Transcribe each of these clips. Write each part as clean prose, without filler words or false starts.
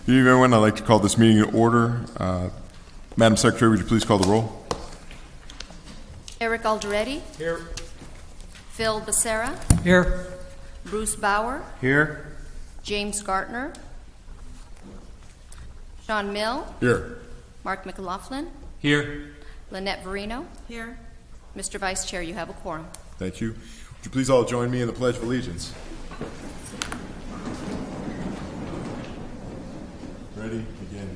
Good evening, everyone. I'd like to call this meeting in order. Madam Secretary, would you please call the roll? Eric Alderetti. Here. Phil Becerra. Here. Bruce Bauer. Here. James Gartner. Sean Mill. Here. Mark McLaughlin. Here. Lynette Verino. Here. Mr. Vice Chair, you have a quorum. Thank you. Would you please all join me in the Pledge of Allegiance? Ready? Begin.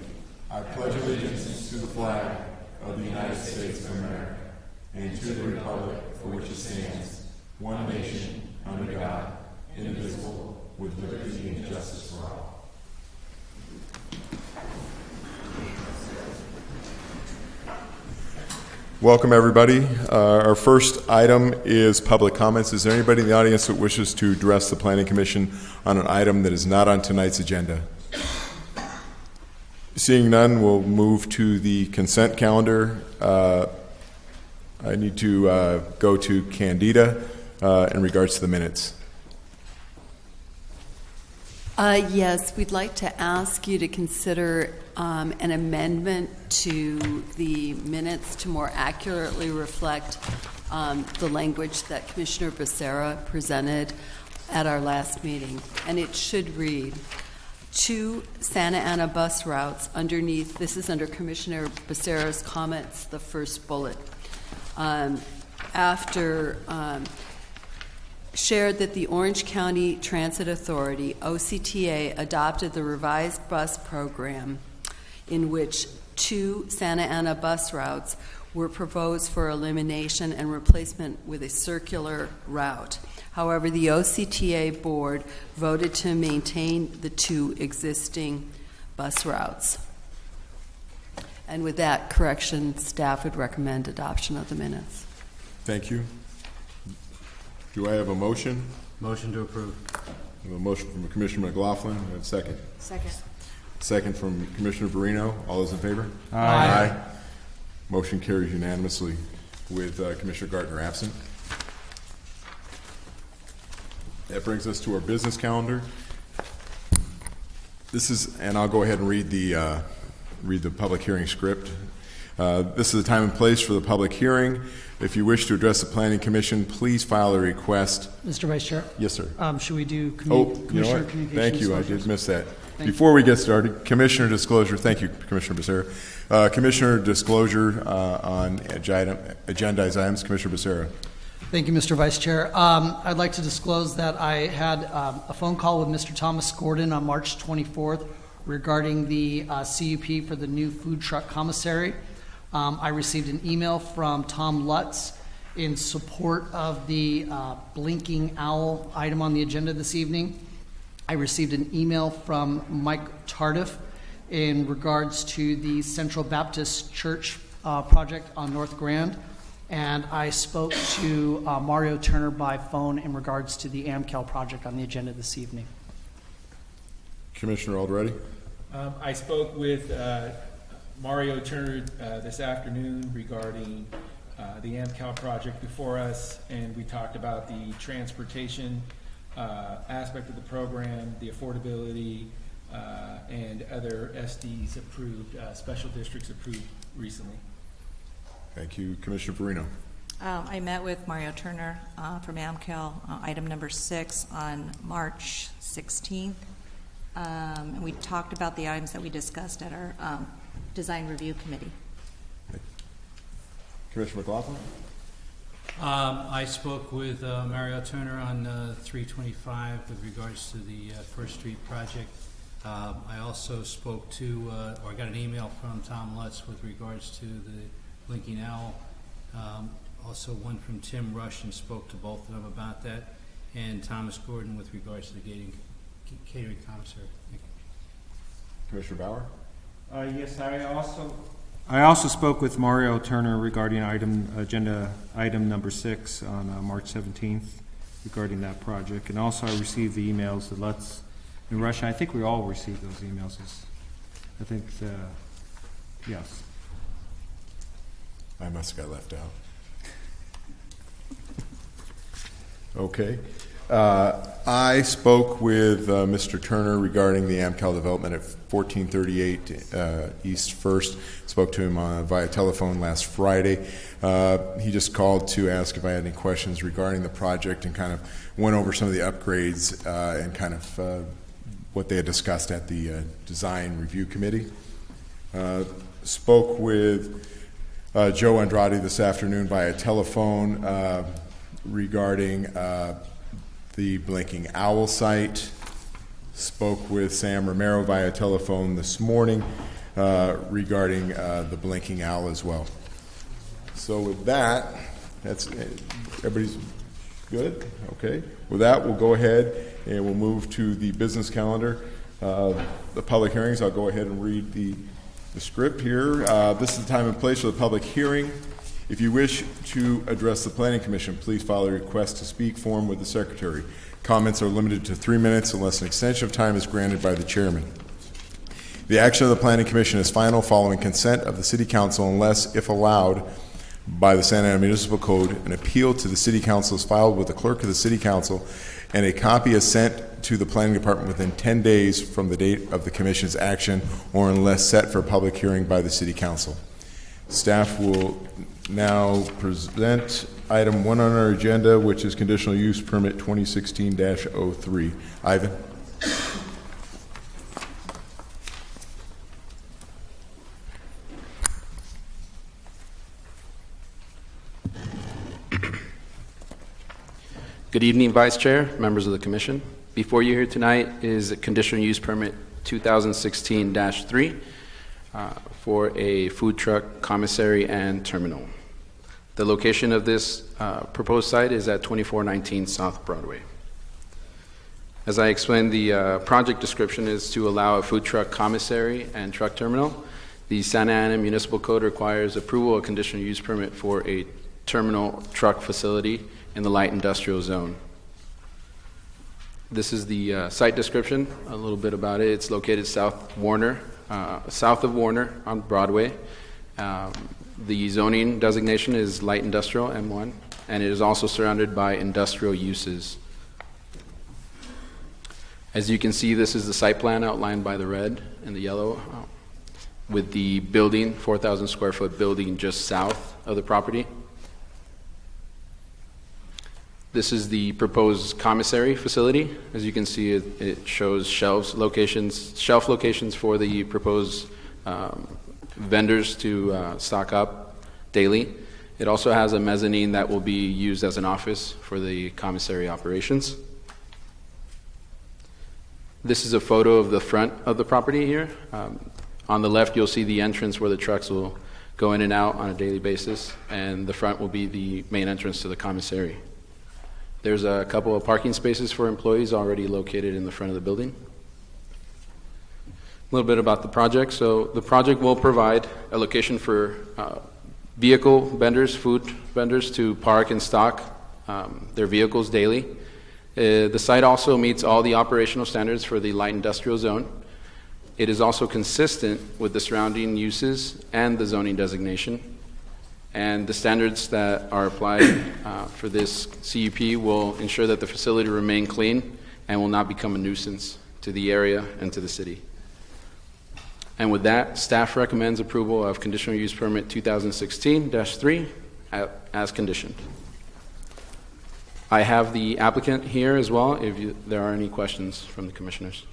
I pledge allegiance to the flag of the United States of America and to the republic for which it stands, one nation, under God, indivisible, with liberty and justice for all. Welcome, everybody. Our first item is public comments. Is there anybody in the audience that wishes to address the Planning Commission on an item that is not on tonight's agenda? Seeing none, we'll move to the consent calendar. I need to go to Candida in regards to the minutes. Yes, we'd like to ask you to consider an amendment to the minutes to more accurately reflect the language that Commissioner Becerra presented at our last meeting. And it should read, 2 Santa Ana bus routes underneath, this is under Commissioner Becerra's comments, the first bullet. After shared that the Orange County Transit Authority, OCTA, adopted the revised bus program in which 2 Santa Ana bus routes were proposed for elimination and replacement with a circular route. However, the OCTA board voted to maintain the 2 existing bus routes. And with that correction, staff would recommend adoption of the minutes. Thank you. Do I have a motion? Motion to approve. I have a motion from Commissioner McLaughlin. I have a second. Second. Second from Commissioner Verino. All those in favor? Aye. Motion carries unanimously with Commissioner Gartner absent. That brings us to our business calendar. This is, and I'll go ahead and read the public hearing script. This is the time and place for the public hearing. If you wish to address the Planning Commission, please file a request. Mr. Vice Chair? Yes, sir. Should we do You know Commissioner what? communications? Thank you. I first? did miss that. Thank Before we get started, Commissioner disclosure. Thank you, Commissioner Becerra. Commissioner disclosure on agendized items. Commissioner Becerra. Thank you, Mr. Vice Chair. I'd like to disclose that I had a phone call with Mr. Thomas Gordon on March 24th regarding the CUP for the new food truck commissary. I received an email from Tom Lutz in support of the blinking owl item on the agenda this evening. I received an email from Mike Tardif in regards to the Central Baptist Church project on North Grand. And I spoke to Mario Turner by phone in regards to the AmCal project on the agenda this evening. Commissioner Alderetti. I spoke with Mario Turner this afternoon regarding the AmCal project before us, and we talked about the transportation aspect of the program, the affordability, and other SDs approved, special districts approved recently. Thank you, Commissioner Verino. I met with Mario Turner from AmCal, item number 6 on March 16th. And we talked about the items that we discussed at our design review committee. Commissioner McLaughlin. I spoke with Mario Turner on 325 with regards to the First Street project. I also spoke to, or got an email from Tom Lutz with regards to the Blinking Owl. Also one from Tim Rush, and spoke to both of them about that. And Thomas Gordon with regards to the catering commissary. Thank you. Commissioner Bauer. Yes, I also spoke with Mario Turner regarding agenda item number 6 on March 17th regarding that project. And also I received the emails that Lutz and Rush. I think we all received those emails. I think, yes. I must have got left out. Okay. I spoke with Mr. Turner regarding the Amcal development at 1438 East First. Spoke to him via telephone last Friday. He just called to ask if I had any questions regarding the project and kind of went over some of the upgrades and kind of what they had discussed at the design review committee. Spoke with Joe Andrade this afternoon via telephone regarding the Blinking Owl site. Spoke with Sam Romero via telephone this morning regarding the Blinking Owl as well. So with that, everybody's good? Okay. With that, we'll go ahead and we'll move to the business calendar. The public hearings, I'll go ahead and read the script here. This is the time and place for the public hearing. If you wish to address the Planning Commission, please file a request to speak form with the Secretary. Comments are limited to 3 minutes unless an extension of time is granted by the Chairman. The action of the Planning Commission is final following consent of the City Council unless, if allowed by the Santa Ana Municipal Code, an appeal to the City Council is filed with the Clerk of the City Council and a copy is sent to the Planning Department within 10 days from the date of the Commission's action or unless set for public hearing by the City Council. Staff will now present item 1 on our agenda, which is Conditional Use Permit 2016-03. Ivan. Good evening, Vice Chair, members of the Commission. Before you here tonight is a Conditional Use Permit 2016-3 for a food truck commissary and terminal. The location of this proposed site is at 2419 South Broadway. As I explained, the project description is to allow a food truck commissary and truck terminal. The Santa Ana Municipal Code requires approval of conditional use permit for a terminal truck facility in the light industrial zone. This is the site description, a little bit about it. It's located south of Warner on Broadway. The zoning designation is light industrial, M1, and it is also surrounded by industrial uses. As you can see, this is the site plan outlined by the red and the yellow, with the building, 4,000 square foot building just south of the property. This is the proposed commissary facility. As you can see, it shows shelf locations for the proposed vendors to stock up daily. It also has a mezzanine that will be used as an office for the commissary operations. This is a photo of the front of the property here. On the left, you'll see the entrance where the trucks will go in and out on a daily basis, and the front will be the main entrance to the commissary. There's a couple of parking spaces for employees already located in the front of the building. A little bit about the project. So the project will provide a location for vehicle vendors, food vendors to park and stock their vehicles daily. The site also meets all the operational standards for the light industrial zone. It is also consistent with the surrounding uses and the zoning designation. And the standards that are applied for this CUP will ensure that the facility remain clean and will not become a nuisance to the area and to the city. And with that, staff recommends approval of Conditional Use Permit 2016-3 as conditioned. I have the applicant here as well if there are any questions from the commissioners.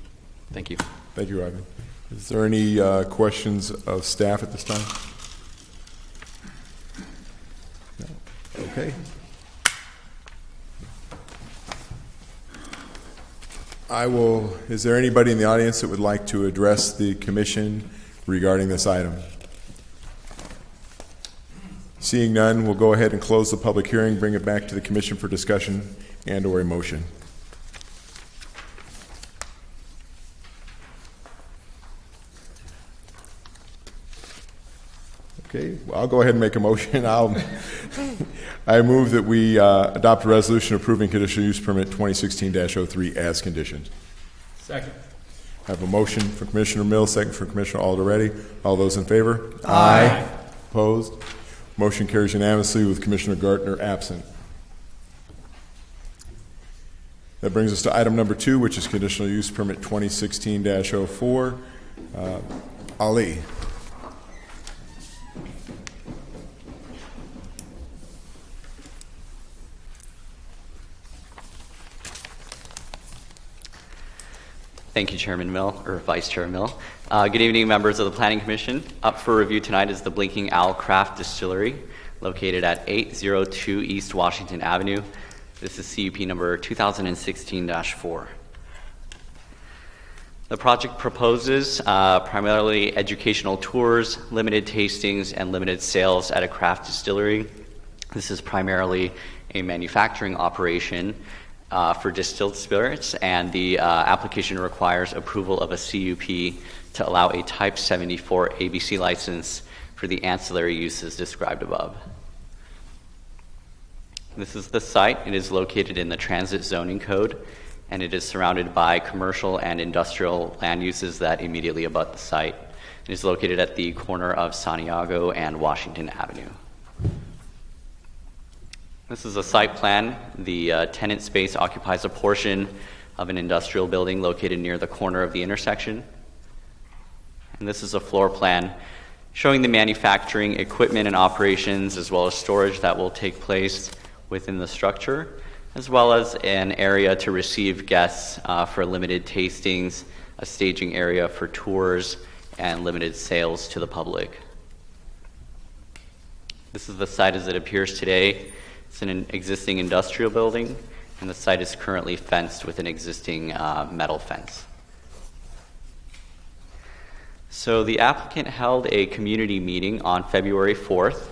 Thank you. Thank you, Ivan. Is there any questions of staff at this time? No. Okay. Is there anybody in the audience that would like to address the commission regarding this item? Seeing none, we'll go ahead and close the public hearing, bring it back to the commission for discussion and or a motion. Okay, well, I'll go ahead and make a motion. I move that we adopt a resolution approving conditional use permit 2016-03 as conditioned. Second. I have a motion for Commissioner Mills, second for Commissioner Alderete. All those in favor? Aye. Opposed? Motion carries unanimously with Commissioner Gartner absent. That brings us to item number 2, which is Conditional Use Permit 2016-04. Ali. Thank you, Chairman Mill, or Vice Chair Mill. Good evening, members of the Planning Commission. Up for review tonight is the Blinking Owl Craft Distillery, located at 802 East Washington Avenue. This is CUP number 2016-4. The project proposes primarily educational tours, limited tastings, and limited sales at a craft distillery. This is primarily a manufacturing operation for distilled spirits, and the application requires approval of a CUP to allow a Type 74 ABC license for the ancillary uses described above. This is the site. It is located in the Transit Zoning Code, and it is surrounded by commercial and industrial land uses that immediately abut the site. It is located at the corner of Santiago and Washington Avenue. This is a site plan. The tenant space occupies a portion of an industrial building located near the corner of the intersection. And this is a floor plan showing the manufacturing equipment and operations, as well as storage that will take place within the structure, as well as an area to receive guests for limited tastings, a staging area for tours, and limited sales to the public. This is the site as it appears today. It's in an existing industrial building, and the site is currently fenced with an existing metal fence. So the applicant held a community meeting on February 4th,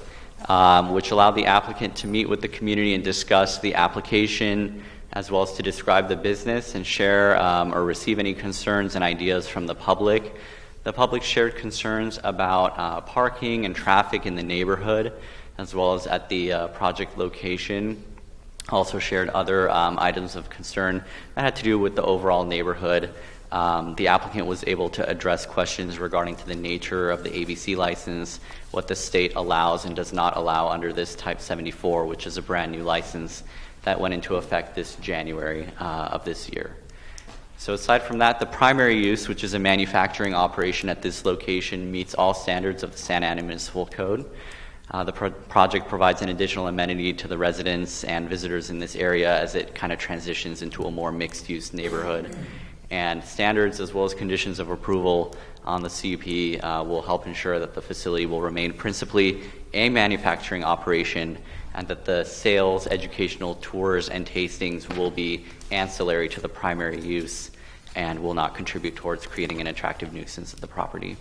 which allowed the applicant to meet with the community and discuss the application, as well as to describe the business and share or receive any concerns and ideas from the public. The public shared concerns about parking and traffic in the neighborhood, as well as at the project location. Also shared other items of concern that had to do with the overall neighborhood. The applicant was able to address questions regarding to the nature of the ABC license, what the state allows and does not allow under this Type 74, which is a brand new license that went into effect this January of this year. So aside from that, the primary use, which is a manufacturing operation at this location, meets all standards of the Santa Ana Municipal Code. The project provides an additional amenity to the residents and visitors in this area as it kind of transitions into a more mixed-use neighborhood. And standards as well as conditions of approval on the CUP will help ensure that the facility will remain principally a manufacturing operation, and that the sales, educational tours, and tastings will be ancillary to the primary use and will not contribute towards creating an attractive nuisance at the property.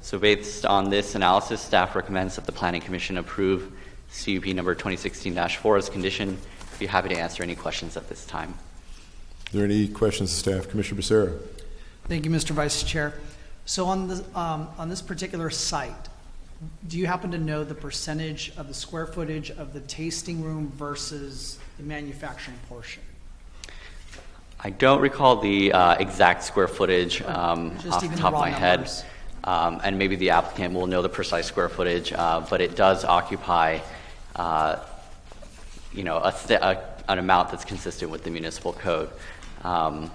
So based on this analysis, staff recommends that the Planning Commission approve CUP number 2016-4 as condition. I'd be happy to answer any questions at this time. Are there any questions to staff? Commissioner Becerra. Thank you, Mr. Vice Chair. So on this particular site, do you happen to know the percentage of the square footage of the tasting room versus the manufacturing portion? I don't recall the exact square footage off the top of my head. And maybe the applicant will know the precise square footage, but it does occupy, an amount that's consistent with the municipal code. I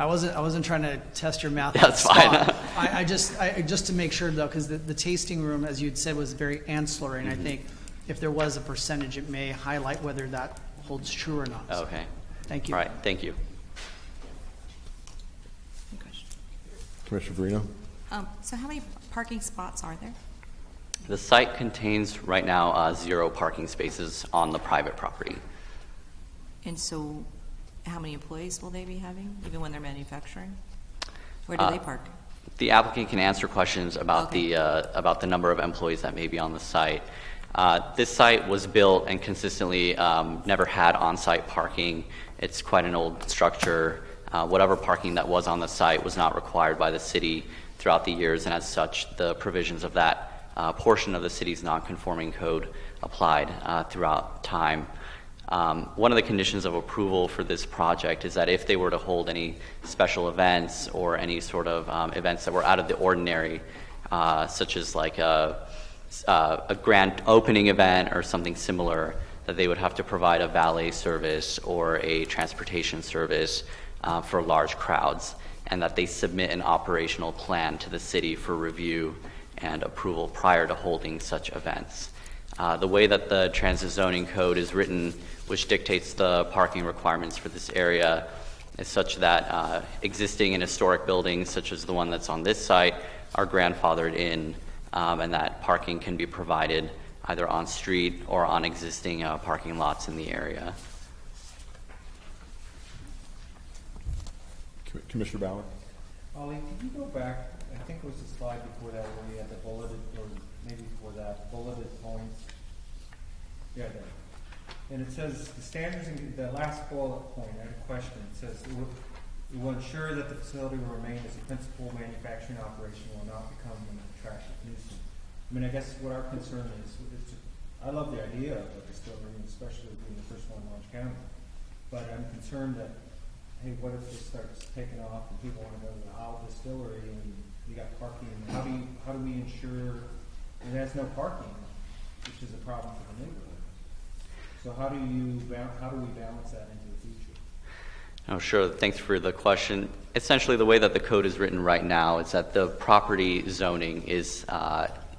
wasn't trying to test your math. That's fine. I just to make sure though, because the tasting room, as you'd said, was very ancillary, and I think if there was a percentage, it may highlight whether that holds true or not. Okay. Thank you. All right. Thank you. Commissioner Verino. So how many parking spots are there? The site contains right now 0 parking spaces on the private property. And so how many employees will they be having, even when they're manufacturing? Where do they park? The applicant can answer questions about Okay. about the number of employees that may be on the site. This site was built and consistently never had on-site parking. It's quite an old structure. Whatever parking that was on the site was not required by the city throughout the years, and as such, the provisions of that portion of the city's non-conforming code applied throughout time. One of the conditions of approval for this project is that if they were to hold any special events or any sort of events that were out of the ordinary, such as like a grand opening event or something similar, that they would have to provide a valet service or a transportation service for large crowds, and that they submit an operational plan to the city for review and approval prior to holding such events. The way that the transit zoning code is written, which dictates the parking requirements for this area, is such that existing and historic buildings, such as the one that's on this site, are grandfathered in, and that parking can be provided either on street or on existing parking lots in the area. Commissioner Bauer? Ollie, could you go back, I think it was the slide before that where we had the bulleted, or maybe before that, bulleted points. Yeah, there. And it says, the standards, in the last bullet point, I had a question. It says, it will ensure that the facility will remain as a principal manufacturing operation and will not become an attraction nuisance. I mean, I guess what our concern is, I love the idea of a distillery, especially being the first one in Orange County. But I'm concerned that, hey, what if this starts taking off and people want to go to the Owl Distillery and you got parking? How do we ensure it has no parking, which is a problem for the neighborhood? So how do we balance that into the future? Oh, sure. Thanks for the question. Essentially, the way that the code is written right now is that the property zoning is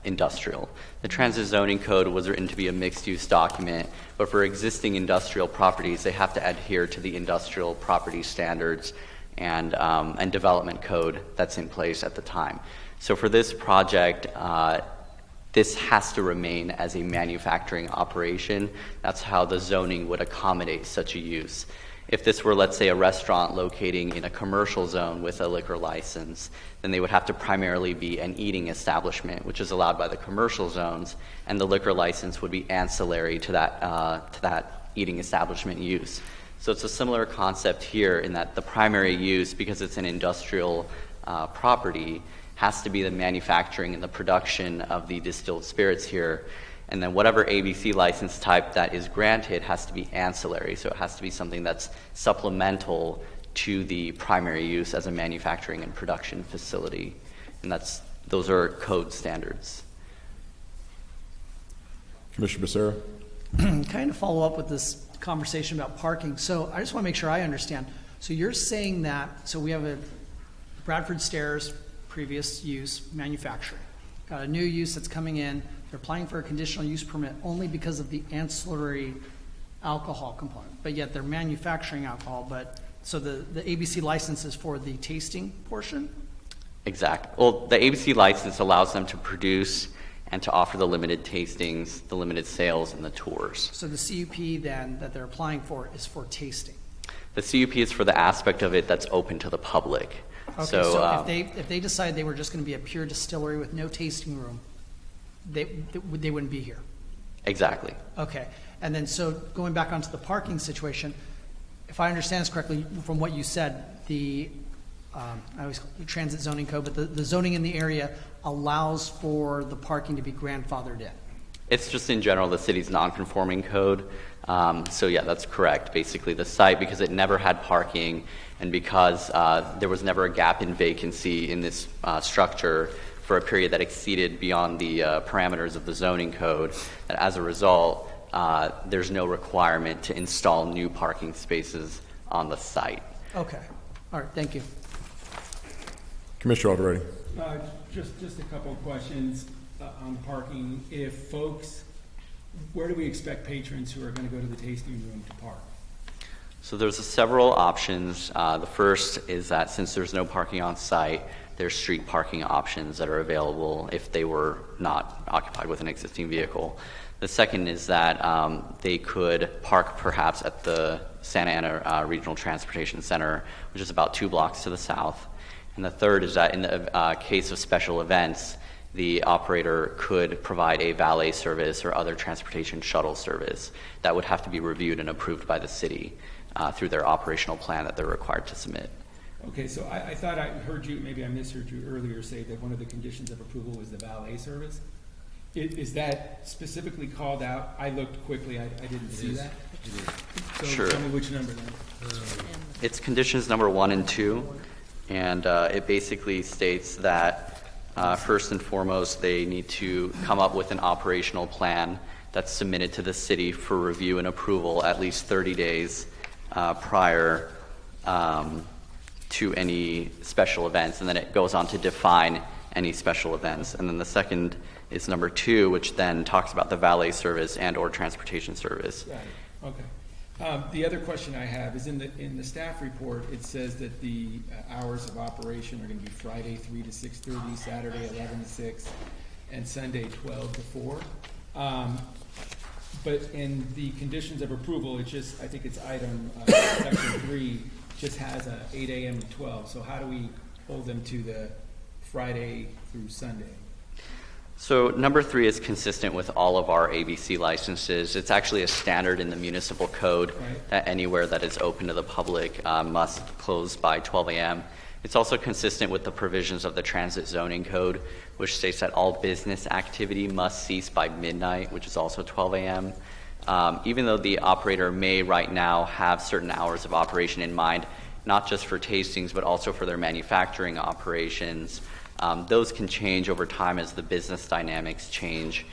industrial. The transit zoning code was written to be a mixed-use document, but for existing industrial properties, they have to adhere to the industrial property standards and development code that's in place at the time. So for this project, this has to remain as a manufacturing operation. That's how the zoning would accommodate such a use. If this were, let's say, a restaurant locating in a commercial zone with a liquor license, then they would have to primarily be an eating establishment, which is allowed by the commercial zones, and the liquor license would be ancillary to that eating establishment use. So it's a similar concept here in that the primary use, because it's an industrial property, has to be the manufacturing and the production of the distilled spirits here. And then whatever ABC license type that is granted has to be ancillary. So it has to be something that's supplemental to the primary use as a manufacturing and production facility. And those are code standards. Commissioner Becerra? Kind of follow up with this conversation about parking. So I just want to make sure I understand. So you're saying that, so we have a Bradford Stairs, previous use, manufacturing. Got a new use that's coming in. They're applying for a conditional use permit only because of the ancillary alcohol component, but yet they're manufacturing alcohol. But so the ABC license is for the tasting portion? Exactly. Well, the ABC license allows them to produce and to offer the limited tastings, the limited sales, and the tours. So the CUP then that they're applying for is for tasting? The CUP is for the aspect of it that's open to the public. Okay, so if they decide they were just going to be a pure distillery with no tasting room, they wouldn't be here. Exactly. Okay, and then so going back onto the parking situation, if I understand this correctly from what you said, I always call it the transit zoning code, but the zoning in the area allows for the parking to be grandfathered in. It's just in general the city's non-conforming code. So yeah, that's correct. Basically the site, because it never had parking and because there was never a gap in vacancy in this structure for a period that exceeded beyond the parameters of the zoning code, that as a result, there's no requirement to install new parking spaces on the site. Okay. All right. Thank you. Commissioner Alderete? Just a couple of questions on parking. If folks, where do we expect patrons who are going to go to the tasting room to park? So there's several options. The first is that since there's no parking on site, there's street parking options that are available if they were not occupied with an existing vehicle. The second is that they could park perhaps at the Santa Ana Regional Transportation Center, which is about 2 blocks to the south. And the third is that in the case of special events, the operator could provide a valet service or other transportation shuttle service that would have to be reviewed and approved by the city through their operational plan that they're required to submit. Okay, so I thought I heard you, maybe I misheard you earlier, say that one of the conditions of approval was the valet service. Is that specifically called out? I looked quickly, I didn't see that. So Sure. Tell me which number then. It's conditions number 1 and 2, and it basically states that first and foremost they need to come up with an operational plan that's submitted to the city for review and approval at least 30 days prior to any special events, and then it goes on to define any special events. And then the second is number 2, which then talks about the valet service and or transportation service. Got it. Okay. The other question I have is in the staff report, it says that the hours of operation are going to be Friday 3 to 6:30, Saturday 11 to 6, and Sunday 12 to 4. But in the conditions of approval, it just, I think it's item section 3, just has a 8 a.m. to 12. So how do we hold them to the Friday through Sunday? So number 3 is consistent with all of our ABC licenses. It's actually a standard in the municipal code that anywhere that is open to the public must close by 12 a.m. It's also consistent with the provisions of the transit zoning code, which states that all business activity must cease by midnight, which is also 12 a.m. Even though the operator may right now have certain hours of operation in mind, not just for tastings, but also for their manufacturing operations, those can change over time as the business dynamics change.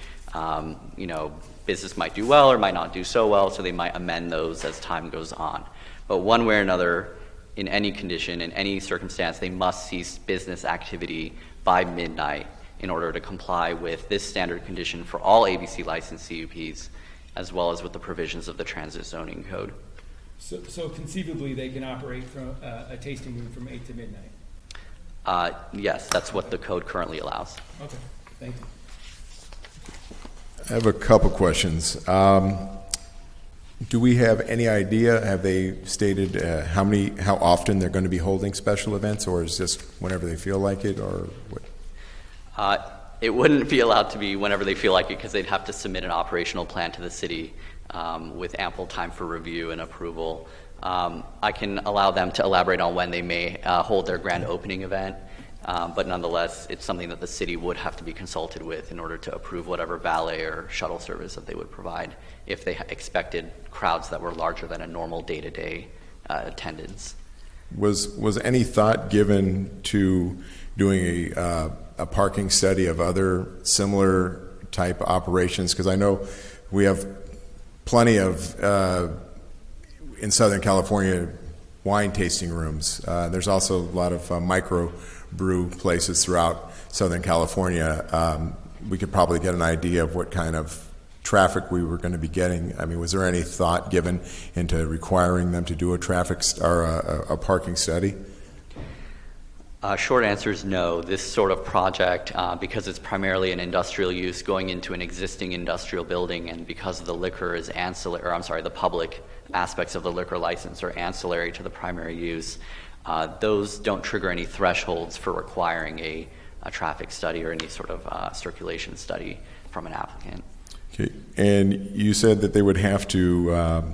Business might do well or might not do so well, so they might amend those as time goes on. But one way or another, in any condition, in any circumstance, they must cease business activity by midnight in order to comply with this standard condition for all ABC licensed CUPs, as well as with the provisions of the transit zoning code. So conceivably, they can operate from a tasting room from 8 to midnight? Yes, that's what the code currently allows. Okay, thank you. I have a couple questions. Do we have any idea, have they stated how often they're going to be holding special events, or is this whenever they feel like it, or what? It wouldn't be allowed to be whenever they feel like it, because they'd have to submit an operational plan to the city with ample time for review and approval. I can allow them to elaborate on when they may hold their grand opening event, but nonetheless, it's something that the city would have to be consulted with in order to approve whatever valet or shuttle service that they would provide if they expected crowds that were larger than a normal day-to-day attendance. Was any thought given to doing a parking study of other similar type operations? Because I know we have plenty of in Southern California wine tasting rooms. There's also a lot of micro brew places throughout Southern California. We could probably get an idea of what kind of traffic we were going to be getting. I mean, was there any thought given into requiring them to do a traffic or a parking study? Short answer is no. This sort of project, because it's primarily an industrial use going into an existing industrial building, and because the liquor is the public aspects of the liquor license are ancillary to the primary use, those don't trigger any thresholds for requiring a traffic study or any sort of circulation study from an applicant. Okay, and you said that they would have to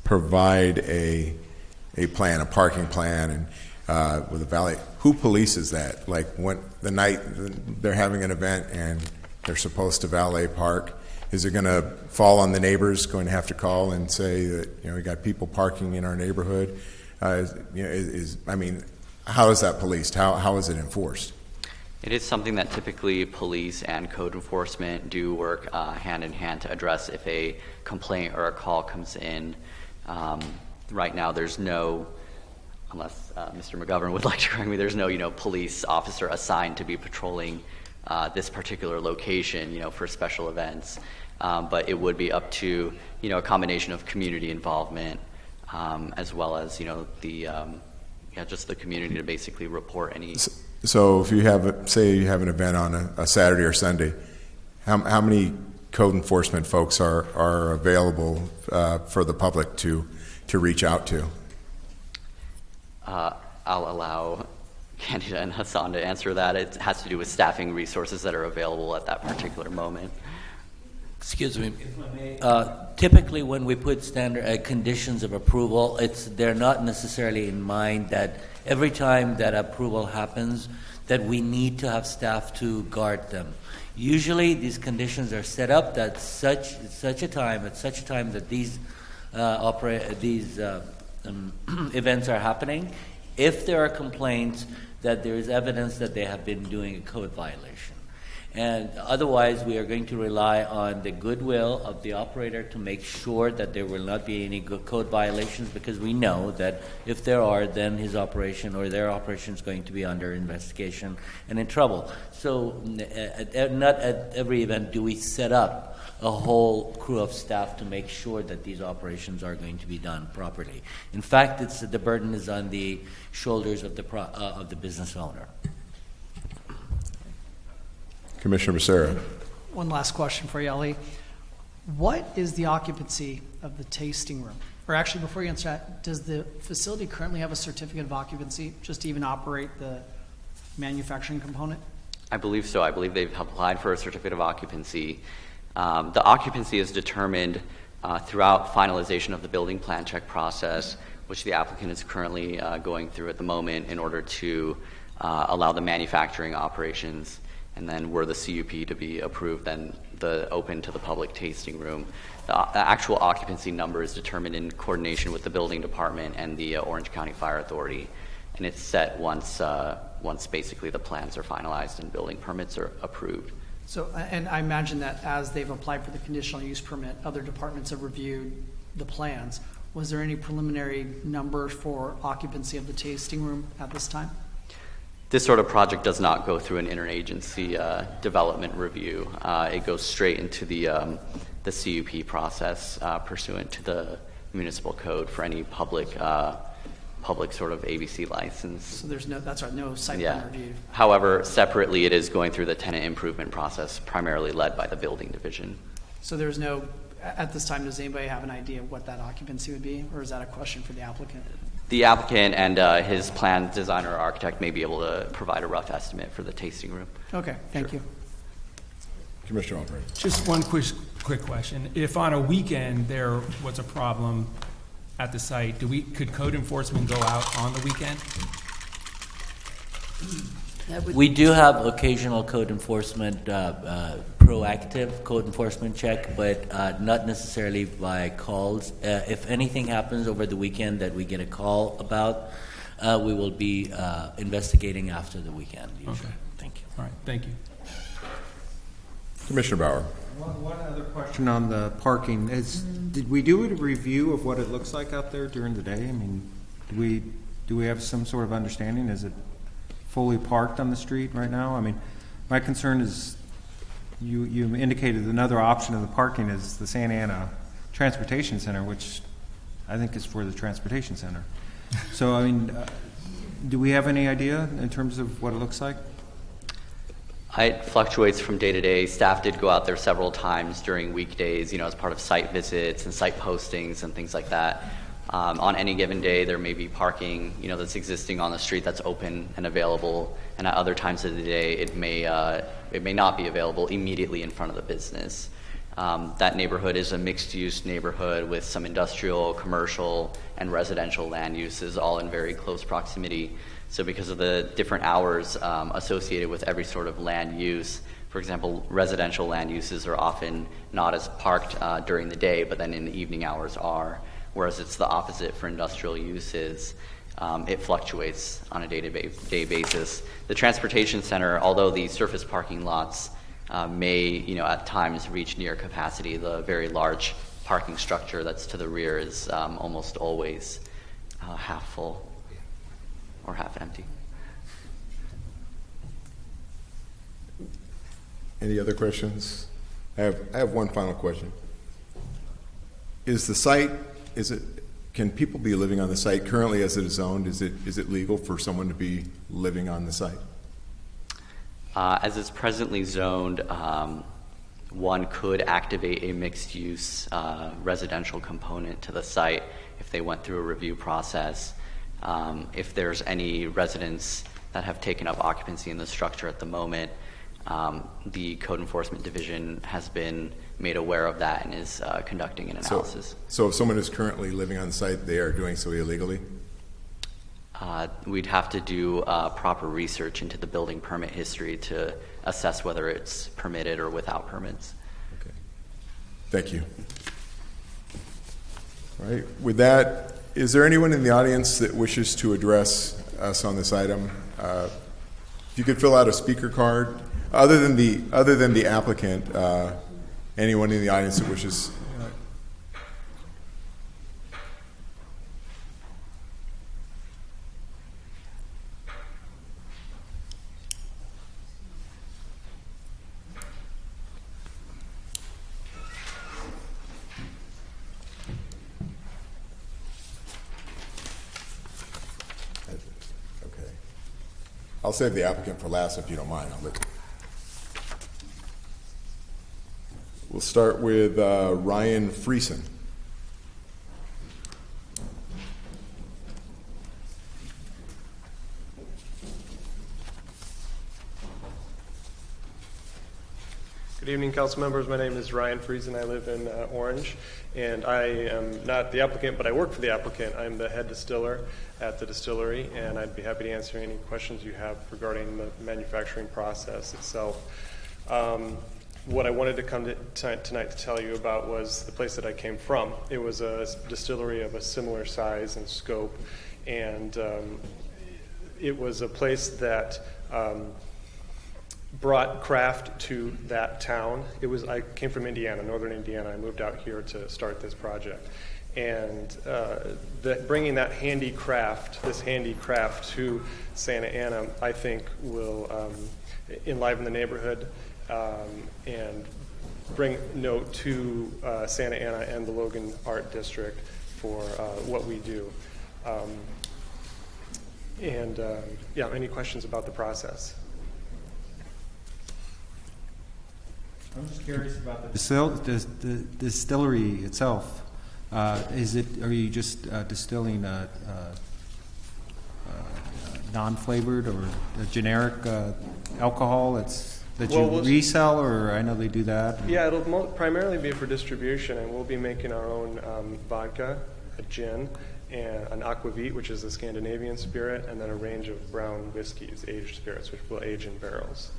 provide a plan, a parking plan, and with a valet. Who polices that? Like when the night they're having an event and they're supposed to valet park, is it going to fall on the neighbors? Going to have to call and say that we got people parking in our neighborhood? How is that policed? How is it enforced? It is something that typically police and code enforcement do work hand in hand to address if a complaint or a call comes in. Right now, there's no, unless Mr. McGovern would like to correct me, there's no police officer assigned to be patrolling this particular location for special events. But it would be up to a combination of community involvement as well as just the community to basically report any. So if you have, say you have an event on a Saturday or Sunday, how many code enforcement folks are available for the public to reach out to? I'll allow Candida and Hassan to answer that. It has to do with staffing resources that are available at that particular moment. Excuse me. Typically, when we put standard conditions of approval, they're not necessarily in mind that every time that approval happens, that we need to have staff to guard them. Usually, these conditions are set up that such a time that these events are happening. If there are complaints that there is evidence that they have been doing a code violation. And otherwise, we are going to rely on the goodwill of the operator to make sure that there will not be any code violations, because we know that if there are, then his operation or their operation is going to be under investigation and in trouble. So not at every event do we set up a whole crew of staff to make sure that these operations are going to be done properly. In fact, the burden is on the shoulders of the business owner. Commissioner Becerra. One last question for you, Ali. What is the occupancy of the tasting room? Or actually, before you answer that, does the facility currently have a certificate of occupancy just to even operate the manufacturing component? I believe so. I believe they've applied for a certificate of occupancy. The occupancy is determined throughout finalization of the building plan check process, which the applicant is currently going through at the moment in order to allow the manufacturing operations. And then were the CUP to be approved, then the open to the public tasting room. The actual occupancy number is determined in coordination with the building department and the Orange County Fire Authority. And it's set once basically the plans are finalized and building permits are approved. So, and I imagine that as they've applied for the conditional use permit, other departments have reviewed the plans. Was there any preliminary number for occupancy of the tasting room at this time? This sort of project does not go through an interagency development review. It goes straight into the CUP process pursuant to the municipal code for any public sort of ABC license. So there's no site plan review. However, separately, it is going through the tenant improvement process, primarily led by the building division. So there's no, at this time, does anybody have an idea of what that occupancy would be, or is that a question for the applicant? The applicant and his plan designer or architect may be able to provide a rough estimate for the tasting room. Okay, thank you. Commissioner Albright. Just one quick question. If on a weekend there was a problem at the site, could code enforcement go out on the weekend? We do have occasional code enforcement, proactive code enforcement check, but not necessarily by calls. If anything happens over the weekend that we get a call about, we will be investigating after the weekend usually. Okay. Thank you. All right, thank you. Commissioner Bauer. One other question on the parking. Did we do a review of what it looks like out there during the day? I mean, do we have some sort of understanding? Is it fully parked on the street right now? I mean, my concern is you indicated another option of the parking is the Santa Ana Transportation Center, which I think is for the transportation center. So, I mean, do we have any idea in terms of what it looks like? It fluctuates from day to day. Staff did go out there several times during weekdays, as part of site visits and site postings and things like that. On any given day, there may be parking, that's existing on the street that's open and available, and at other times of the day, it may not be available immediately in front of the business. That neighborhood is a mixed-use neighborhood with some industrial, commercial, and residential land uses, all in very close proximity. So because of the different hours associated with every sort of land use, for example, residential land uses are often not as parked during the day, but then in the evening hours are. Whereas it's the opposite for industrial uses. It fluctuates on a day-to-day basis. The transportation center, although the surface parking lots may, at times reach near capacity, the very large parking structure that's to the rear is almost always half full or half empty. Any other questions? I have one final question. Is the site, can people be living on the site currently as it is zoned? Is it legal for someone to be living on the site? As it's presently zoned, one could activate a mixed-use residential component to the site if they went through a review process. If there's any residents that have taken up occupancy in the structure at the moment, the Code Enforcement Division has been made aware of that and is conducting an analysis. So if someone is currently living on site, they are doing so illegally? We'd have to do proper research into the building permit history to assess whether it's permitted or without permits. Okay. Thank you. All right. With that, is there anyone in the audience that wishes to address us on this item? If you could fill out a speaker card Other than the applicant, anyone in the audience that wishes. Okay. I'll save the applicant for last if you don't mind. We'll start with Ryan Friesen. Good evening, council members. My name is Ryan Friesen. I live in Orange, and I am not the applicant, but I work for the applicant. I'm the head distiller at the distillery, and I'd be happy to answer any questions you have regarding the manufacturing process itself. What I wanted to come to tonight to tell you about was the place that I came from. It was a distillery of a similar size and scope, and it was a place that brought craft to that town. I came from Indiana, northern Indiana. I moved out here to start this project. And bringing this handy craft to Santa Ana, I think will enliven the neighborhood and bring note to Santa Ana and the Logan Art District for what we do. Any questions about the process? I'm just curious about the distillery itself. Are you just distilling non-flavored or a generic alcohol that you resell, or I know they do that? Yeah, it'll primarily be for distribution, and we'll be making our own vodka, a gin, and an aquavit, which is a Scandinavian spirit, and then a range of brown whiskeys, aged spirits, which will age in barrels.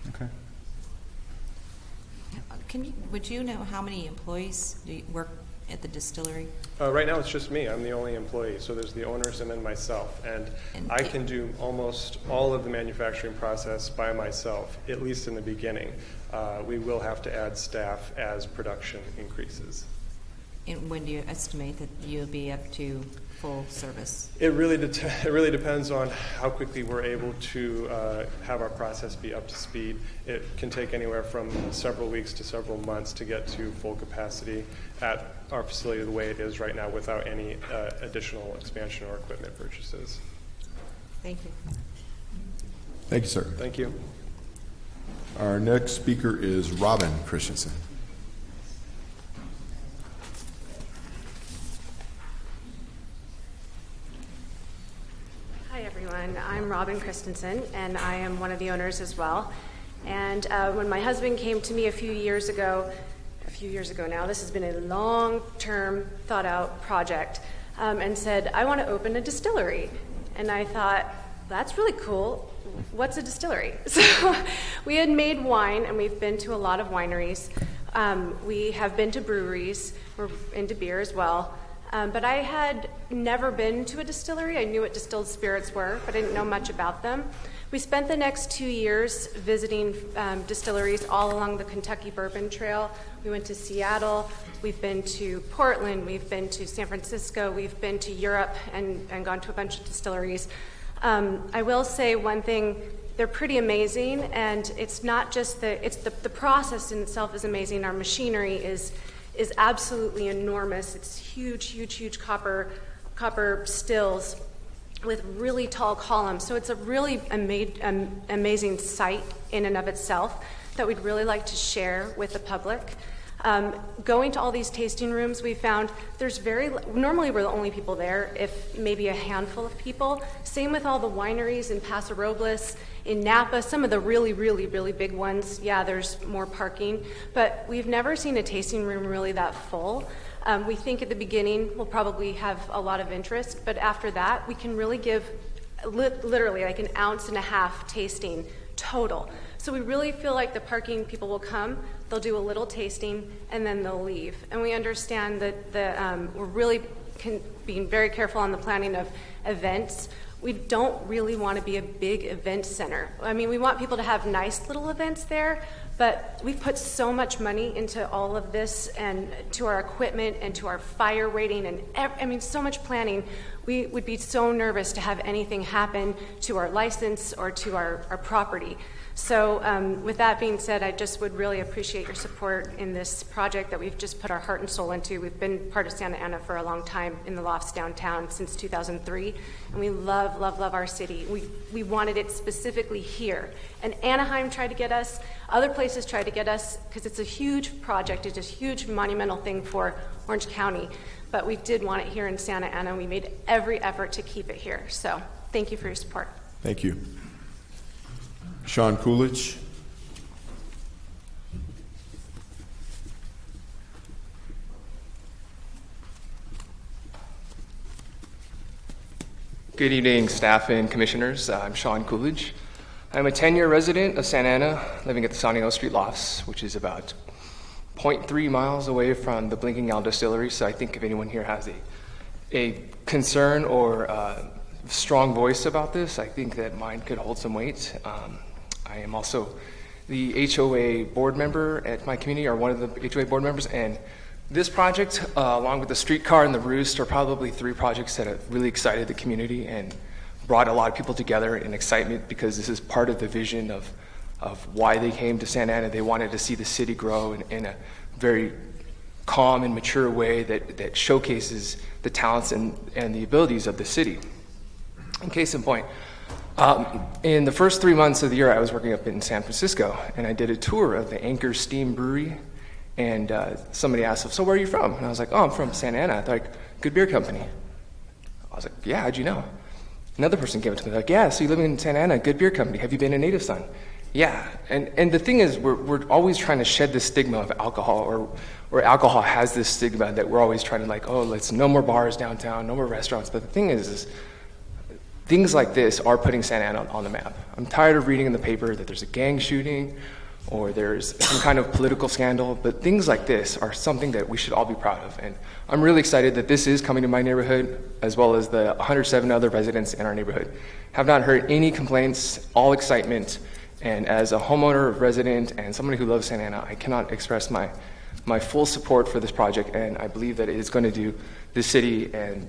Okay. Would you know how many employees do you work at the distillery? Right now it's just me. I'm the only employee. So there's the owners and then myself. And I can do almost all of the manufacturing process by myself, at least in the beginning. We will have to add staff as production increases. And when do you estimate that you'll be up to full service? It really depends on how quickly we're able to have our process be up to speed. It can take anywhere from several weeks to several months to get to full capacity at our facility the way it is right now without any additional expansion or equipment purchases. Thank you. Thank you, sir. Thank you. Our next speaker is Robin Christensen. Hi everyone, I'm Robin Christensen and I am one of the owners as well. And when my husband came to me a few years ago now, this has been a long-term thought-out project, and said, I want to open a distillery. And I thought, that's really cool. What's a distillery? So we had made wine, and we've been to a lot of wineries. We have been to breweries. We're into beer as well. But I had never been to a distillery. I knew what distilled spirits were, but I didn't know much about them. We spent the next 2 years visiting distilleries all along the Kentucky Bourbon Trail. We went to Seattle. We've been to Portland. We've been to San Francisco. We've been to Europe and gone to a bunch of distilleries. I will say one thing. They're pretty amazing, and it's not just the process in itself is amazing. Our machinery is absolutely enormous. It's huge copper stills with really tall columns. So it's a really amazing site in and of itself that we'd really like to share with the public. Going to all these tasting rooms, we found normally we're the only people there, if maybe a handful of people. Same with all the wineries in Paso Robles, in Napa, some of the really big ones. Yeah, there's more parking, but we've never seen a tasting room really that full. We think at the beginning we'll probably have a lot of interest, but after that we can really give literally like 1.5 ounce tasting total. So we really feel like the parking people will come, they'll do a little tasting, and then they'll leave. And we understand that we're really being very careful on the planning of events. We don't really want to be a big event center. I mean, we want people to have nice little events there, but we've put so much money into all of this and to our equipment and to our fire rating and so much planning. We would be so nervous to have anything happen to our license or to our property. So with that being said, I just would really appreciate your support in this project that we've just put our heart and soul into. We've been part of Santa Ana for a long time in the lofts downtown since 2003, and we love, love, love our city. We wanted it specifically here. And Anaheim tried to get us, other places tried to get us, because it's a huge project, it's a huge monumental thing for Orange County. But we did want it here in Santa Ana, and we made every effort to keep it here. So thank you for your support. Thank you. Sean Coolidge. Good evening, staff and commissioners. I'm Sean Coolidge. I'm a 10-year resident of Santa Ana, living at the Santiago Street Lofts, which is about 0.3 miles away from the Blinking Owl Distillery. So I think if anyone here has a concern or strong voice about this, I think that mine could hold some weight. I am also the HOA board member at my community, or one of the HOA board members, and this project, along with the streetcar and the roost, are probably 3 projects that have really excited the community and brought a lot of people together in excitement, because this is part of the vision of why they came to Santa Ana. They wanted to see the city grow in a very calm and mature way that showcases the talents and the abilities of the city. In case in point, in the first 3 months of the year, I was working up in San Francisco, and I did a tour of the Anchor Steam Brewery, and somebody asked, so where are you from? And I was like, I'm from Santa Ana. They're like, good beer company. I was like, yeah, how'd you know? Another person came up to me, like, yeah, so you live in Santa Ana, good beer company. Have you been to Native Son? Yeah, and the thing is, we're always trying to shed the stigma of alcohol, or alcohol has this stigma that we're always trying to let's no more bars downtown, no more restaurants. But the thing is things like this are putting Santa Ana on the map. I'm tired of reading in the paper that there's a gang shooting or there's some kind of political scandal, but things like this are something that we should all be proud of. And I'm really excited that this is coming to my neighborhood, as well as the 107 other residents in our neighborhood. Have not heard any complaints, all excitement. And as a homeowner, resident, and somebody who loves Santa Ana, I cannot express my full support for this project, and I believe that it is going to do the city and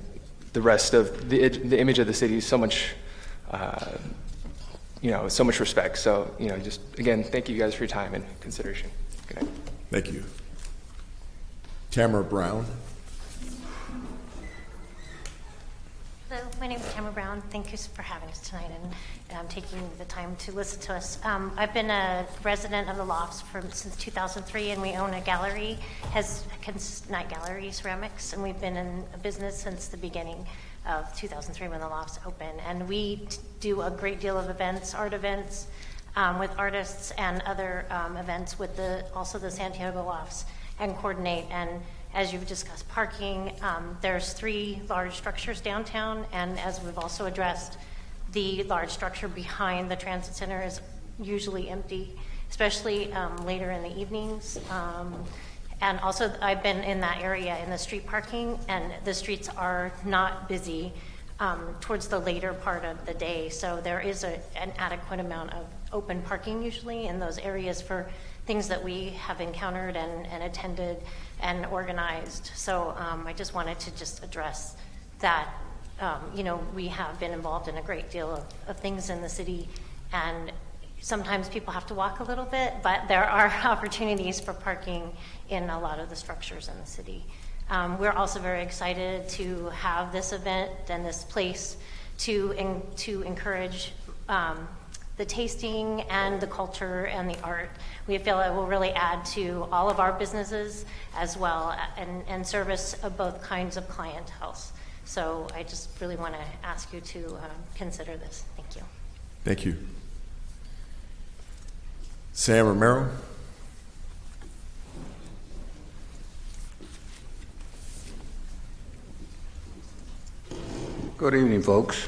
the rest of the image of the city so much, so much respect. So, just again, thank you guys for your time and consideration. Good night. Thank you. Tamara Brown. Hello, my name is Tamara Brown. Thank you for having us tonight and taking the time to listen to us. I've been a resident of the Lofts since 2003, and we own a gallery, Night Gallery Ceramics, and we've been in a business since the beginning of 2003 when the Lofts opened. And we do a great deal of events, art events, with artists and other events with also the Santiago Lofts, and coordinate. And as you've discussed, parking, there's 3 large structures downtown, and as we've also addressed, the large structure behind the transit center is usually empty, especially later in the evenings. And also, I've been in that area in the street parking, and the streets are not busy towards the later part of the day, so there is an adequate amount of open parking usually in those areas for things that we have encountered and attended and organized. So I just wanted to just address that. We have been involved in a great deal of things in the city, and sometimes people have to walk a little bit, but there are opportunities for parking in a lot of the structures in the city. We're also very excited to have this event and this place to encourage the tasting and the culture and the art. We feel it will really add to all of our businesses as well, and service of both kinds of clientele. So I just really want to ask you to consider this. Thank you. Thank you. Sam Romero. Good evening, folks.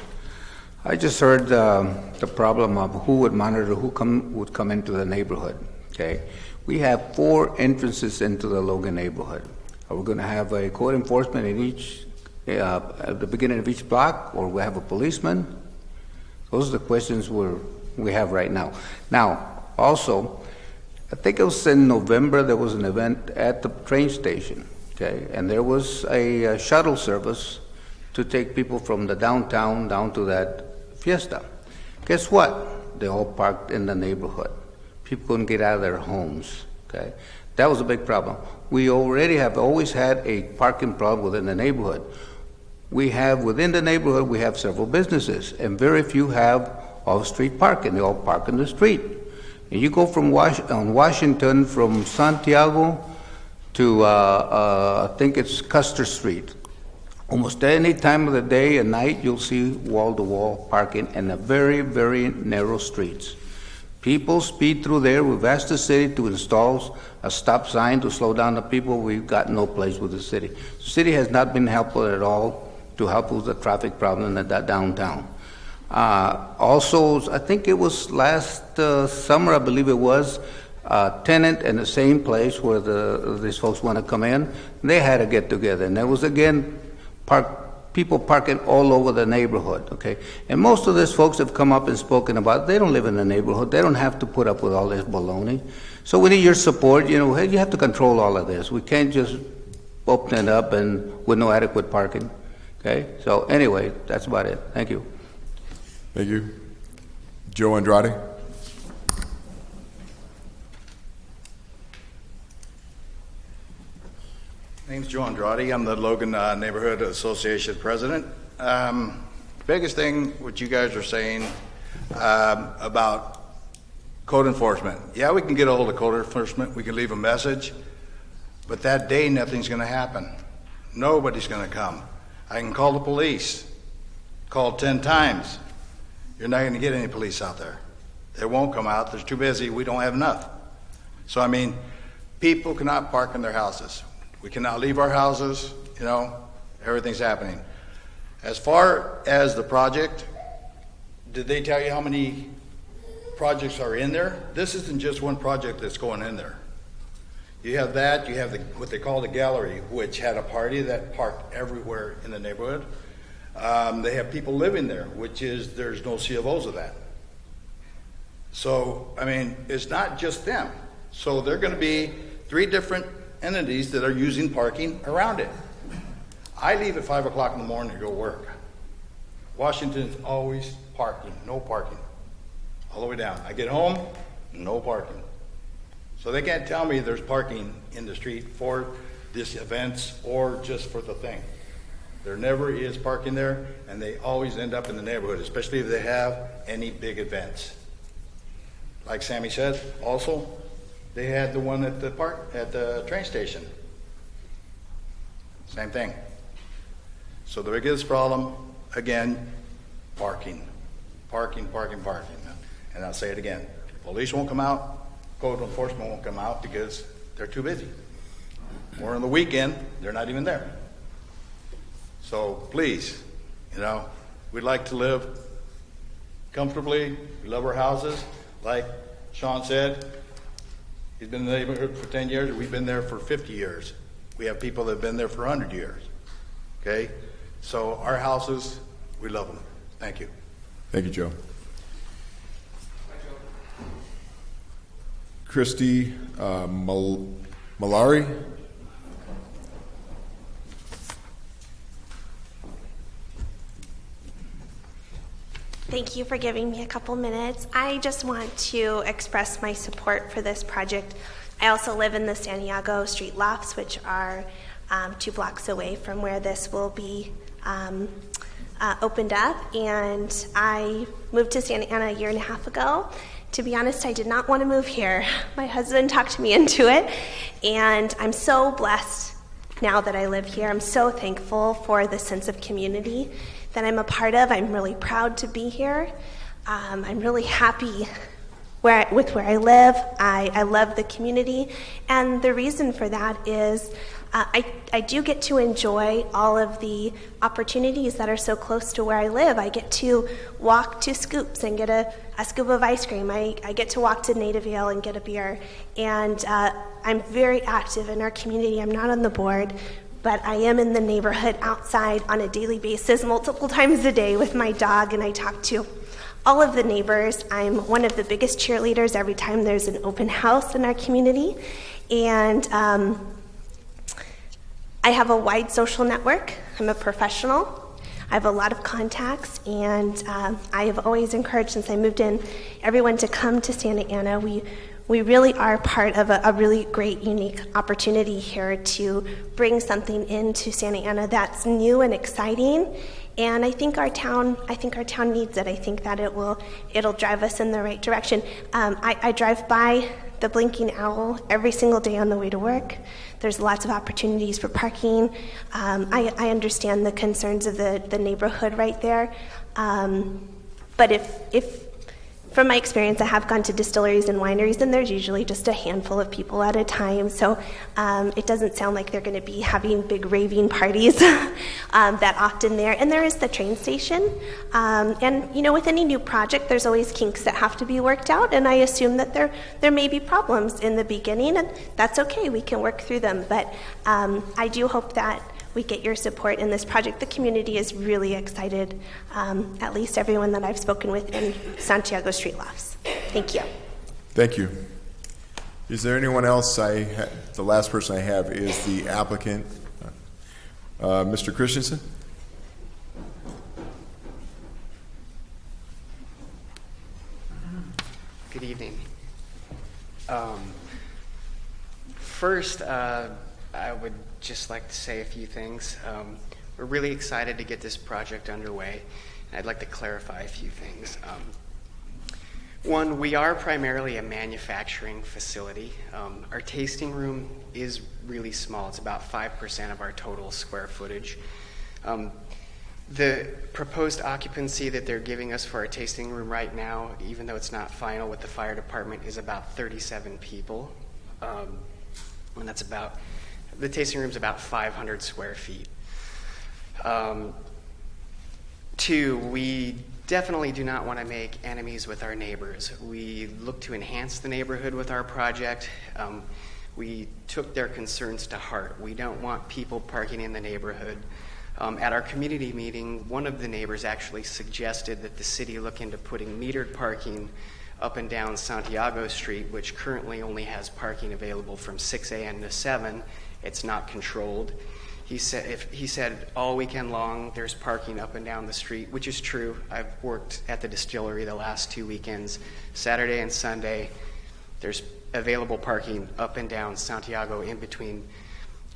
I just heard the problem of who would monitor who would come into the neighborhood. Okay, we have 4 entrances into the Logan neighborhood. Are we going to have a code enforcement in each at the beginning of each block, or we have a policeman? Those are the questions we have right now. Now, also, I think it was in November, there was an event at the train station, okay? And there was a shuttle service to take people from the downtown down to that fiesta. Guess what? They all parked in the neighborhood. People couldn't get out of their homes, okay? That was a big problem. We already have always had a parking problem within the neighborhood. Within the neighborhood, we have several businesses, and very few have off-street parking. They all park in the street. And you go from on Washington from Santiago to, I think it's Custer Street. Almost any time of the day and night, you'll see wall-to-wall parking in the very, very narrow streets. People speed through there. We've asked the city to install a stop sign to slow down the people. We've got no place with the city. The city has not been helpful at all to help with the traffic problem in that downtown. Also, I think it was last summer, I believe it was, tenant in the same place where these folks want to come in, they had a get-together. And there was, again, people parking all over the neighborhood, okay? And most of these folks have come up and spoken about, they don't live in the neighborhood. They don't have to put up with all this baloney. So we need your support. You have to control all of this. We can't just open it up and with no adequate parking, okay? So anyway, that's about it. Thank you. Thank you. Joe Andrade. My name's Joe Andrade. I'm the Logan Neighborhood Association president. Biggest thing what you guys are saying about code enforcement. Yeah, we can get a hold of code enforcement. We can leave a message. But that day, nothing's going to happen. Nobody's going to come. I can call the police. Call 10 times. You're not going to get any police out there. They won't come out. They're too busy. We don't have enough. So, I mean, people cannot park in their houses. We cannot leave our houses. Everything's happening. As far as the project, did they tell you how many projects are in there? This isn't just one project that's going in there. You have that. You have what they call the gallery, which had a party that parked everywhere in the neighborhood. They have people living there, there's no C of Os of that. So, I mean, it's not just them. So there are going to be 3 different entities that are using parking around it. I leave at 5 o'clock in the morning to go work. Washington's always parking, no parking, all the way down. I get home, no parking. So they can't tell me there's parking in the street for these events or just for the thing. There never is parking there, and they always end up in the neighborhood, especially if they have any big events. Like Sammy said, also, they had the one at the train station. Same thing. So the biggest problem, again, parking. Parking. And I'll say it again. Police won't come out, code enforcement won't come out because they're too busy. Or on the weekend, they're not even there. So please, we'd like to live comfortably. We love our houses. Like Sean said, he's been in the neighborhood for 10 years. We've been there for 50 years. We have people that have been there for 100 years. Okay? So our houses, we love them. Thank you. Thank you, Joe. Christy Malari. Thank you for giving me a couple minutes. I just want to express my support for this project. I also live in the Santiago Street Lofts, which are 2 blocks away from where this will be opened up. And I moved to Santa Ana a year and a half ago. To be honest, I did not want to move here. My husband talked me into it, and I'm so blessed now that I live here. I'm so thankful for the sense of community that I'm a part of. I'm really proud to be here. I'm really happy with where I live. I love the community, and the reason for that is I do get to enjoy all of the opportunities that are so close to where I live. I get to walk to Scoops and get a scoop of ice cream. I get to walk to Native Ale and get a beer, and I'm very active in our community. I'm not on the board, but I am in the neighborhood outside on a daily basis, multiple times a day with my dog, and I talk to all of the neighbors. I'm one of the biggest cheerleaders every time there's an open house in our community. And I have a wide social network. I'm a professional. I have a lot of contacts, and I have always encouraged, since I moved in, everyone to come to Santa Ana. We really are part of a really great, unique opportunity here to bring something into Santa Ana that's new and exciting. And I think our town needs it. I think that it'll drive us in the right direction. I drive by the Blinking Owl every single day on the way to work. There's lots of opportunities for parking. I understand the concerns of the neighborhood right there. But if from my experience, I have gone to distilleries and wineries, and there's usually just a handful of people at a time. So it doesn't sound like they're going to be having big raving parties that often there. And there is the train station. And, with any new project, there's always kinks that have to be worked out. And I assume that there may be problems in the beginning, and that's okay. We can work through them. But I do hope that we get your support in this project. The community is really excited, at least everyone that I've spoken with in Santiago Street Lofts. Thank you. Thank you. Is there anyone else? The last person I have is the applicant, Mr. Christensen. Good evening. First, I would just like to say a few things. We're really excited to get this project underway, and I'd like to clarify a few things. One, we are primarily a manufacturing facility. Our tasting room is really small. It's about 5% of our total square footage. The proposed occupancy that they're giving us for our tasting room right now, even though it's not final with the fire department, is about 37 people. And that's about, the tasting room's about 500 square feet. Two, we definitely do not want to make enemies with our neighbors. We look to enhance the neighborhood with our project. We took their concerns to heart. We don't want people parking in the neighborhood. At our community meeting, one of the neighbors actually suggested that the city look into putting metered parking up and down Santiago Street, which currently only has parking available from 6 a.m. to 7. It's not controlled. He said all weekend long there's parking up and down the street, which is true. I've worked at the distillery the last 2 weekends. Saturday and Sunday, there's available parking up and down Santiago in between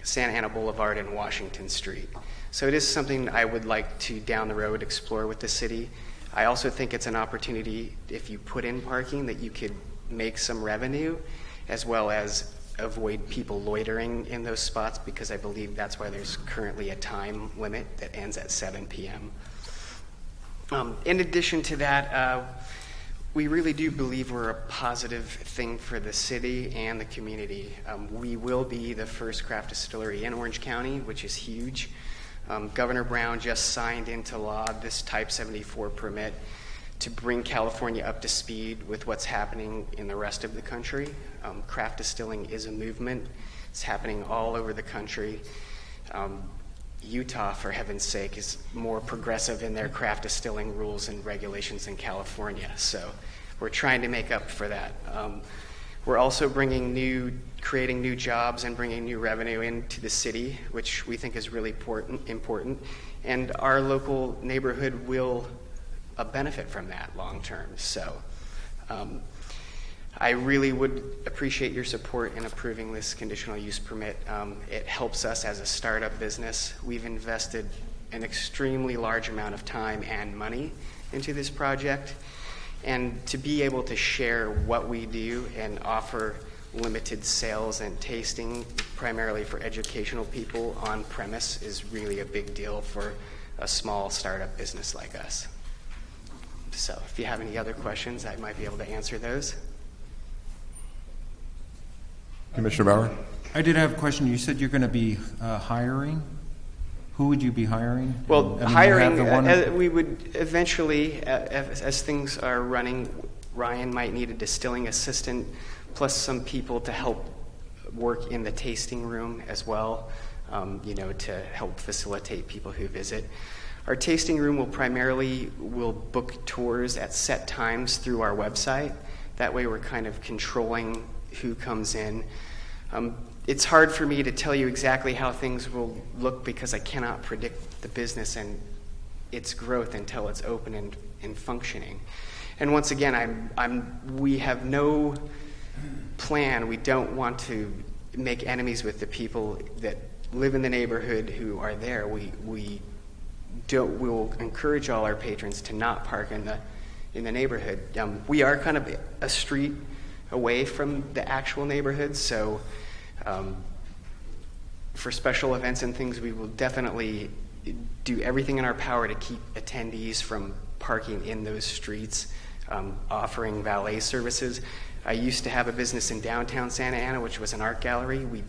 Santa Ana Boulevard and Washington Street. So it is something I would like to, down the road, explore with the city. I also think it's an opportunity, if you put in parking, that you could make some revenue, as well as avoid people loitering in those spots, because I believe that's why there's currently a time limit that ends at 7 p.m. In addition to that, we really do believe we're a positive thing for the city and the community. We will be the first craft distillery in Orange County, which is huge. Governor Brown just signed into law this Type 74 permit to bring California up to speed with what's happening in the rest of the country. Craft distilling is a movement. It's happening all over the country. Utah, for heaven's sake, is more progressive in their craft distilling rules and regulations than California. So we're trying to make up for that. We're also creating new jobs and bringing new revenue into the city, which we think is really important. And our local neighborhood will benefit from that long term. So I really would appreciate your support in approving this conditional use permit. It helps us as a startup business. We've invested an extremely large amount of time and money into this project. And to be able to share what we do and offer limited sales and tasting, primarily for educational people on premise, is really a big deal for a small startup business like us. So if you have any other questions, I might be able to answer those. Commissioner Bauer? I did have a question. You said you're going to be hiring. Who would you be hiring? Well, we would eventually, as things are running, Ryan might need a distilling assistant, plus some people to help work in the tasting room as well, to help facilitate people who visit. Our tasting room will book tours at set times through our website. That way we're kind of controlling who comes in. It's hard for me to tell you exactly how things will look because I cannot predict the business and its growth until it's open and functioning. And once again, we have no plan. We don't want to make enemies with the people that live in the neighborhood who are there. We will encourage all our patrons to not park in the neighborhood. We are kind of a street away from the actual neighborhood, so for special events and things, we will definitely do everything in our power to keep attendees from parking in those streets, offering valet services. I used to have a business in downtown Santa Ana, which was an art gallery. We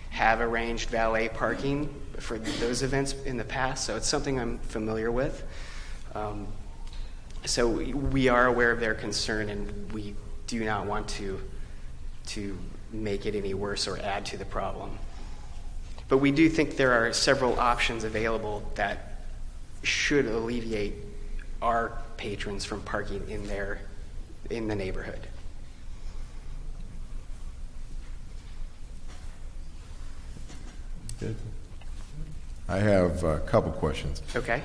have arranged valet parking for those events in the past, so it's something I'm familiar with. So we are aware of their concern, and we do not want to make it any worse or add to the problem. But we do think there are several options available that should alleviate our patrons from parking in the neighborhood. I have a couple questions. Okay.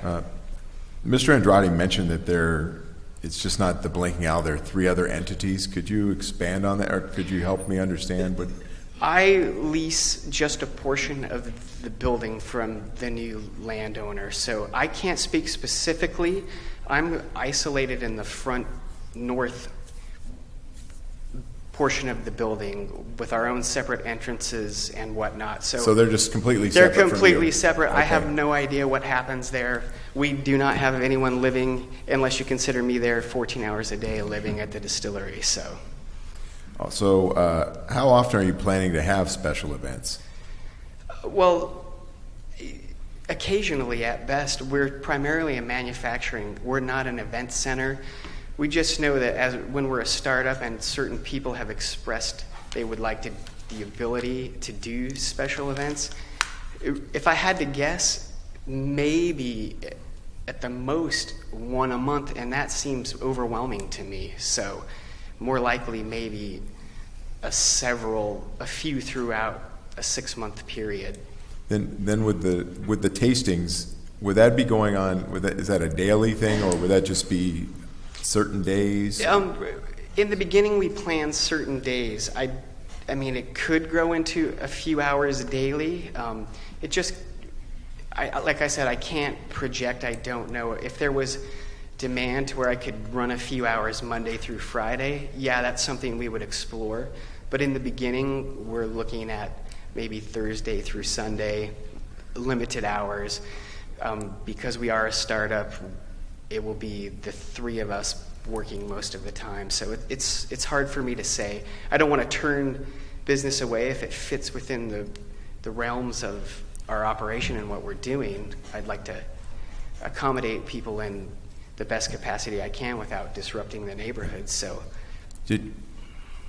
Mr. Andrade mentioned that it's just not the Blinking Owl, there are 3 other entities. Could you expand on that, or could you help me understand what? I lease just a portion of the building from the new landowner, so I can't speak specifically. I'm isolated in the front north portion of the building with our own separate entrances and whatnot. So they're just completely separate. They're completely separate. Okay. I have no idea what happens there. We do not have anyone living, unless you consider me there 14 hours a day living at the distillery. So how often are you planning to have special events? Well, occasionally at best. We're primarily a manufacturing. We're not an event center. We just know that when we're a startup and certain people have expressed they would like the ability to do special events, if I had to guess, maybe at the most 1 a month, and that seems overwhelming to me. So more likely maybe a few throughout a 6-month period. Then with the tastings, would that be going on? Is that a daily thing, or would that just be certain days? In the beginning, we planned certain days. I mean, it could grow into a few hours daily. Like I said, I can't project. I don't know. If there was demand to where I could run a few hours Monday through Friday, yeah, that's something we would explore. But in the beginning, we're looking at maybe Thursday through Sunday, limited hours. Because we are a startup, it will be the 3 of us working most of the time. So it's hard for me to say. I don't want to turn business away if it fits within the realms of our operation and what we're doing. I'd like to accommodate people in the best capacity I can without disrupting the neighborhood. So,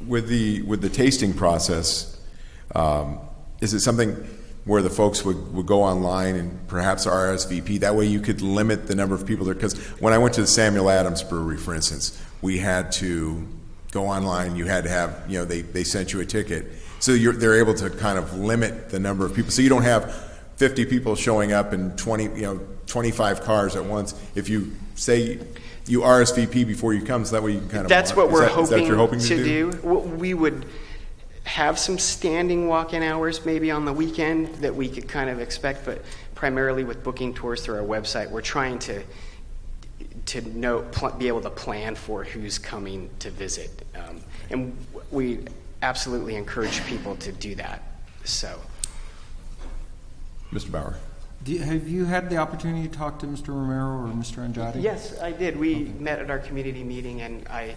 with the tasting process, is it something where the folks would go online and perhaps RSVP? That way you could limit the number of people there. Because when I went to the Samuel Adams Brewery, for instance, we had to go online. You had to have, they sent you a ticket. So they're able to kind of limit the number of people. So you don't have 50 people showing up and 25 cars at once. If you say you RSVP before you come, so that way you can kind of. That's what we're hoping, is that what you're hoping to do. We would have some standing walk-in hours maybe on the weekend that we could kind of expect, but primarily with booking tours through our website, we're trying to be able to plan for who's coming to visit, and we absolutely encourage people to do that. So, Mr. Bauer, have you had the opportunity to talk to Mr. Romero or Mr. Andrade? Yes, I did. We met at our community meeting, and I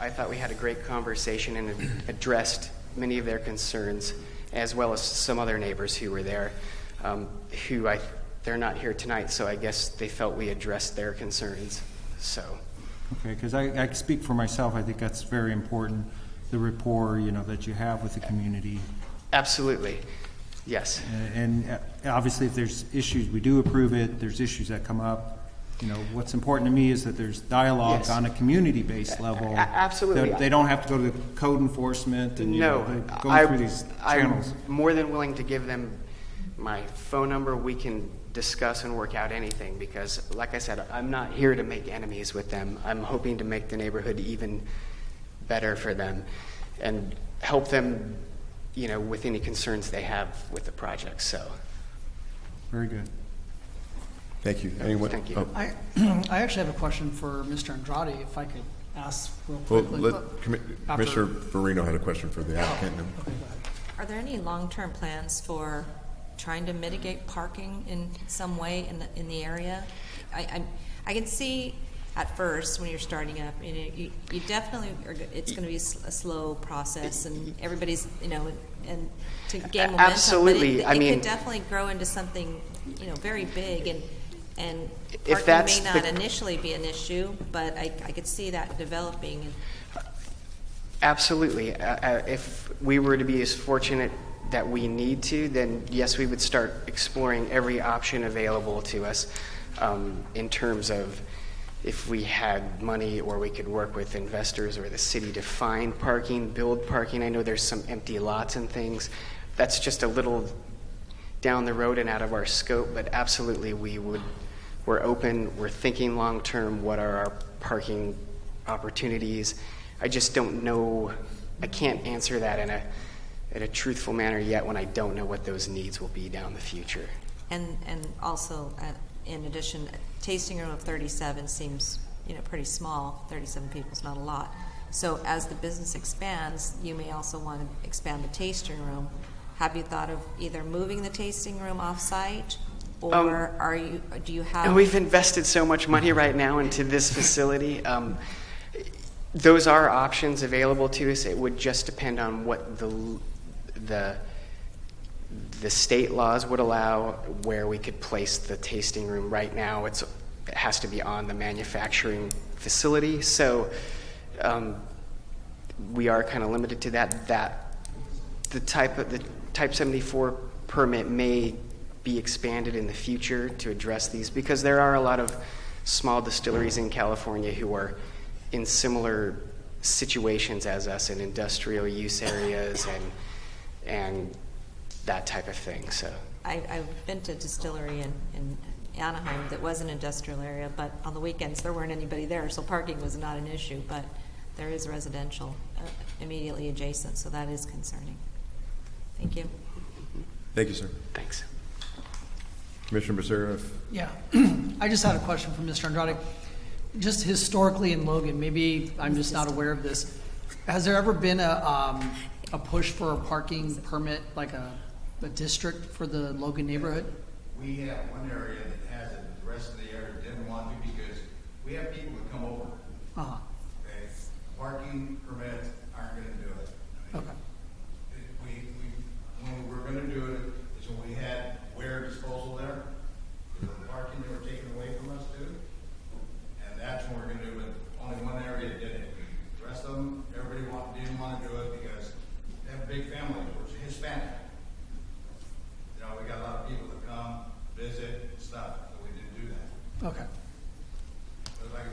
thought we had a great conversation and addressed many of their concerns, as well as some other neighbors who were there, they're not here tonight, so I guess they felt we addressed their concerns. So. Okay, because I speak for myself. I think that's very important, the rapport, that you have with the community. Absolutely. Yes. And obviously, if there's issues, we do approve it. There's issues that come up. You know, what's important to me is that there's dialogue on a community-based level. Absolutely. That they don't have to go to the code enforcement and go through these channels. I'm more than willing to give them my phone number. We can discuss and work out anything because, like I said, I'm not here to make enemies with them. I'm hoping to make the neighborhood even better for them and help them, you know, with any concerns they have with the project. So, very good. Thank you. Anyone? Thank you. Oh. I actually have a question for Mr. Andrade, if I could ask real Well, quickly. Commissioner Farino had a question for the applicant. Okay, go ahead. Are there any long-term plans for trying to mitigate parking in some way in the area? I can see at first when you're starting up, you definitely are. It's going to be a slow process, and everybody's and to gain momentum. Absolutely. But it could definitely grow into something very big, and parking may not initially be an issue, but I could see that developing. Absolutely. If we were to be as fortunate that we need to, then yes, we would start exploring every option available to us in terms of if we had money or we could work with investors or the city to find parking, build parking. I know there's some empty lots and things. That's just a little down the road and out of our scope, but absolutely we're open, we're thinking long term, what are our parking opportunities. I just don't know, I can't answer that in a truthful manner yet when I don't know what those needs will be down the future. And also, in addition, tasting room of 37 seems pretty small. 37 people is not a lot. So as the business expands, you may also want to expand the tasting room. Have you thought of either moving the tasting room off-site, or do you have? We've invested so much money right now into this facility. Those are options available to us. It would just depend on what the state laws would allow, where we could place the tasting room. Right now, it has to be on the manufacturing facility, so we are kind of limited to that. The Type 74 permit may be expanded in the future to address these, because there are a lot of small distilleries in California who are in similar situations as us in industrial use areas and that type of thing. So I've been to a distillery in Anaheim that was an industrial area, but on the weekends there weren't anybody there, so parking was not an issue, but there is residential immediately adjacent, so that is concerning. Thank you. Thank you, sir. Thanks. Commissioner Becerra. Yeah, I just had a question for Mr. Andrade. Just historically in Logan, maybe I'm just not aware of this. Has there ever been a push for a parking permit, like a district for the Logan neighborhood? We have one area that has it, but the rest of the area didn't want to because we have people that come over. Uh-huh. Okay, parking permits aren't going to do it. Okay. When we were going to do it is when we had ware disposal there. The parking they were taken away from us too. And that's when we're going to do it. Only one area did it. The rest of them, everybody didn't want to do it because they have big families, which is Hispanic. You know, we got a lot of people that come, visit, and stuff, so we didn't do that. Okay. But like,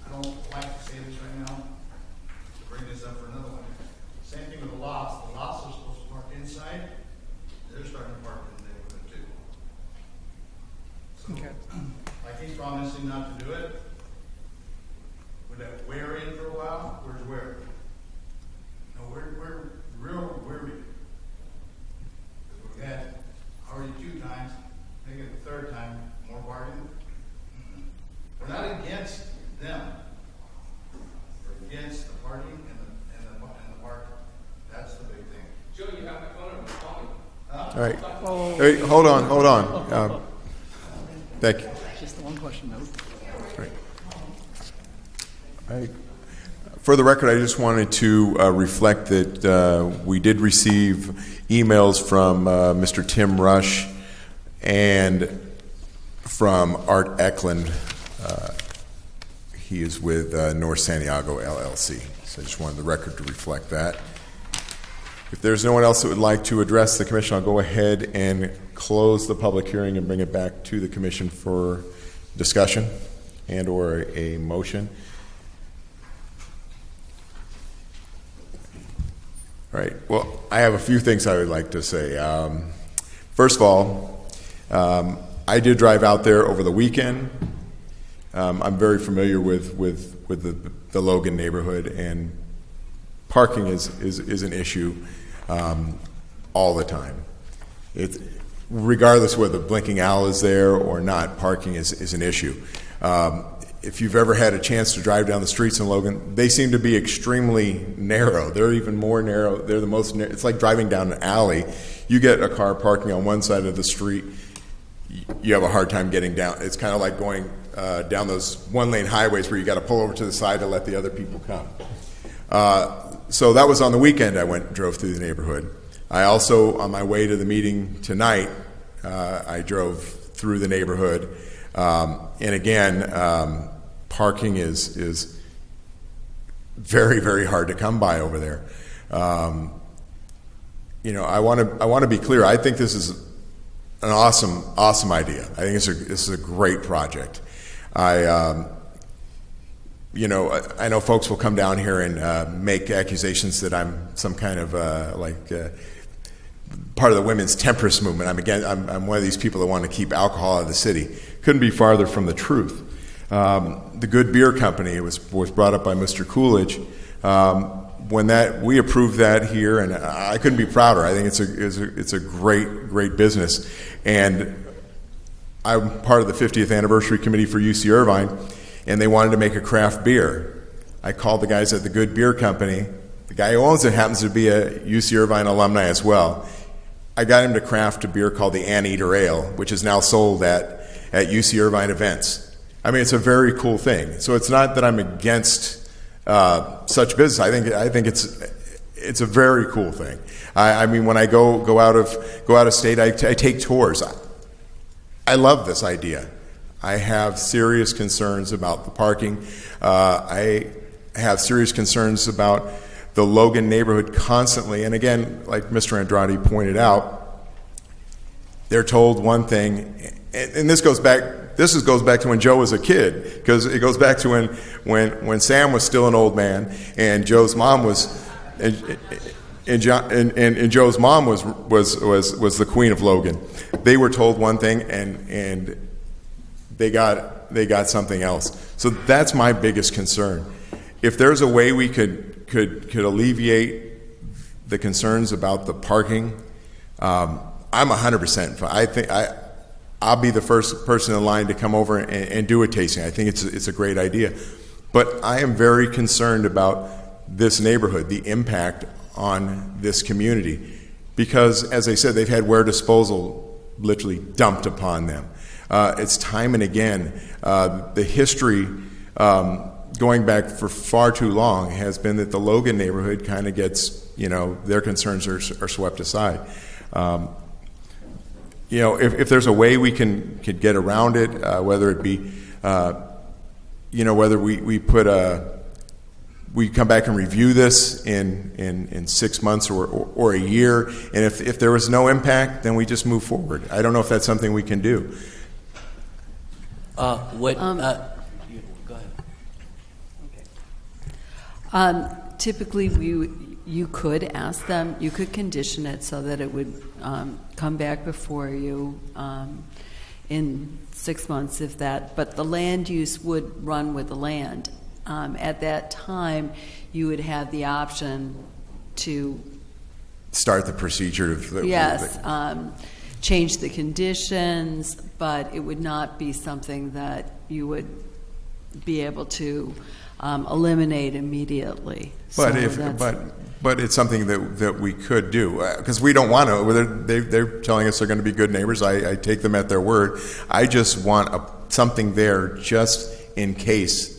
I don't like to say this right now, to bring this up for another one. Same thing with the lots. The lots are supposed to park inside. They're starting to park in the neighborhood too. So, Okay. like he's promising not to do it. Would that wear in for a while? Where's where? No, we're real weary. We've had already 2 times, maybe the 3rd time, more parking. We're not against them. We're against the parking and the parking. That's the big thing. Joe, you have my phone number. Call me. All right. Hey, hold on. Thank you. Just the one question, though. Right. For the record, I just wanted to reflect that we did receive emails from Mr. Tim Rush and from Art Eklund. He is with North Santiago LLC. So I just wanted the record to reflect that. If there's no one else that would like to address the commission, I'll go ahead and close the public hearing and bring it back to the commission for discussion and or a motion. All right. Well, I have a few things I would like to say. First of all, I did drive out there over the weekend. I'm very familiar with the Logan neighborhood, and parking is an issue all the time. Regardless whether the blinking owl is there or not, parking is an issue. If you've ever had a chance to drive down the streets in Logan, they seem to be extremely narrow. They're even more narrow. They're the most narrow. It's like driving down an alley. You get a car parking on one side of the street, you have a hard time getting down. It's kind of like going down those one-lane highways where you got to pull over to the side to let the other people come. So that was on the weekend. I drove through the neighborhood. I also, on my way to the meeting tonight, I drove through the neighborhood. And again, parking is very, very hard to come by over there. I want to be clear. I think this is an awesome idea. I think this is a great project. I know folks will come down here and make accusations that I'm some kind of part of the women's temperance movement. I'm one of these people that want to keep alcohol out of the city. Couldn't be farther from the truth. The Good Beer Company was brought up by Mr. Coolidge. When we approved that here, and I couldn't be prouder. I think it's a great business, and I'm part of the 50th anniversary committee for UC Irvine, and they wanted to make a craft beer. I called the guys at the Good Beer Company. The guy who owns it happens to be a UC Irvine alumni as well. I got him to craft a beer called the Anteater Ale, which is now sold at UC Irvine events. I mean, it's a very cool thing. So it's not that I'm against such business. I think it's a very cool thing. I mean, when I go out of state, I take tours. I love this idea. I have serious concerns about the parking. I have serious concerns about the Logan neighborhood constantly. And again, like Mr. Andrade pointed out, they're told one thing, and this goes back to when Joe was a kid, because it goes back to when Sam was still an old man, and Joe's mom was, and Joe's mom was the queen of Logan. They were told one thing, and they got something else. So that's my biggest concern. If there's a way we could alleviate the concerns about the parking, I'm 100%. I think I'll be the first person in line to come over and do a tasting. I think it's a great idea. But I am very concerned about this neighborhood, the impact on this community. Because, as I said, they've had ware disposal literally dumped upon them. It's time and again. The history, going back for far too long, has been that the Logan neighborhood kind of gets, their concerns are swept aside. If there's a way we could get around it, whether it be, whether we come back and review this in 6 months or a year, and if there was no impact, then we just move forward. I don't know if that's something we can do. Go ahead. Typically, you could ask them, you could condition it so that it would come back before you in 6 months, if that, but the land use would run with the land. At that time, you would have the option to start the procedure. Change the conditions, but it would not be something that you would be able to eliminate immediately. But it's something that we could do, because we don't want to. They're telling us they're going to be good neighbors. I take them at their word. I just want something there just in case.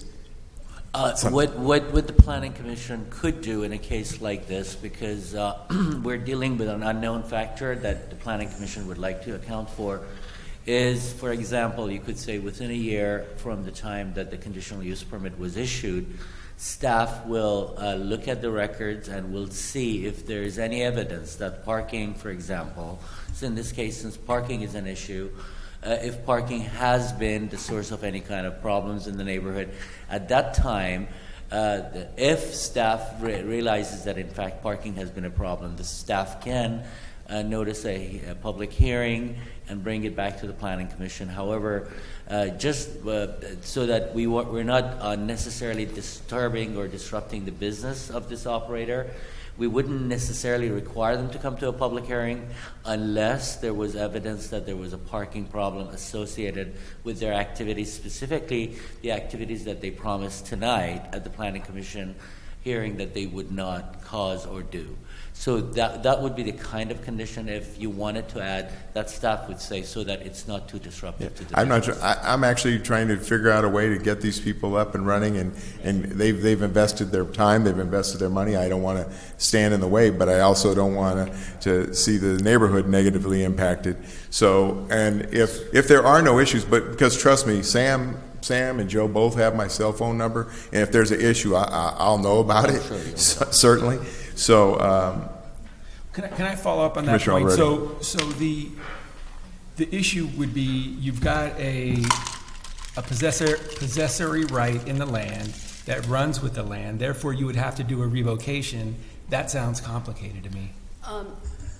What the Planning Commission could do in a case like this, because we're dealing with an unknown factor that the Planning Commission would like to account for, is, for example, you could say within a year from the time that the conditional use permit was issued, Staff will look at the records and will see if there is any evidence that parking, for example, so in this case, since parking is an issue, if parking has been the source of any kind of problems in the neighborhood, at that time, if staff realizes that in fact parking has been a problem, the staff can notice a public hearing and bring it back to the Planning Commission. However, just so that we're not necessarily disturbing or disrupting the business of this operator, we wouldn't necessarily require them to come to a public hearing unless there was evidence that there was a parking problem associated with their activities, specifically the activities that they promised tonight at the Planning Commission hearing that they would not cause or do. So that would be the kind of condition, if you wanted to add, that staff would say, so that it's not too disruptive to the I'm not business. sure. I'm actually trying to figure out a way to get these people up and running, and they've invested their time, they've invested their money. I don't want to stand in the way, but I also don't want to see the neighborhood negatively impacted. So, and if there are no issues, but because trust me, Sam and Joe both have my cell phone number, and if there's an issue, I'll know about it, certainly. So, can I follow up on that point? Already. So the issue would be you've got a possessory right in the land that runs with the land. Therefore, you would have to do a revocation. That sounds complicated to me.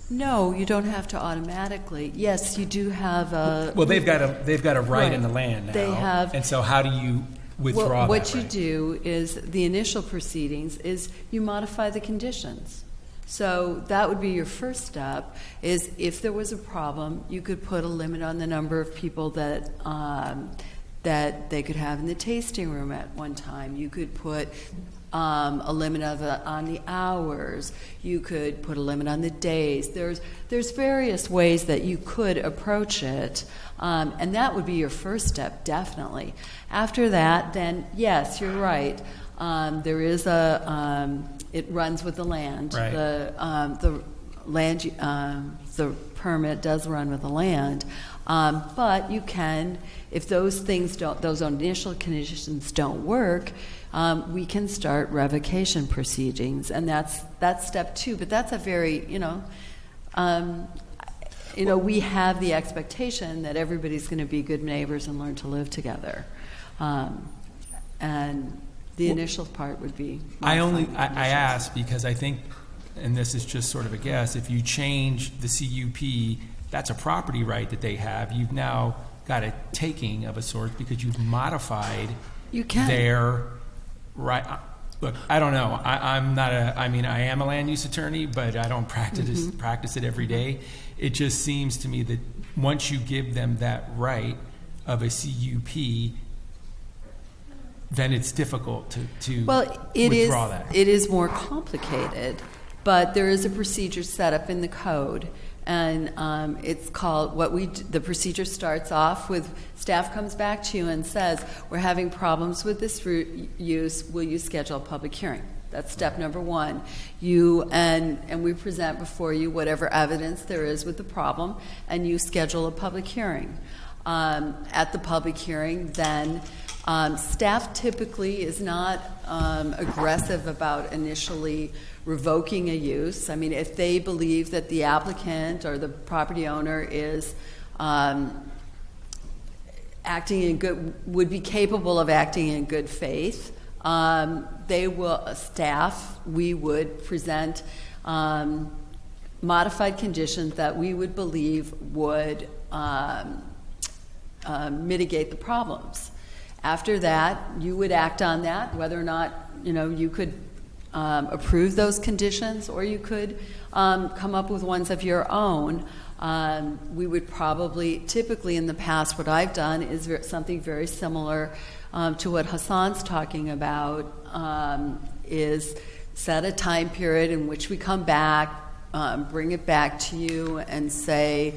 No, you don't have to automatically. Yes, you do have a. Well, they've got a right in the land now. They have. And so, how do you withdraw that what you right? do is the initial proceedings is you modify the conditions. So that would be your first step. Is if there was a problem, you could put a limit on the number of people that that they could have in the tasting room at one time. You could put a limit on the hours. You could put a limit on the days. There's various ways that you could approach it, and that would be your first step, definitely. After that, then yes, you're right. There is it runs with the land. Right. The land, the permit does run with the land, but you can, if those initial conditions don't work. We can start revocation proceedings, and that's step two. But that's a very, we have the expectation that everybody's going to be good neighbors and learn to live together, and the initial part would be. I ask because I think, and this is just sort of a guess, if you change the CUP, that's a property right that they have. You've now got a taking of a sort because you've modified their right. Look, I don't know. I'm not I am a land use attorney, but I don't practice it every day. It just seems to me that once you give them that right of a CUP, then it's difficult to withdraw that. It is more complicated, but there is a procedure set up in the code, and it's called the procedure starts off with staff comes back to you and says, we're having problems with this use, will you schedule a public hearing? That's step number one. And we present before you whatever evidence there is with the problem, and you schedule a public hearing. At the public hearing, then staff typically is not aggressive about initially revoking a use. I mean, if they believe that the applicant or the property owner is would be capable of acting in good faith, we would present modified conditions that we would believe would mitigate the problems. After that, you would act on that, whether or not you could approve those conditions, or you could come up with ones of your own. We would typically in the past, what I've done is something very similar to what Hassan's talking about, is set a time period in which we come back, bring it back to you and say,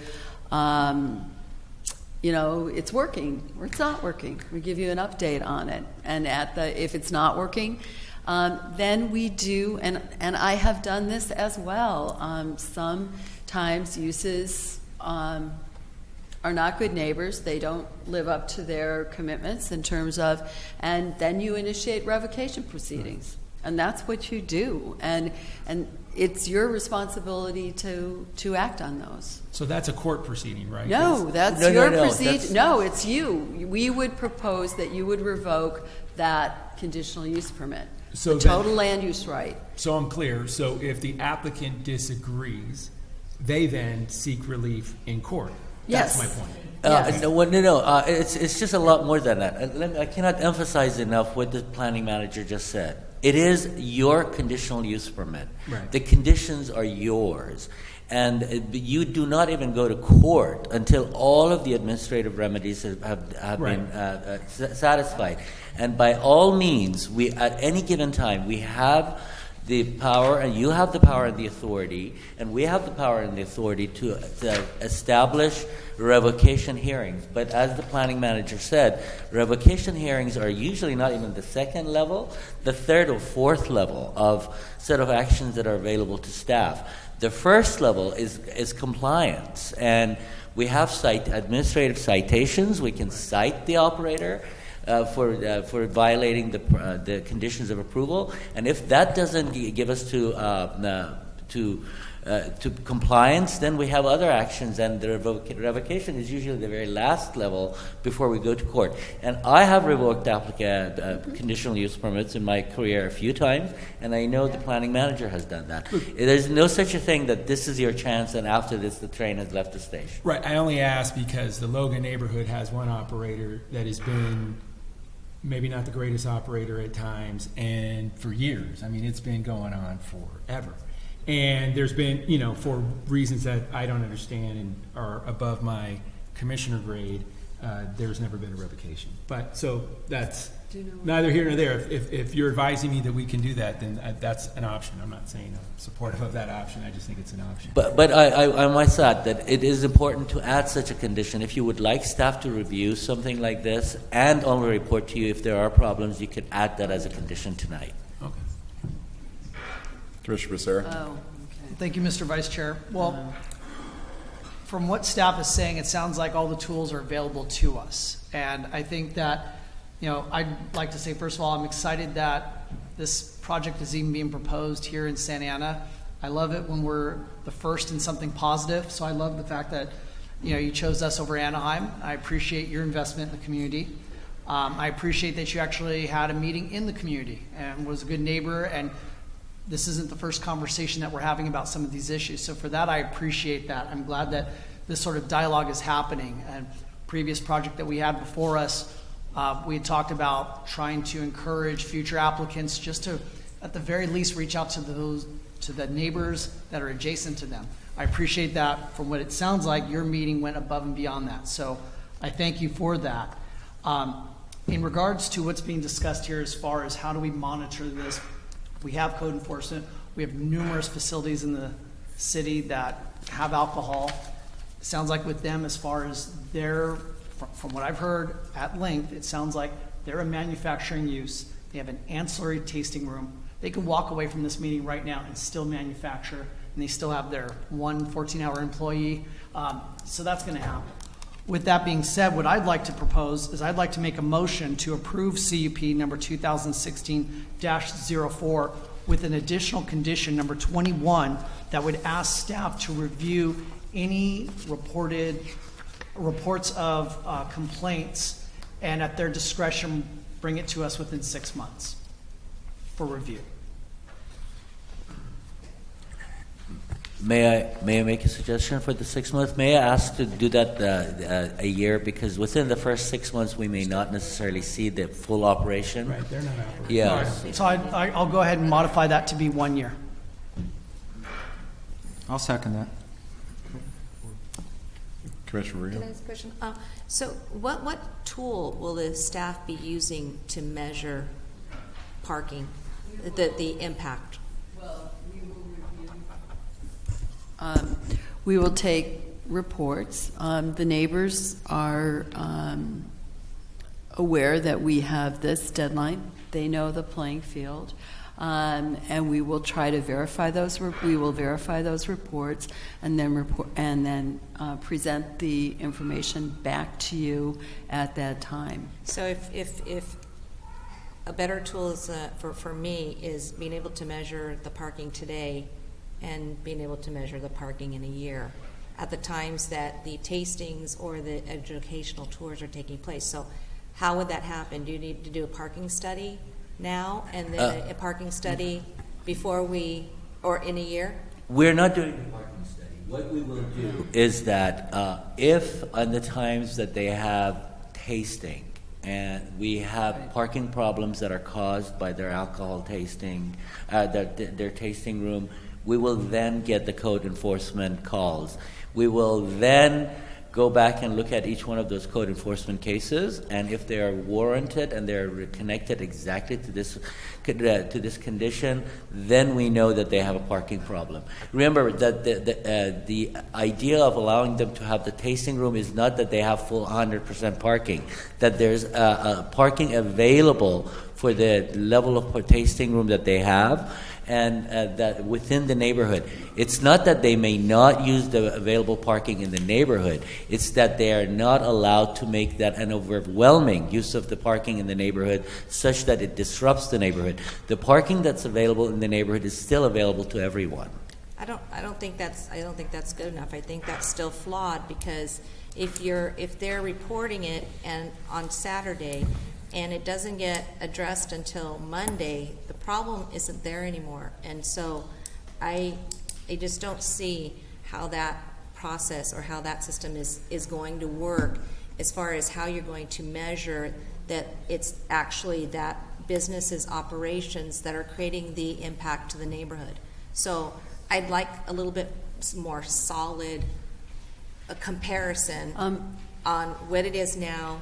it's working or it's not working. We give you an update on it. And if it's not working, then we do, and I have done this as well. Sometimes uses are not good neighbors. They don't live up to their commitments in terms of, and then you initiate revocation proceedings. And that's what you do. And it's your responsibility to act on those. So that's a court proceeding, right? No, that's your procedure. No, it's you. We would propose that you would revoke that conditional use permit. So the total land use right. So I'm clear. So if the applicant disagrees, they then seek relief in court. Yes. That's my point. No. It's just a lot more than that. I cannot emphasize enough what the planning manager just said. It is your conditional use permit. Right. The conditions are yours. And you do not even go to court until all of the administrative remedies have been satisfied. And by all means, we at any given time, we have the power, and you have the power and the authority, and we have the power and the authority to establish revocation hearings. But as the planning manager said, revocation hearings are usually not even the second level, the third or fourth level of set of actions that are available to staff. The first level is compliance, and we have administrative citations. We can cite the operator for violating the conditions of approval, and if that doesn't give us to compliance, then we have other actions, and the revocation is usually the very last level before we go to court. And I have revoked conditional use permits in my career a few times, and I know the planning manager has done that. There's no such a thing that this is your chance, and after this the train has left the station. Right. I only ask because the Logan neighborhood has one operator that has been maybe not the greatest operator at times, and for years. I mean, it's been going on forever. And there's been, for reasons that I don't understand and are above my commissioner grade, there's never been a revocation. But so that's neither here nor there. If you're advising me that we can do that, then that's an option. I'm not saying I'm supportive of that option. I just think it's an option. But I must add that it is important to add such a condition. If you would like staff to review something like this and only report to you if there are problems, you could add that as a condition tonight. Okay. Commissioner Becerra. Oh, okay. Thank you, Mr. Vice Chair. Well, from what staff is saying, it sounds like all the tools are available to us. And I think that, I'd like to say, first of all, I'm excited that this project is even being proposed here in Santa Ana. I love it when we're the first in something positive. So I love the fact that, you chose us over Anaheim. I appreciate your investment in the community. I appreciate that you actually had a meeting in the community and was a good neighbor, and this isn't the first conversation that we're having about some of these issues. So for that, I appreciate that. I'm glad that this sort of dialogue is happening. And previous project that we had before us, we had talked about trying to encourage future applicants just to, at the very least, reach out to the neighbors that are adjacent to them. I appreciate that. From what it sounds like, your meeting went above and beyond that. So I thank you for that. In regards to what's being discussed here as far as how do we monitor this, we have code enforcement. We have numerous facilities in the city that have alcohol. It sounds like with them, as far as from what I've heard at length, it sounds like they're a manufacturing use. They have an ancillary tasting room. They can walk away from this meeting right now and still manufacture, and they still have their 14-hour employee. So that's going to happen. With that being said, what I'd like to propose is I'd like to make a motion to approve CUP number 2016-04 with an additional condition, number 21, that would ask staff to review any reports of complaints, and at their discretion, bring it to us within 6 months for review. May I make a suggestion for the 6 months? May I ask to do that a year, because within the first 6 months we may not necessarily see the full operation. Right, they're not operating. Yeah. Right. So I'll go ahead and modify that to be 1 year. I'll second that. Commissioner Rio. Can I ask a question? So what tool will the staff be using to measure parking, the impact? Well, we will take reports. The neighbors are aware that we have this deadline. They know the playing field. and we will try to verify those. We will verify those reports, and then present the information back to you at that time. So if a better tool is, for me is being able to measure the parking today and being able to measure the parking in a year at the times that the tastings or the educational tours are taking place. So how would that happen? Do you need to do a parking study now and then a parking study before or in a year? We're not doing a parking study. What we will do is that if on the times that they have tasting, and we have parking problems that are caused by their alcohol tasting, their tasting room, we will then get the code enforcement calls. We will then go back and look at each one of those code enforcement cases, and if they are warranted and they're connected exactly to this condition, then we know that they have a parking problem. Remember that the idea of allowing them to have the tasting room is not that they have full 100% parking, that there's parking available for the level of tasting room that they have, and that within the neighborhood. It's not that they may not use the available parking in the neighborhood. It's that they are not allowed to make that an overwhelming use of the parking in the neighborhood such that it disrupts the neighborhood. The parking that's available in the neighborhood is still available to everyone. I don't think that's good enough. I think that's still flawed, because if they're reporting it and on Saturday and it doesn't get addressed until Monday, the problem isn't there anymore. And so I just don't see how that process or how that system is going to work as far as how you're going to measure that it's actually that business's operations that are creating the impact to the neighborhood. So I'd like a little bit more solid comparison on what it is now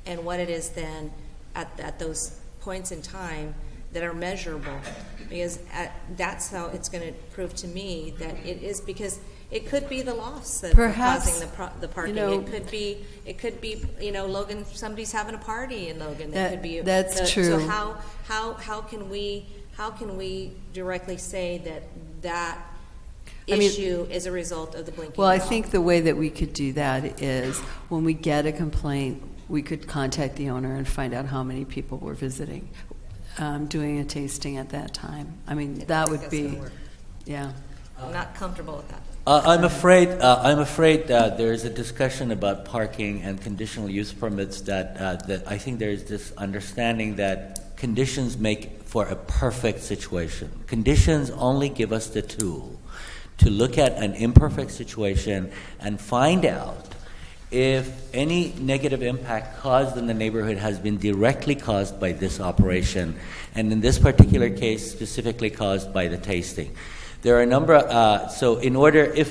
and what it is then at those points in time that are measurable, because that's how it's going to prove to me that it is, because it could be the lofts that are causing the parking. It could be Logan. Somebody's having a party in Logan. That's true. So how can we directly say that issue is a result of the blinking? Well, I think the way that we could do that is when we get a complaint, we could contact the owner and find out how many people were visiting, doing a tasting at that time. I mean, that would be, yeah. I'm not comfortable with that. I'm afraid there is a discussion about parking and conditional use permits that I think there is this understanding that conditions make for a perfect situation. Conditions only give us the tool to look at an imperfect situation and find out if any negative impact caused in the neighborhood has been directly caused by this operation, and in this particular case, specifically caused by the tasting. There are a number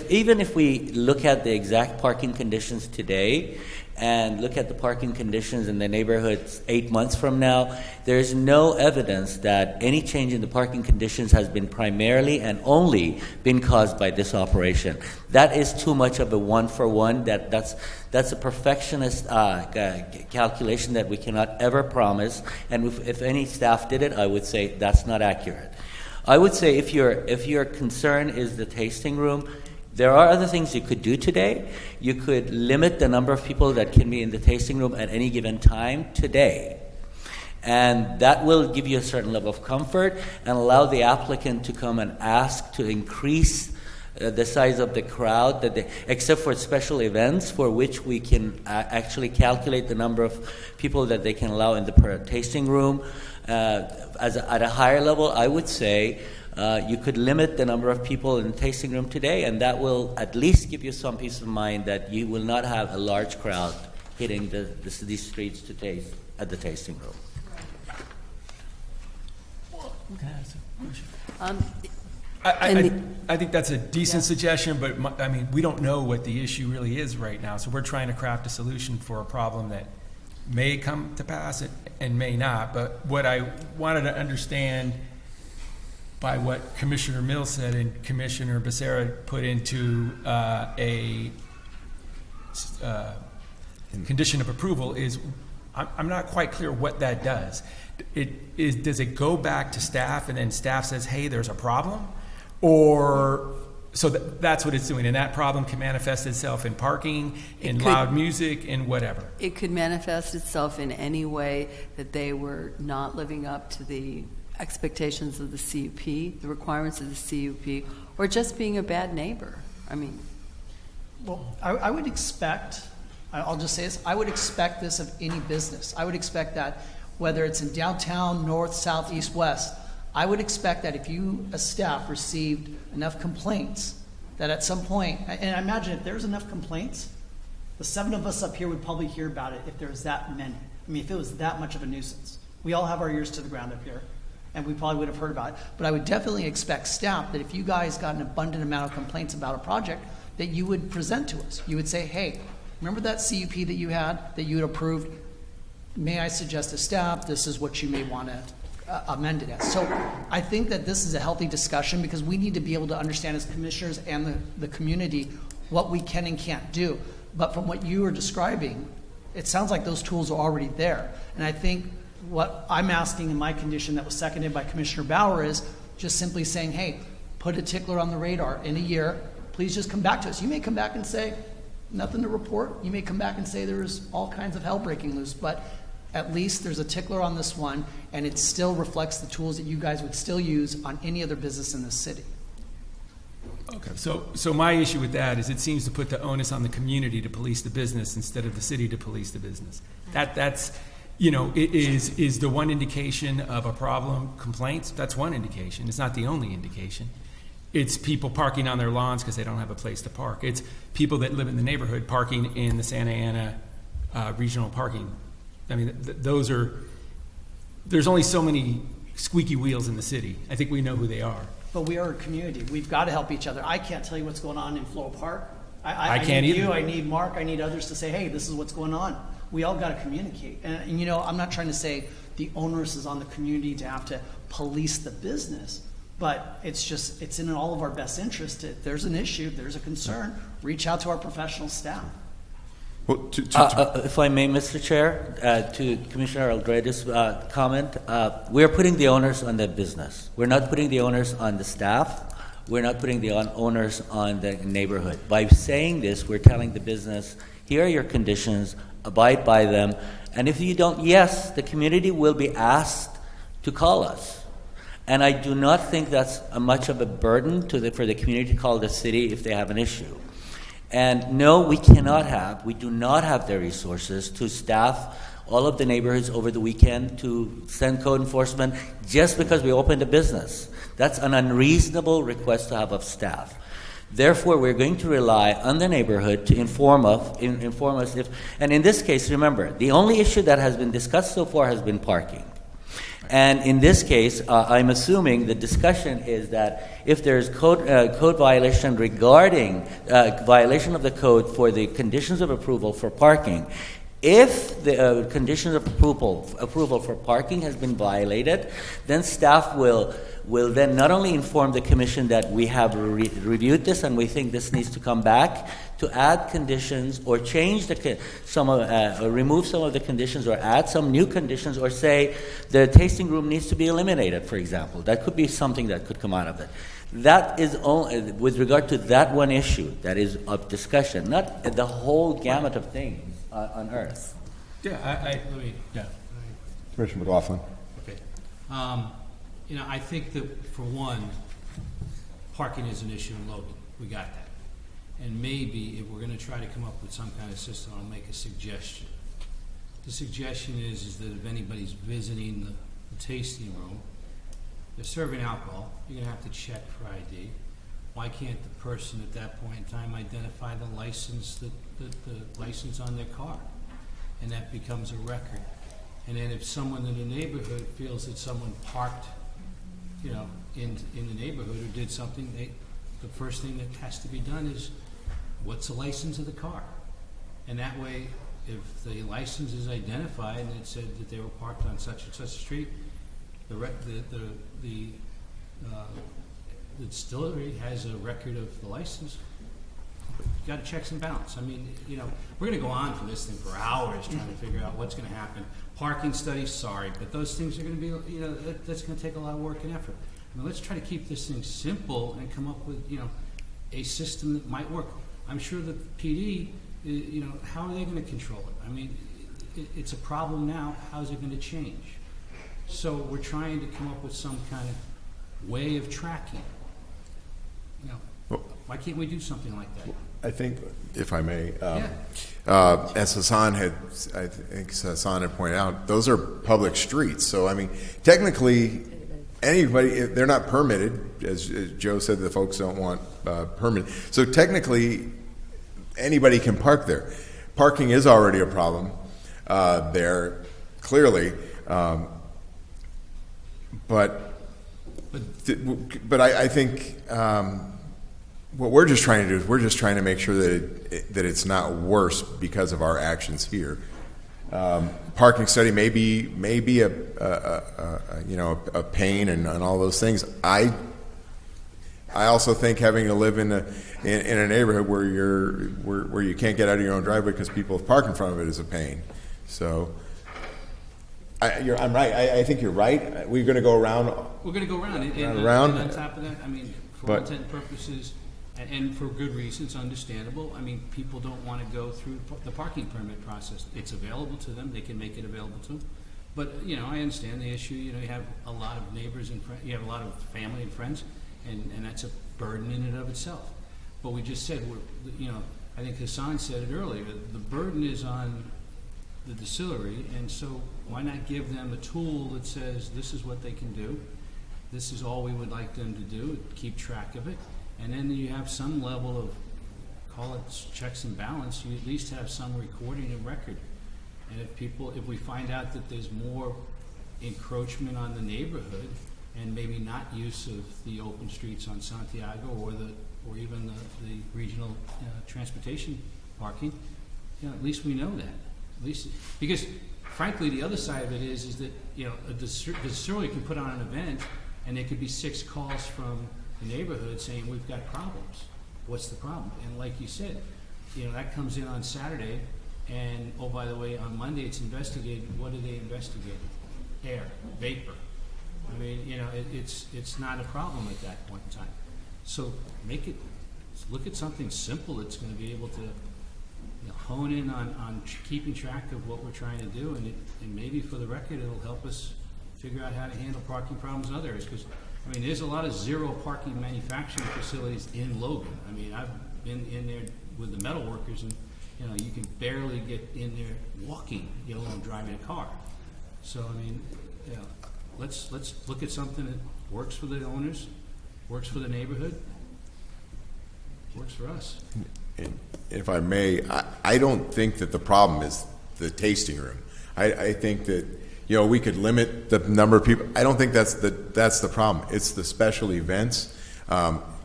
even if we look at the exact parking conditions today and look at the parking conditions in the neighborhoods 8 months from now, there is no evidence that any change in the parking conditions has been primarily and only been caused by this operation. That is too much of a one-for-one. That's a perfectionist calculation that we cannot ever promise. And if any staff did it, I would say that's not accurate. I would say if your concern is the tasting room, there are other things you could do today. You could limit the number of people that can be in the tasting room at any given time today. And that will give you a certain level of comfort and allow the applicant to come and ask to increase the size of the crowd, except for special events for which we can actually calculate the number of people that they can allow in the tasting room. At a higher level, I would say you could limit the number of people in the tasting room today, and that will at least give you some peace of mind that you will not have a large crowd hitting these streets to taste at the tasting room. I think that's a decent suggestion, but I mean, we don't know what the issue really is right now, so we're trying to craft a solution for a problem that may come to pass and may not. But what I wanted to understand by what Commissioner Mills said and Commissioner Becerra put into a condition of approval is I'm not quite clear what that does. Does it go back to staff and then staff says, hey, there's a problem? Or, so that's what it's doing, and that problem can manifest itself in parking, in loud music, in whatever. It could manifest itself in any way that they were not living up to the expectations of the CUP, the requirements of the CUP, or just being a bad neighbor. I mean, Well, I would expect, I'll just say this, I would expect this of any business. I would expect that whether it's in downtown, north, south, east, west, I would expect that if you, as staff, received enough complaints, that at some point, and I imagine if there's enough complaints, the 7 of us up here would probably hear about it if there was that many. I mean, if it was that much of a nuisance. We all have our ears to the ground up here, and we probably would have heard about it. But I would definitely expect staff that if you guys got an abundant amount of complaints about a project, that you would present to us. You would say, hey, remember that CUP that you had, that you had approved? May I suggest to staff, this is what you may want to amend it as. So I think that this is a healthy discussion because we need to be able to understand as commissioners and the community what we can and can't do. But from what you are describing, it sounds like those tools are already there. And I think what I'm asking in my condition that was seconded by Commissioner Bauer is just simply saying, hey, put a tickler on the radar in a year. Please just come back to us. You may come back and say, nothing to report. You may come back and say there's all kinds of hell breaking loose, but at least there's a tickler on this one, and it still reflects the tools that you guys would still use on any other business in this city. Okay, so my issue with that is it seems to put the onus on the community to police the business instead of the city to police the business. That's, you know, is the one indication of a problem complaints? That's one indication. It's not the only indication. It's people parking on their lawns because they don't have a place to park. It's people that live in the neighborhood parking in the Santa Ana regional parking. I mean, there's only so many squeaky wheels in the city. I think we know who they are. But we are a community. We've got to help each other. I can't tell you what's going on in Floral Park. I can't need either. You, I need Mark, I need others to say, hey, this is what's going on. We all got to communicate. And, you know, I'm not trying to say the onus is on the community to have to police the business, but it's in all of our best interest. If there's an issue, if there's a concern, reach out to our professional staff. Well, if I may, Mr. Chair, to Commissioner Aldrade's comment, we're putting the onus on the business. We're not putting the onus on the staff. We're not putting the onus on the neighborhood. By saying this, we're telling the business, here are your conditions, abide by them, and if you don't, yes, the community will be asked to call us. And I do not think that's much of a burden for the community to call the city if they have an issue. And no, we do not have the resources to staff all of the neighborhoods over the weekend to send code enforcement just because we opened a business. That's an unreasonable request to have of staff. Therefore, we're going to rely on the neighborhood to inform us if, and in this case, remember, the only issue that has been discussed so far has been parking. And in this case, I'm assuming the discussion is that if there's code violation regarding violation of the code for the conditions of approval for parking, if the conditions of approval for parking has been violated, then staff will then not only inform the commission that we have reviewed this and we think this needs to come back, to add conditions or change or remove some of the conditions or add some new conditions, or say the tasting room needs to be eliminated, for example. That could be something that could come out of it. That is only with regard to that one issue that is of discussion, not the whole gamut of things on earth. Yeah, Commissioner McLaughlin. Okay. You know, I think that, for one, parking is an issue in Logan. We got that. And maybe if we're going to try to come up with some kind of system, I'll make a suggestion. The suggestion is that if anybody's visiting the tasting room, they're serving alcohol, you're going to have to check for ID. Why can't the person at that point in time identify the license, the license on their car? And that becomes a record. And then if someone in the neighborhood feels that someone parked, you know, in the neighborhood or did something, the first thing that has to be done is, what's the license of the car? And that way, if the license is identified and it said that they were parked on such and such a street, the distillery has a record of the license. got to checks and balance. I mean, you know, we're going to go on for this thing for hours trying to figure out what's going to happen. Parking studies, sorry, but those things are going to be, you know, that's going to take a lot of work and effort. I mean, let's try to keep this thing simple and come up with, you know, a system that might work. I'm sure the PD, you know, how are they going to control it? I mean, it's a problem now. How is it going to change? So we're trying to come up with some kind of way of tracking. You know, why can't we do something like that? I think, if I may, as Hassan had pointed out, those are public streets. So, I mean, technically, anybody, they're not permitted, as Joe said, the folks don't want permit. So technically, anybody can park there. Parking is already a problem there, clearly. But I think what we're just trying to do is we're just trying to make sure that it's not worse because of our actions here. Parking study may be a pain and all those things. I also think having to live in a neighborhood where you can't get out of your own driveway because people park in front of it is a pain. So I'm right. I think you're right. We're going to go around. We're going to go around. And on top of that, I mean, for all intent and purposes, and for good reasons, understandable. I mean, people don't want to go through the parking permit process. It's available to them. They can make it available to them. But, you know, I understand the issue. You know, you have a lot of neighbors and you have a lot of family and friends, and that's a burden in and of itself. But we just said, you know, I think Hassan said it earlier, the burden is on the distillery, and so why not give them a tool that says this is what they can do, this is all we would like them to do, keep track of it, and then you have some level of, call it checks and balance, you at least have some recording and record. And if we find out that there's more encroachment on the neighborhood and maybe not use of the open streets on Santiago or even the regional transportation parking, you know, at least we know that. At least, because frankly, the other side of it is that, you know, a distillery can put on an event and there could be 6 calls from the neighborhood saying we've got problems. What's the problem? And like you said, you know, that comes in on Saturday, and oh, by the way, on Monday it's investigated. What are they investigating? Air, vapor. I mean, you know, it's not a problem at that point in time. So look at something simple that's going to be able to, you know, hone in on keeping track of what we're trying to do, and maybe for the record it'll help us figure out how to handle parking problems in other areas. Because I mean, there's a lot of zero parking manufacturing facilities in Logan. I mean, I've been in there with the metal workers, and you know, you can barely get in there walking, let alone driving a car. So I mean, you know, let's look at something that works for the owners, works for the neighborhood, works for us. If I may, I don't think that the problem is the tasting room. I think that, you know, we could limit the number of people. I don't think that's the problem. It's the special events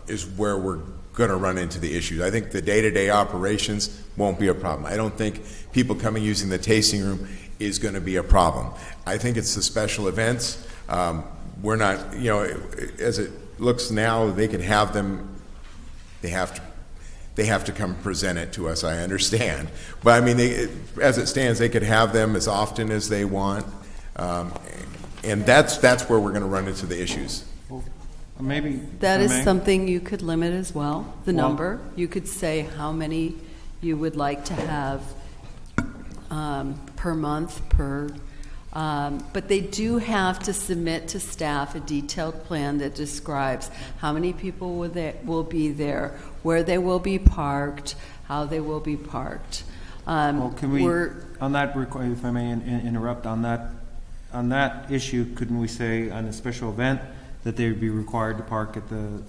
is where we're going to run into the issues. I think the day-to-day operations won't be a problem. I don't think people coming using the tasting room is going to be a problem. I think it's the special events. We're not, you know, as it looks now, they can have them. They have to come present it to us, I understand. But I mean, as it stands, they could have them as often as they want. And that's where we're going to run into the issues. Maybe that is something you could limit as well, the number. You could say how many you would like to have per month, but they do have to submit to staff a detailed plan that describes how many people will be there, where they will be parked, how they will be parked. Can we, on that, if I may interrupt, on that issue, couldn't we say on a special event that they would be required to park at the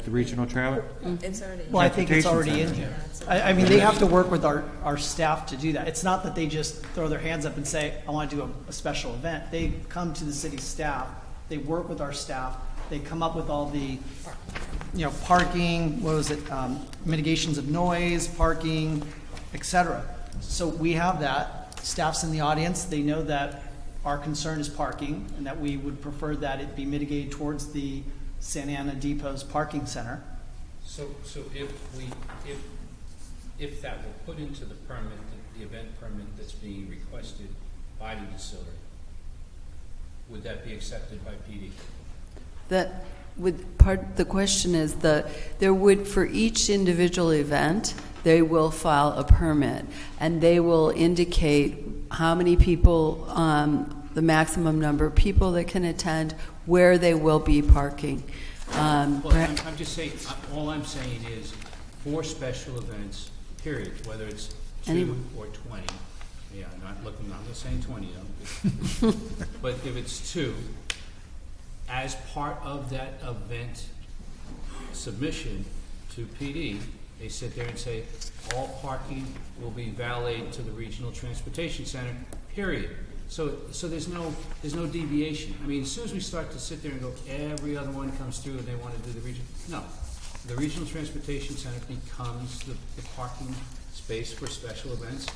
regional trailer? It's already. Well, I think it's already in here. I mean, they have to work with our staff to do that. It's not that they just throw their hands up and say, I want to do a special event. They come to the city staff. They work with our staff. They come up with all the, you know, parking, mitigations of noise, parking, etc. So we have that. Staff's in the audience. They know that our concern is parking, and that we would prefer that it be mitigated towards the Santa Ana Depot's parking center. So if if that were put into the permit, the event permit that's being requested by the distillery, would that be accepted by PD? The question is there would, for each individual event, they will file a permit, and they will indicate how many people, the maximum number of people that can attend, where they will be parking. I'm just saying, all I'm saying is, for special events, period, whether it's 2 or 20, yeah, I'm not saying 20 though, but if it's 2, as part of that event submission to PD, they sit there and say, all parking will be valeted to the Regional Transportation Center, period. So there's no deviation. I mean, as soon as we start to sit there and go, every other one comes through and they want to do the region. No, the Regional Transportation Center becomes the parking space for special events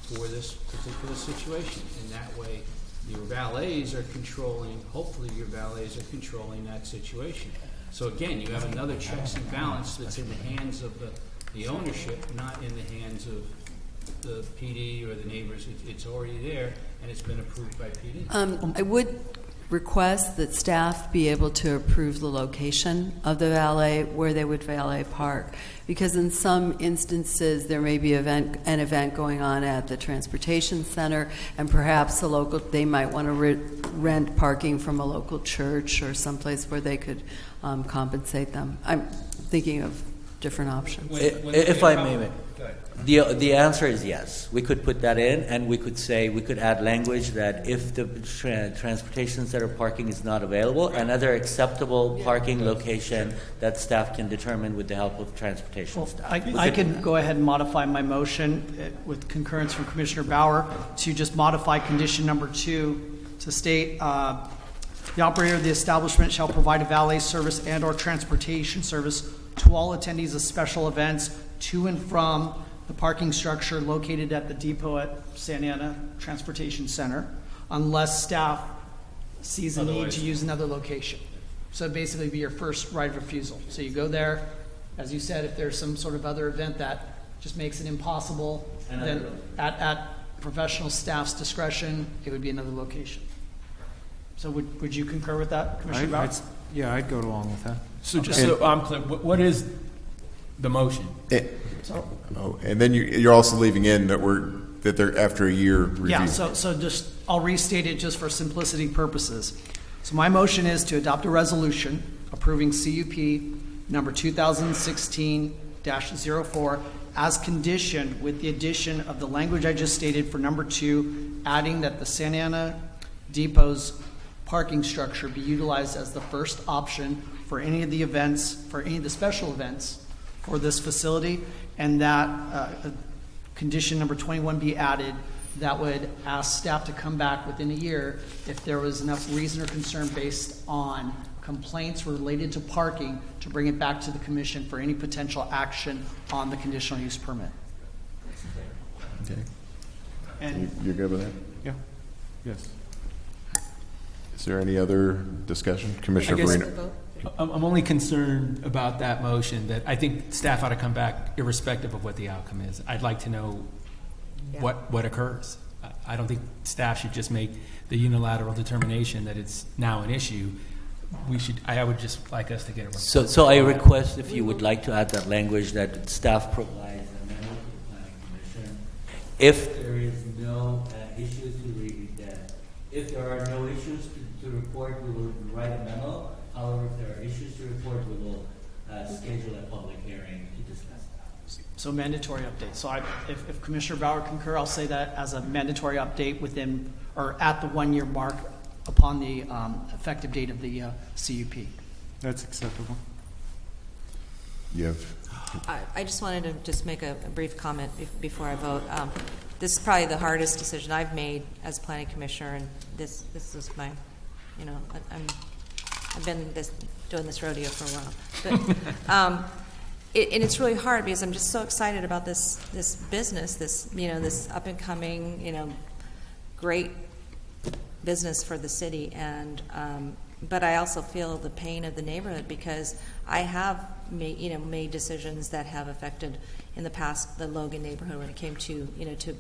for this particular situation. And that way, your valets are controlling, hopefully your valets are controlling that situation. So again, you have another checks and balance that's in the hands of the ownership, not in the hands of the PD or the neighbors. It's already there, and it's been approved by PD. I would request that staff be able to approve the location of the valet, where they would valet park, because in some instances there may be an event going on at the transportation center, and perhaps they might want to rent parking from a local church or someplace where they could compensate them. I'm thinking of different options. If I may, the answer is yes. We could put that in, and we could add language that if the transportation center parking is not available, another acceptable parking location that staff can determine with the help of transportation staff. I can go ahead and modify my motion with concurrence from Commissioner Bauer to just modify condition number 2 to state the operator of the establishment shall provide a valet service and or transportation service to all attendees of special events to and from the parking structure located at the depot at Santa Ana Transportation Center, unless staff sees a need to use another location. So it'd basically be your first right of refusal. So you go there, as you said, if there's some sort of other event that just makes it impossible, then at professional staff's discretion, it would be another location. So would you concur with that, Commissioner Bauer? Yeah, I'd go along with that. So just so I'm clear, what is the motion? And then you're also leaving in that they're after a year review. Yeah, so just I'll restate it just for simplicity purposes. So my motion is to adopt a resolution approving CUP number 2016-04 as conditioned with the addition of the language I just stated for number 2, adding that the Santa Ana Depot's parking structure be utilized as the first option for any of the events, for any of the special events for this facility, and that condition number 21 be added that would ask staff to come back within a year if there was enough reason or concern based on complaints related to parking to bring it back to the commission for any potential action on the conditional use permit. Okay. And you're good with that? Yeah. Yes. Is there any other discussion? Commissioner Farina? I'm only concerned about that motion that I think staff ought to come back irrespective of what the outcome is. I'd like to know what occurs. I don't think staff should just make the unilateral determination that it's now an issue. I would just like us to get it right. So I request, if you would like to add that language, that staff provides a memo to the Planning Commission. If there is no issues if there are no issues to report, we will write a memo. However, if there are issues to report, we will schedule a public hearing to discuss that. So mandatory update. So if Commissioner Bauer concur, I'll say that as a mandatory update within or at the 1-year mark upon the effective date of the CUP. That's acceptable. I just wanted to just make a brief comment before I vote. This is probably the hardest decision I've made as planning commissioner, and this is my, I've been doing this rodeo for a while, but and it's really hard because I'm just so excited about this business, this up and coming, great business for the city, and but I also feel the pain of the neighborhood because I have made decisions that have affected in the past the Logan neighborhood when it came to to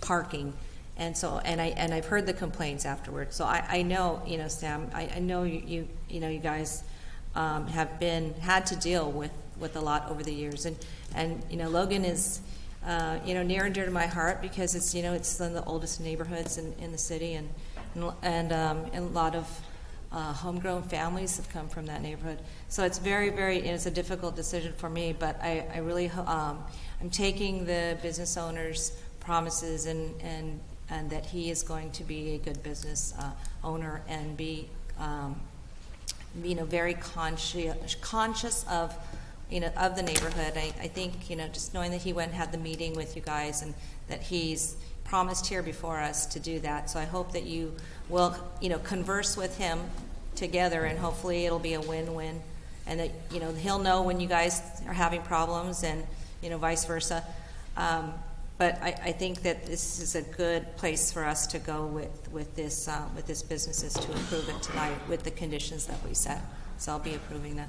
parking, and so I've heard the complaints afterwards. So I know Sam, I know you guys have had to deal with a lot over the years, and Logan is near and dear to my heart because it's it's one of the oldest neighborhoods in the city, and a lot of homegrown families have come from that neighborhood. So it's it's a difficult decision for me, but I really I'm taking the business owner's promises and that he is going to be a good business owner and be very conscious of of the neighborhood. I think just knowing that he went and had the meeting with you guys and that he's promised here before us to do that. So I hope that you will converse with him together, and hopefully it'll be a win-win, and that he'll know when you guys are having problems, and vice versa. But I think that this is a good place for us to go with this businesses to approve it tonight with the conditions that we set. So I'll be approving that.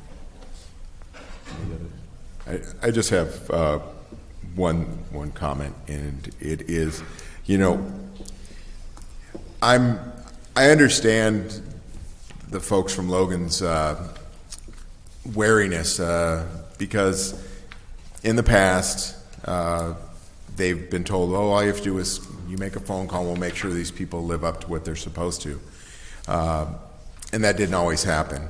I just have one comment, and it is, I understand the folks from Logan's wariness because in the past they've been told, all you have to do is you make a phone call, we'll make sure these people live up to what they're supposed to, and that didn't always happen.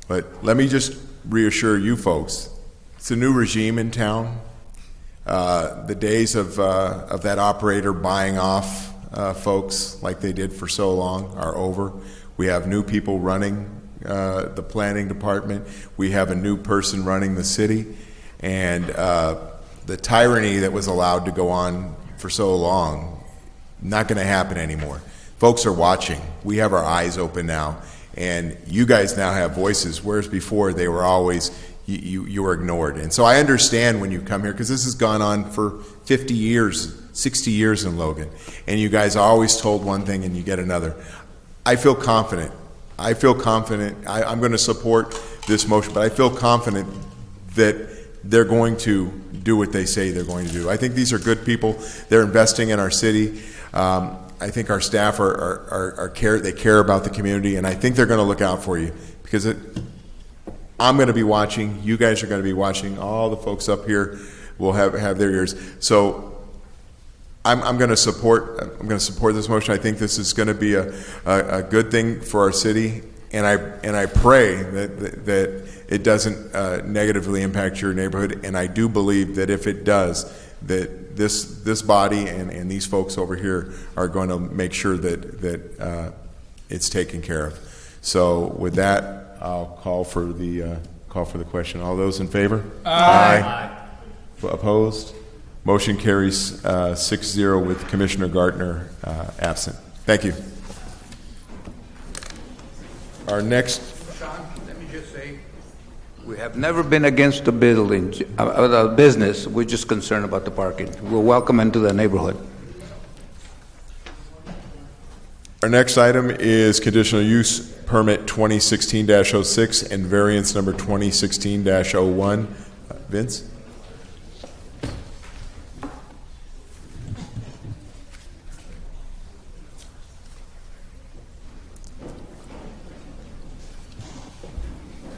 But let me just reassure you folks, it's a new regime in town. The days of that operator buying off folks like they did for so long are over. We have new people running the planning department. We have a new person running the city. And the tyranny that was allowed to go on for so long, not going to happen anymore. Folks are watching. We have our eyes open now. And you guys now have voices, whereas before they were always, you were ignored. And so I understand when you come here, because this has gone on for 50 years, 60 years in Logan. And you guys always told one thing and you get another. I feel confident. I'm going to support this motion, but I feel confident that they're going to do what they say they're going to do. I think these are good people. They're investing in our city. I think our staff they care about the community, and I think they're going to look out for you because I'm going to be watching. You guys are going to be watching. All the folks up here will have their ears. So I'm going to support this motion. I think this is going to be a good thing for our city, and I pray that it doesn't negatively impact your neighborhood. And I do believe that if it does, that this body and these folks over here are going to make sure that it's taken care of. So with that, I'll call for the question. All those in favor? Aye. Opposed? Motion carries 6-0 with Commissioner Gartner absent. Thank you. Our next. Sean, let me just say, we have never been against the building, the business. We're just concerned about the parking. We're welcome into the neighborhood. Our next item is Conditional Use Permit 2016-06 and variance number 2016-01. Vince?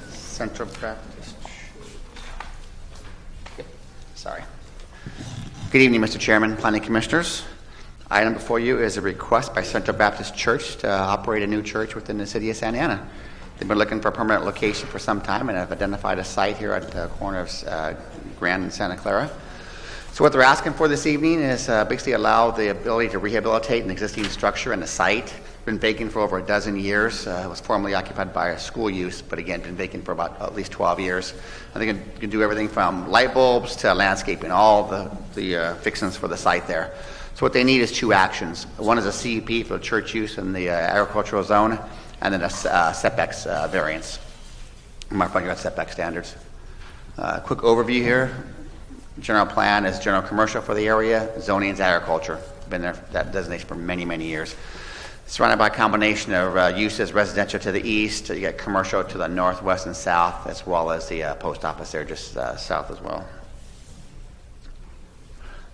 Central Baptist. Sorry. Good evening, Mr. Chairman, Planning Commissioners. Item before you is a request by Central Baptist Church to operate a new church within the city of Santa Ana. They've been looking for a permanent location for some time and have identified a site here at the corner of Grand and Santa Clara. So what they're asking for this evening is basically allow the ability to rehabilitate an existing structure in the site. Been vacant for over a dozen years. It was formerly occupied by a school use, but again, been vacant for about at least 12 years. I think it can do everything from light bulbs to landscaping, all the fixings for the site there. So what they need is two actions. One is a CUP for church use in the agricultural zone, and then a setbacks variance. I'm not talking about setback standards. Quick overview here. General plan is general commercial for the area. Zoning is agriculture. been there, that designation for many, many years. Surrounded by a combination of uses, residential to the east, you got commercial to the northwest and south, as well as the post office there just south as well.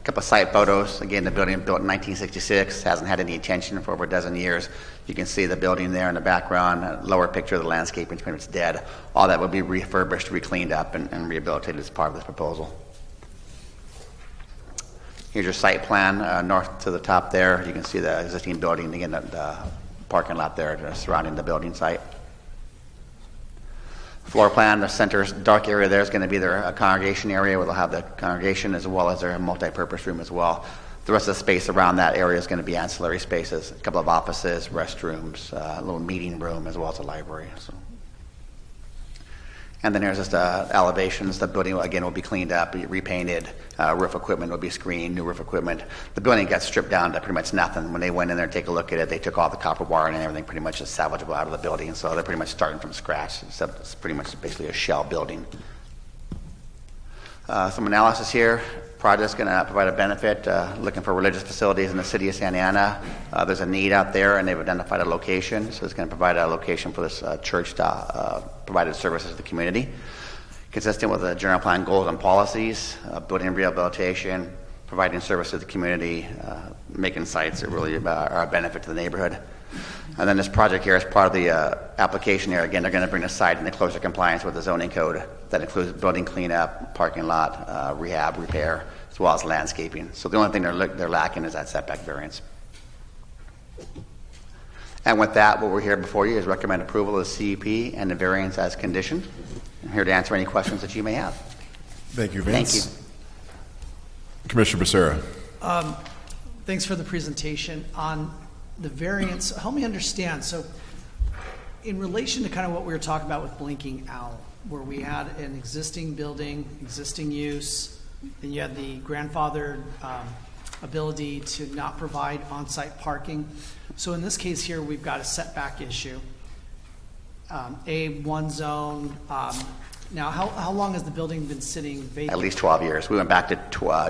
A couple of site photos. Again, the building built in 1966, hasn't had any attention for over a dozen years. You can see the building there in the background. A lower picture of the landscaping is pretty much dead. All that will be refurbished, re-cleaned up, and rehabilitated as part of this proposal. Here's your site plan, north to the top there. You can see the existing building, again, the parking lot there surrounding the building site. Floor plan, the center dark area there is going to be their congregation area, where they'll have the congregation as well as their multi-purpose room as well. The rest of the space around that area is going to be ancillary spaces, a couple of offices, restrooms, a little meeting room, as well as a library. So. And then there's just elevations. The building, again, will be cleaned up, be repainted. Roof equipment will be screened, new roof equipment. The building got stripped down to pretty much nothing. When they went in there to take a look at it, they took all the copper wiring and everything pretty much is salvageable out of the building. So they're pretty much starting from scratch, except it's pretty much basically a shell building. Some analysis here. Project's going to provide a benefit, looking for religious facilities in the city of Santa Ana. There's a need out there, and they've identified a location. So it's going to provide a location for this church to provide services to the community. Consistent with the general plan goals and policies, building rehabilitation, providing service to the community, making sites that really are a benefit to the neighborhood. And then this project here is part of the application here. Again, they're going to bring the site into closer compliance with the zoning code. That includes building cleanup, parking lot, rehab, repair, as well as landscaping. So the only thing they're lacking is that setback variance. And with that, what we're here before you is recommend approval of the CUP and the variance as conditioned. I'm here to answer any questions that you may have. Thank you, Vince. Thank you. Commissioner Becerra. Thanks for the presentation. On the variance, help me understand. So in relation to kind of what we were talking about with Blinking Owl, where we had an existing building, existing use, then you had the grandfathered ability to not provide on-site parking. So in this case here, we've got a setback issue. A1 zone. Now, how long has the building been sitting vacant? At least 12 years. We went back to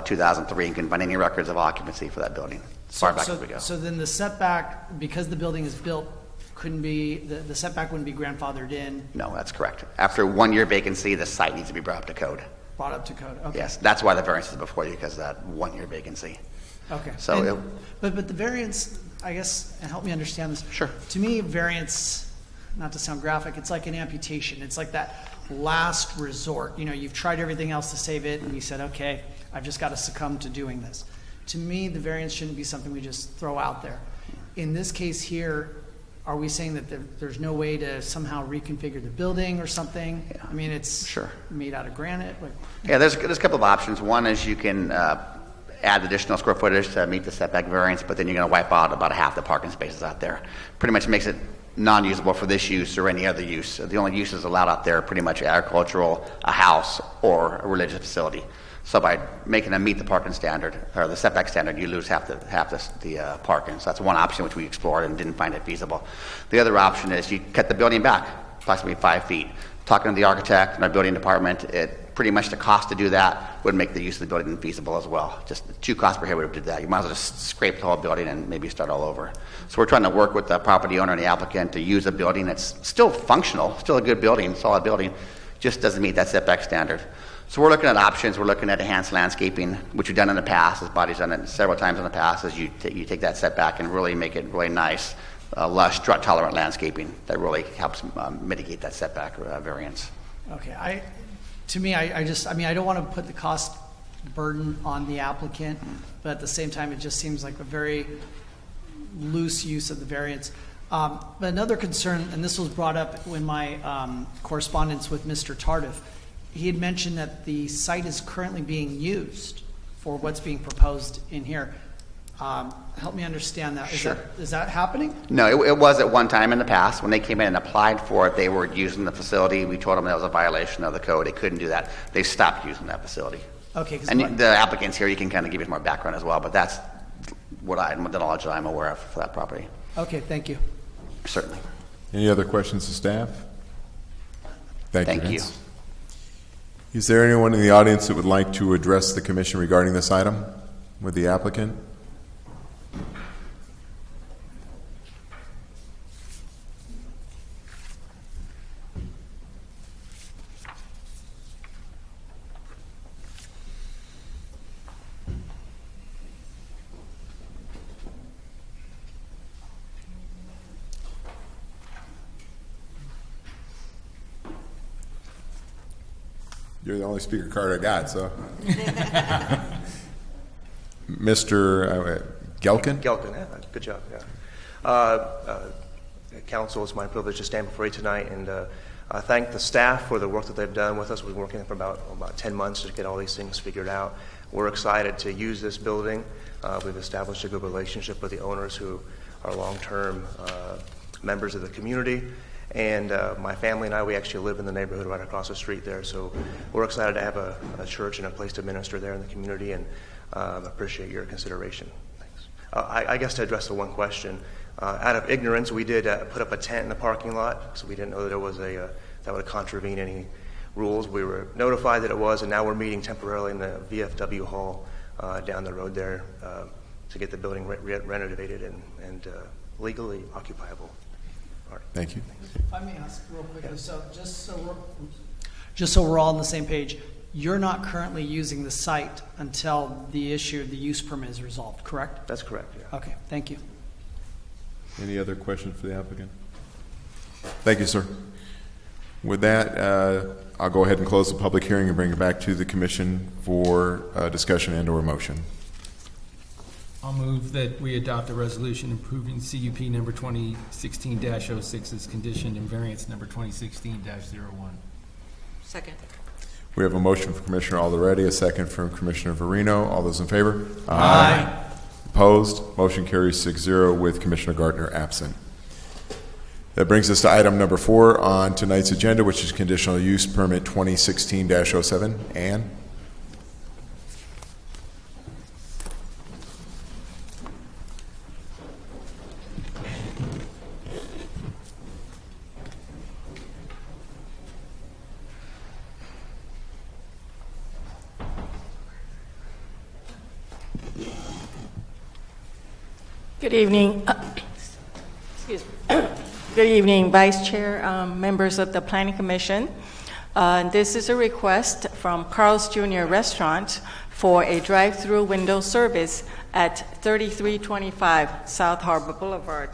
2003 and couldn't find any records of occupancy for that building. As far back as we go. So then the setback, because the building is built, couldn't be, the setback wouldn't be grandfathered in? No, that's correct. After 1 year vacancy, the site needs to be brought up to code. Brought up to code, okay. Yes, that's why the variance is before you, because of that 1 year vacancy. Okay. So but the variance, I guess, and help me understand this. Sure. To me, variance, not to sound graphic, it's like an amputation. It's like that last resort. You know, you've tried everything else to save it, and you said, okay, I've just got to succumb to doing this. To me, the variance shouldn't be something we just throw out there. In this case here, are we saying that there's no way to somehow reconfigure the building or something? Yeah. I mean, it's made out of granite. Yeah, there's a couple of options. One is you can add additional square footage to meet the setback variance, but then you're going to wipe out about half the parking spaces out there. Pretty much makes it non-usable for this use or any other use. The only uses allowed out there are pretty much agricultural, a house, or a religious facility. So by making them meet the parking standard or the setback standard, you lose half the parking. So that's one option which we explored and didn't find it feasible. The other option is you cut the building back approximately 5 feet. Talking to the architect and our building department, it pretty much the cost to do that would make the use of the building infeasible as well. Just too cost prohibitive to do that. You might as well just scrape the whole building and maybe start all over. So we're trying to work with the property owner and the applicant to use a building that's still functional, still a good building, solid building, just doesn't meet that setback standard. So we're looking at options. We're looking at enhanced landscaping, which we've done in the past. This body's done it several times in the past. As you take that setback and really make it really nice, lush, drought-tolerant landscaping that really helps mitigate that setback variance. Okay. I don't want to put the cost burden on the applicant, but at the same time, it just seems like a very loose use of the variance. But another concern, and this was brought up in my correspondence with Mr. Tardif, he had mentioned that the site is currently being used for what's being proposed in here. Help me understand that. Is that happening? No, it was at one time in the past. When they came in and applied for it, they were using the facility. We told them that was a violation of the code. They couldn't do that. They stopped using that facility. Okay. And the applicants here, you can kind of give us more background as well, but that's the knowledge that I'm aware of for that property. Okay, thank you. Certainly. Any other questions to staff? Thank you. Vince. Is there anyone in the audience that would like to address the commission regarding this item with the applicant? You're the only speaker card I got, so. Mr. Gelkin? Gelkin, yeah, good job, yeah. Council, it's my privilege to stand before you tonight and thank the staff for the work that they've done with us. We've been working for about 10 months to get all these things figured out. We're excited to use this building. We've established a good relationship with the owners who are long-term members of the community. And my family and I, we actually live in the neighborhood right across the street there. So we're excited to have a church and a place to minister there in the community, and appreciate your consideration. Thanks. I guess to address the one question, out of ignorance, we did put up a tent in the parking lot, so we didn't know that there was that would contravene any rules. We were notified that it was, and now we're meeting temporarily in the VFW hall down the road there to get the building renovated and legally occupiable. All right. Thank you. If I may ask real quickly, so just so we're all on the same page, you're not currently using the site until the issue of the use permit is resolved, correct? That's correct, yeah. Okay, thank you. Any other questions for the applicant? Thank you, sir. With that, I'll go ahead and close the public hearing and bring it back to the commission for discussion and/or motion. I'll move that we adopt a resolution approving CUP number 2016-06 as conditioned and variance number 2016-01. Second. We have a motion from Commissioner Alderete, a second from Commissioner Verino. All those in favor? Aye. Opposed? Motion carries 6-0 with Commissioner Gardner absent. That brings us to item number 4 on tonight's agenda, which is Conditional Use Permit 2016-07. Ann? Good evening. Excuse me. Good evening, Vice Chair, members of the Planning Commission. This is a request from Carl's Jr. Restaurant for a drive-through window service at 3325 South Harbor Boulevard.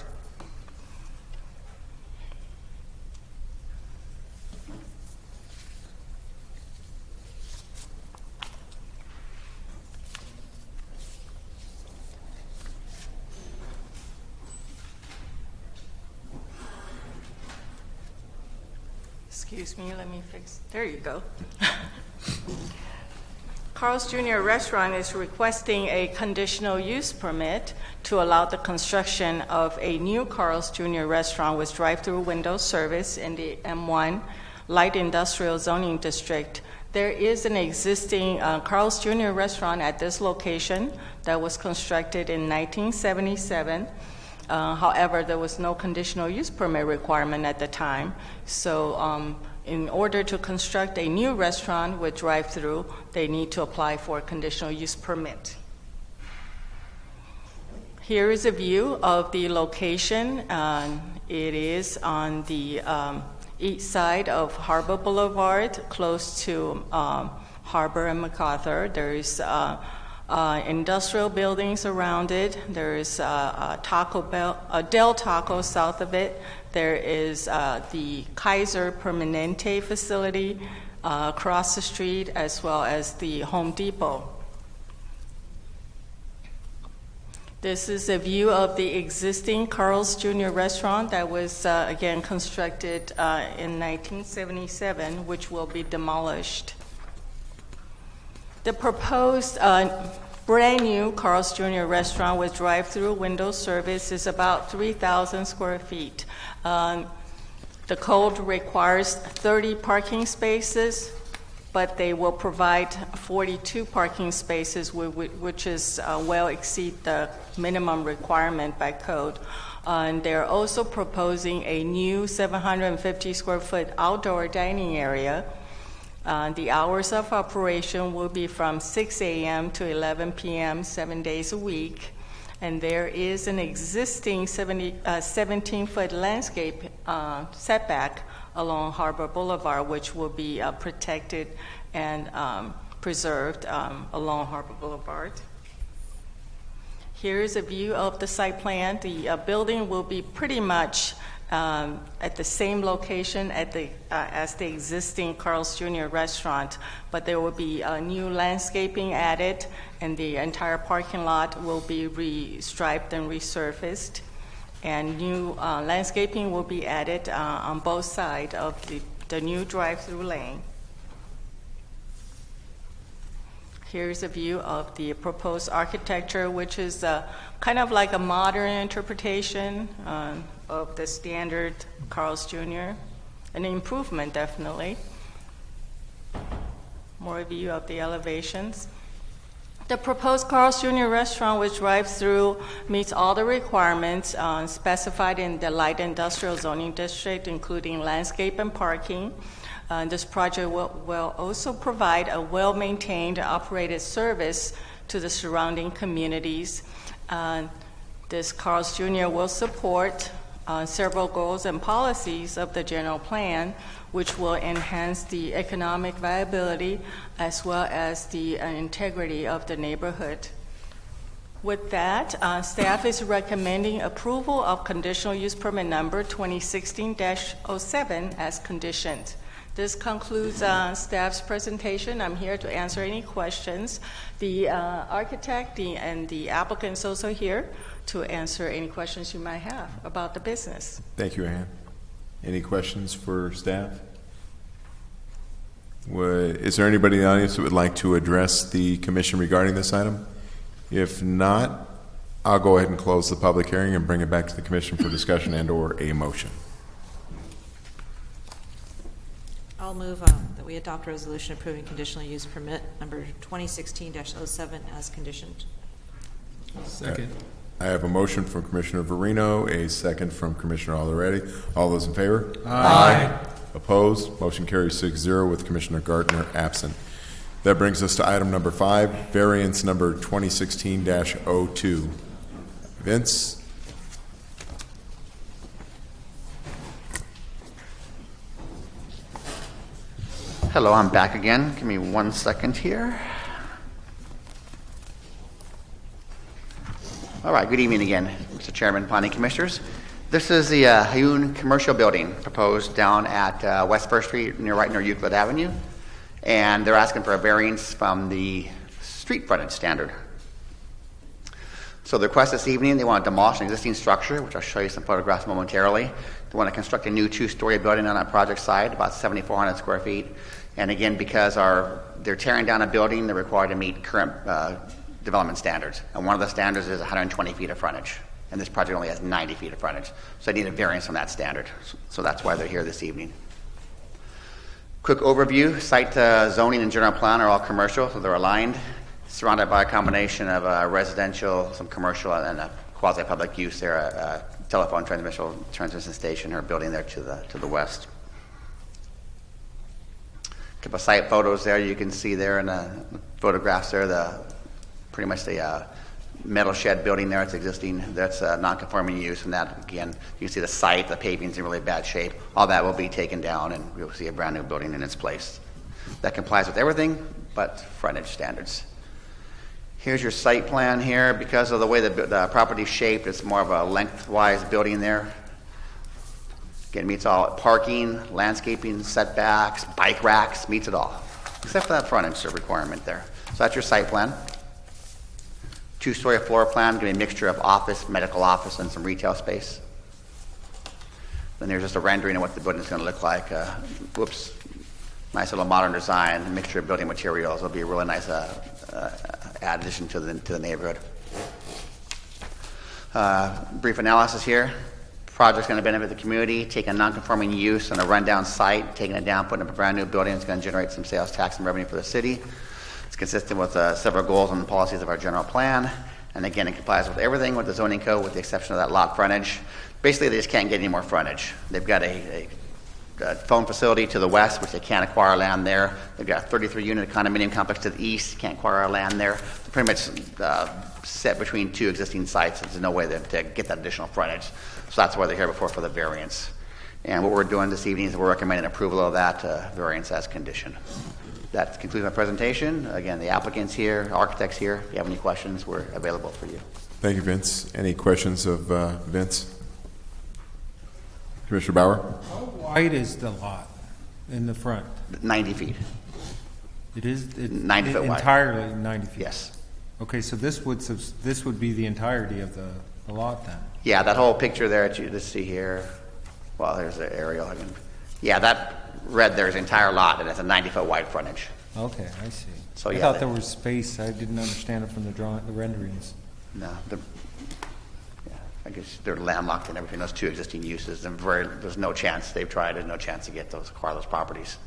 Excuse me, let me fix, there you go. Carl's Jr. Restaurant is requesting a conditional use permit to allow the construction of a new Carl's Jr. Restaurant with drive-through window service in the M1 Light Industrial Zoning District. There is an existing Carl's Jr. Restaurant at this location that was constructed in 1977. However, there was no conditional use permit requirement at the time. So in order to construct a new restaurant with drive-through, they need to apply for a conditional use permit. Here is a view of the location. It is on the east side of Harbor Boulevard, close to Harbor and MacArthur. There is industrial buildings around it. There is Taco Bell, Del Taco south of it. There is the Kaiser Permanente facility across the street, as well as the Home Depot. This is a view of the existing Carl's Jr. restaurant that was, again, constructed in 1977, which will be demolished. The proposed brand new Carl's Jr. restaurant with drive-through window service is about 3,000 square feet. The code requires 30 parking spaces, but they will provide 42 parking spaces, which is well exceed the minimum requirement by code. And they're also proposing a new 750 square foot outdoor dining area. The hours of operation will be from 6 a.m. to 11 p.m. 7 days a week. And there is an existing 17-foot landscape setback along Harbor Boulevard, which will be protected and preserved along Harbor Boulevard. Here is a view of the site plan. The building will be pretty much at the same location as the existing Carl's Jr. restaurant, but there will be new landscaping added, and the entire parking lot will be restriped and resurfaced, and new landscaping will be added on both sides of the new drive-through lane. Here's a view of the proposed architecture, which is kind of like a modern interpretation of the standard Carl's Jr. An improvement, definitely. More view of the elevations. The proposed Carl's Jr. restaurant with drive-through meets all the requirements specified in the light industrial zoning district, including landscape and parking. This project will also provide a well-maintained, operated service to the surrounding communities. This Carl's Jr. will support several goals and policies of the general plan, which will enhance the economic viability as well as the integrity of the neighborhood. With that, staff is recommending approval of conditional use permit number 2016-07 as conditioned. This concludes staff's presentation. I'm here to answer any questions. The architect and the applicant is also here to answer any questions you might have about the business. Thank you, Ann. Any questions for staff? Is there anybody in the audience that would like to address the commission regarding this item? If not, I'll go ahead and close the public hearing and bring it back to the commission for discussion and/or a motion. I'll move that we adopt a resolution approving conditional use permit number 2016-07 as conditioned. Second. I have a motion from Commissioner Verino, a second from Commissioner Alderete. All those in favor? Aye. Opposed? Motion carries 6-0 with Commissioner Gardner absent. That brings us to item number 5, variance number 2016-02. Vince? Hello, I'm back again. Give me 1 second here. All right, good evening again, Mr. Chairman, Planning Commissioners. This is the Hayun Commercial Building proposed down at West 1st Street, right near Euclid Avenue. And they're asking for a variance from the street frontage standard. So the request this evening, they want to demolish an existing structure, which I'll show you some photographs momentarily. They want to construct a new 2-story building on that project site, about 7,400 square feet. And again, because they're tearing down a building, they're required to meet current development standards. And one of the standards is 120 feet of frontage. And this project only has 90 feet of frontage. So they need a variance from that standard. So that's why they're here this evening. Quick overview, site zoning and general plan are all commercial, so they're aligned, surrounded by a combination of residential, some commercial, and a quasi-public use there, a telephone transmission station or building there to the west. A couple of site photos there you can see there in the photographs there, pretty much the metal shed building there. It's existing. That's non-conforming use, and that, again, you can see the site, the paving's in really bad shape. All that will be taken down, and we'll see a brand new building in its place. That complies with everything but frontage standards. Here's your site plan here. Because of the way the property's shaped, it's more of a lengthwise building there. Again, meets all parking, landscaping, setbacks, bike racks, meets it all, except for that frontage requirement there. So that's your site plan. 2-story floor plan, going to be a mixture of office, medical office, and some retail space. Then there's just a rendering of what the building's going to look like. Nice little modern design, a mixture of building materials. It'll be a really nice addition to the neighborhood. Brief analysis here. Project's going to benefit the community, taking a non-conforming use on a rundown site, taking it down, putting up a brand new building. It's going to generate some sales tax and revenue for the city. It's consistent with several goals and policies of our general plan. And again, it complies with everything with the zoning code with the exception of that lot frontage. Basically, they just can't get any more frontage. They've got a phone facility to the west, which they can't acquire land there. They've got a 33-unit condominium complex to the east, can't acquire land there. They're pretty much set between 2 existing sites. There's no way to get that additional frontage. So that's why they're here before for the variance. And what we're doing this evening is we're recommending approval of that variance as condition. That concludes my presentation. Again, the applicant's here, architect's here. If you have any questions, we're available for you. Thank you, Vince. Any questions of Vince? Commissioner Bauer? How wide is the lot in the front? 90 feet. It is 90 foot wide. Entirely 90 feet? Yes. Okay, so this would be the entirety of the lot then? Yeah, that whole picture there that you just see here, well, there's the aerial. Yeah, that red there is the entire lot, and it's a 90-foot wide frontage. Okay, I see. So, I yeah, thought there was space. I didn't understand it from the renderings. No, I guess they're landlocked and everything. Those two existing uses, and there's no chance they've tried. There's no chance to acquire those properties.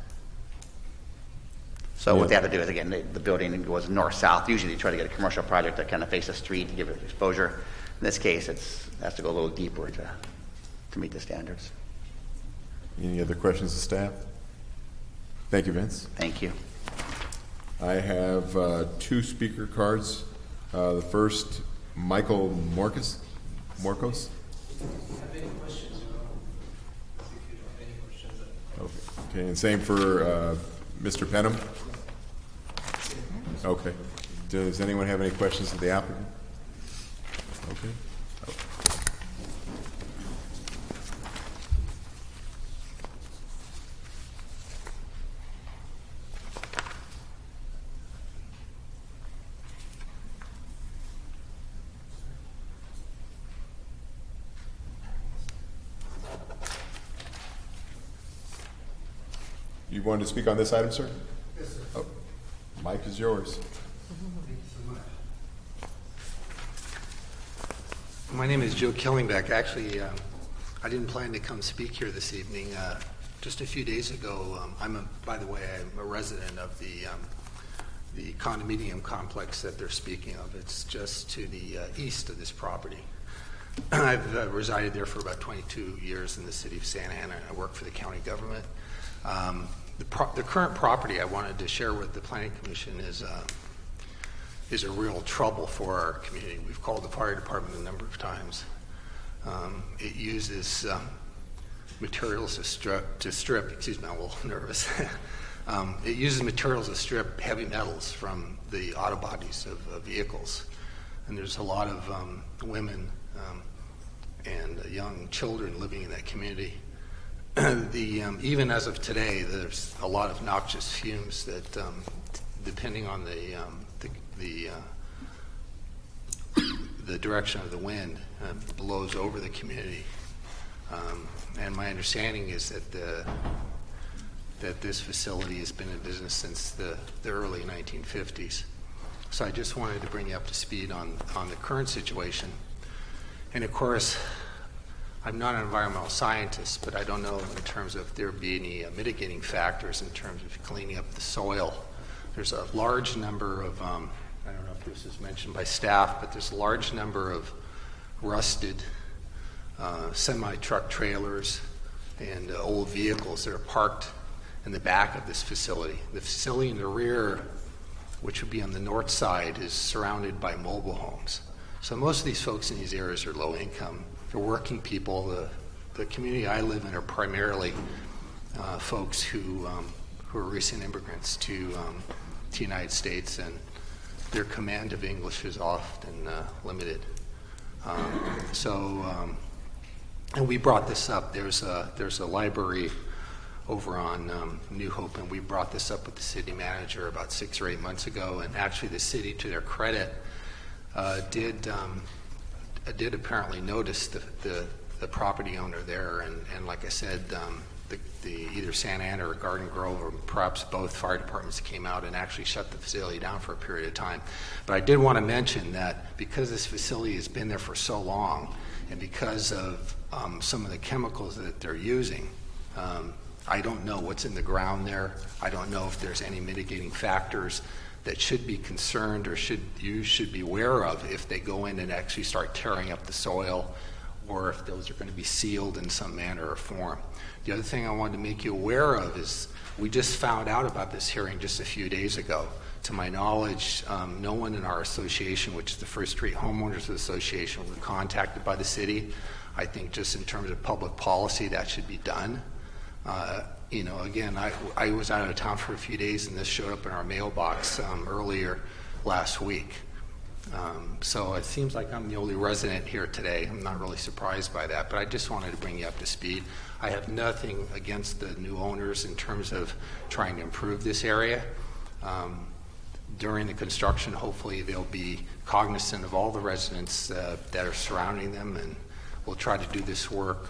So what they have to do is, again, the building goes north-south. Usually they try to get a commercial project that kind of faces the street to give it exposure. In this case, it has to go a little deeper to meet the standards. Any other questions of staff? Thank you, Vince. Thank you. I have 2 speaker cards. The first, Michael Morkos. Okay, and same for Mr. Penham. Okay. Does anyone have any questions of the applicant? Okay. You wanted to speak on this item, sir? Yes, sir. Oh, mic is yours. Thank you so much. My name is Joe Killingbeck. Actually, I didn't plan to come speak here this evening. Just a few days ago, by the way, I'm a resident of the condominium complex that they're speaking of. It's just to the east of this property. I've resided there for about 22 years in the city of Santa Ana. I work for the county government. The current property I wanted to share with the Planning Commission is a real trouble for our community. We've called the fire department a number of times. It uses materials to strip. Excuse me, I'm a little nervous. It uses materials to strip heavy metals from the auto bodies of vehicles, and there's a lot of women and young children living in that community. Even as of today, there's a lot of noxious fumes that, depending on the direction of the wind, blows over the community. And my understanding is that this facility has been in business since the early 1950s. So I just wanted to bring you up to speed on the current situation. And of course, I'm not an environmental scientist, but I don't know in terms of there be any mitigating factors in terms of cleaning up the soil. There's a large number of, I don't know if this is mentioned by staff, but there's a large number of rusted semi-truck trailers and old vehicles that are parked in the back of this facility. The facility in the rear, which would be on the north side, is surrounded by mobile homes. So most of these folks in these areas are low income. They're working people. The community I live in are primarily folks who are recent immigrants to the United States, and their command of English is often limited. And we brought this up. There's a library over on New Hope, and we brought this up with the city manager about 6 or 8 months ago. And actually, the city, to their credit, did apparently notice the property owner there, and like I said, either Santa Ana or Garden Grove, or perhaps both fire departments came out and actually shut the facility down for a period of time. But I did want to mention that because this facility has been there for so long, and because of some of the chemicals that they're using, I don't know what's in the ground there. I don't know if there's any mitigating factors that should be concerned or you should be aware of if they go in and actually start tearing up the soil, or if those are going to be sealed in some manner or form. The other thing I wanted to make you aware of is we just found out about this hearing just a few days ago. To my knowledge, no one in our association, which is the First Street Homeowners Association, was contacted by the city. I think just in terms of public policy, that should be done. Again, I was out of town for a few days, and this showed up in our mailbox earlier last week. So it seems like I'm the only resident here today. I'm not really surprised by that, but I just wanted to bring you up to speed. I have nothing against the new owners in terms of trying to improve this area. During the construction, hopefully they'll be cognizant of all the residents that are surrounding them, and we'll try to do this work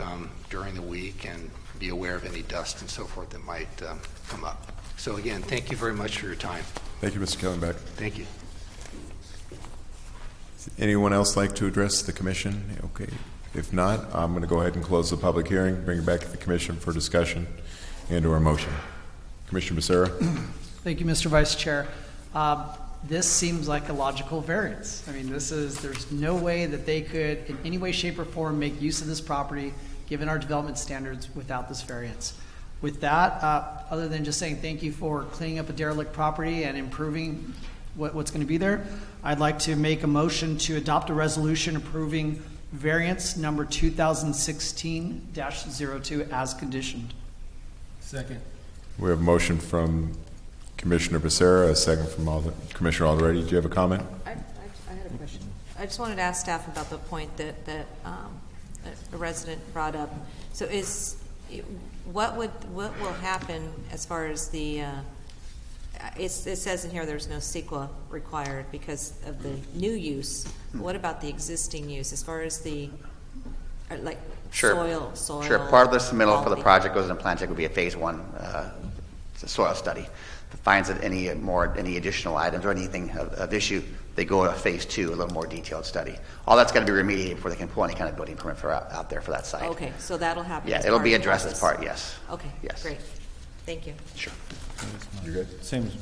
during the week and be aware of any dust and so forth that might come up. So again, thank you very much for your time. Thank you, Mr. Kellenbeck. Thank you. Anyone else like to address the commission? Okay. If not, I'm going to go ahead and close the public hearing, bring it back to the commission for discussion and or motion. Commissioner Becerra. Thank you, Mr. Vice Chair. This seems like a logical variance. I mean, there's no way that they could, in any way, shape, or form, make use of this property, given our development standards, without this variance. With that, other than just saying thank you for cleaning up a derelict property and improving what's going to be there, I'd like to make a motion to adopt a resolution approving variance number 2016-02 as conditioned. Second. We have a motion from Commissioner Becerra, a second from Commissioner Alderete. Do you have a comment? I had a question. I just wanted to ask staff about the point that a resident brought up. So what will happen as far as the it says in here there's no CEQA required because of the new use. What about the existing use as far as the soil? Sure. Part of the submittal for the project goes in a plan check would be a phase 1 soil study. If it finds that any additional items or anything of issue, they go to a phase 2, a little more detailed study. All that's got to be remediated before they can pull any kind of building permit out there for that site. Okay, so that'll happen. Yeah, it'll be addressed as part. Yes. Okay. Yes. Great. Thank you. Sure. You're good. Same as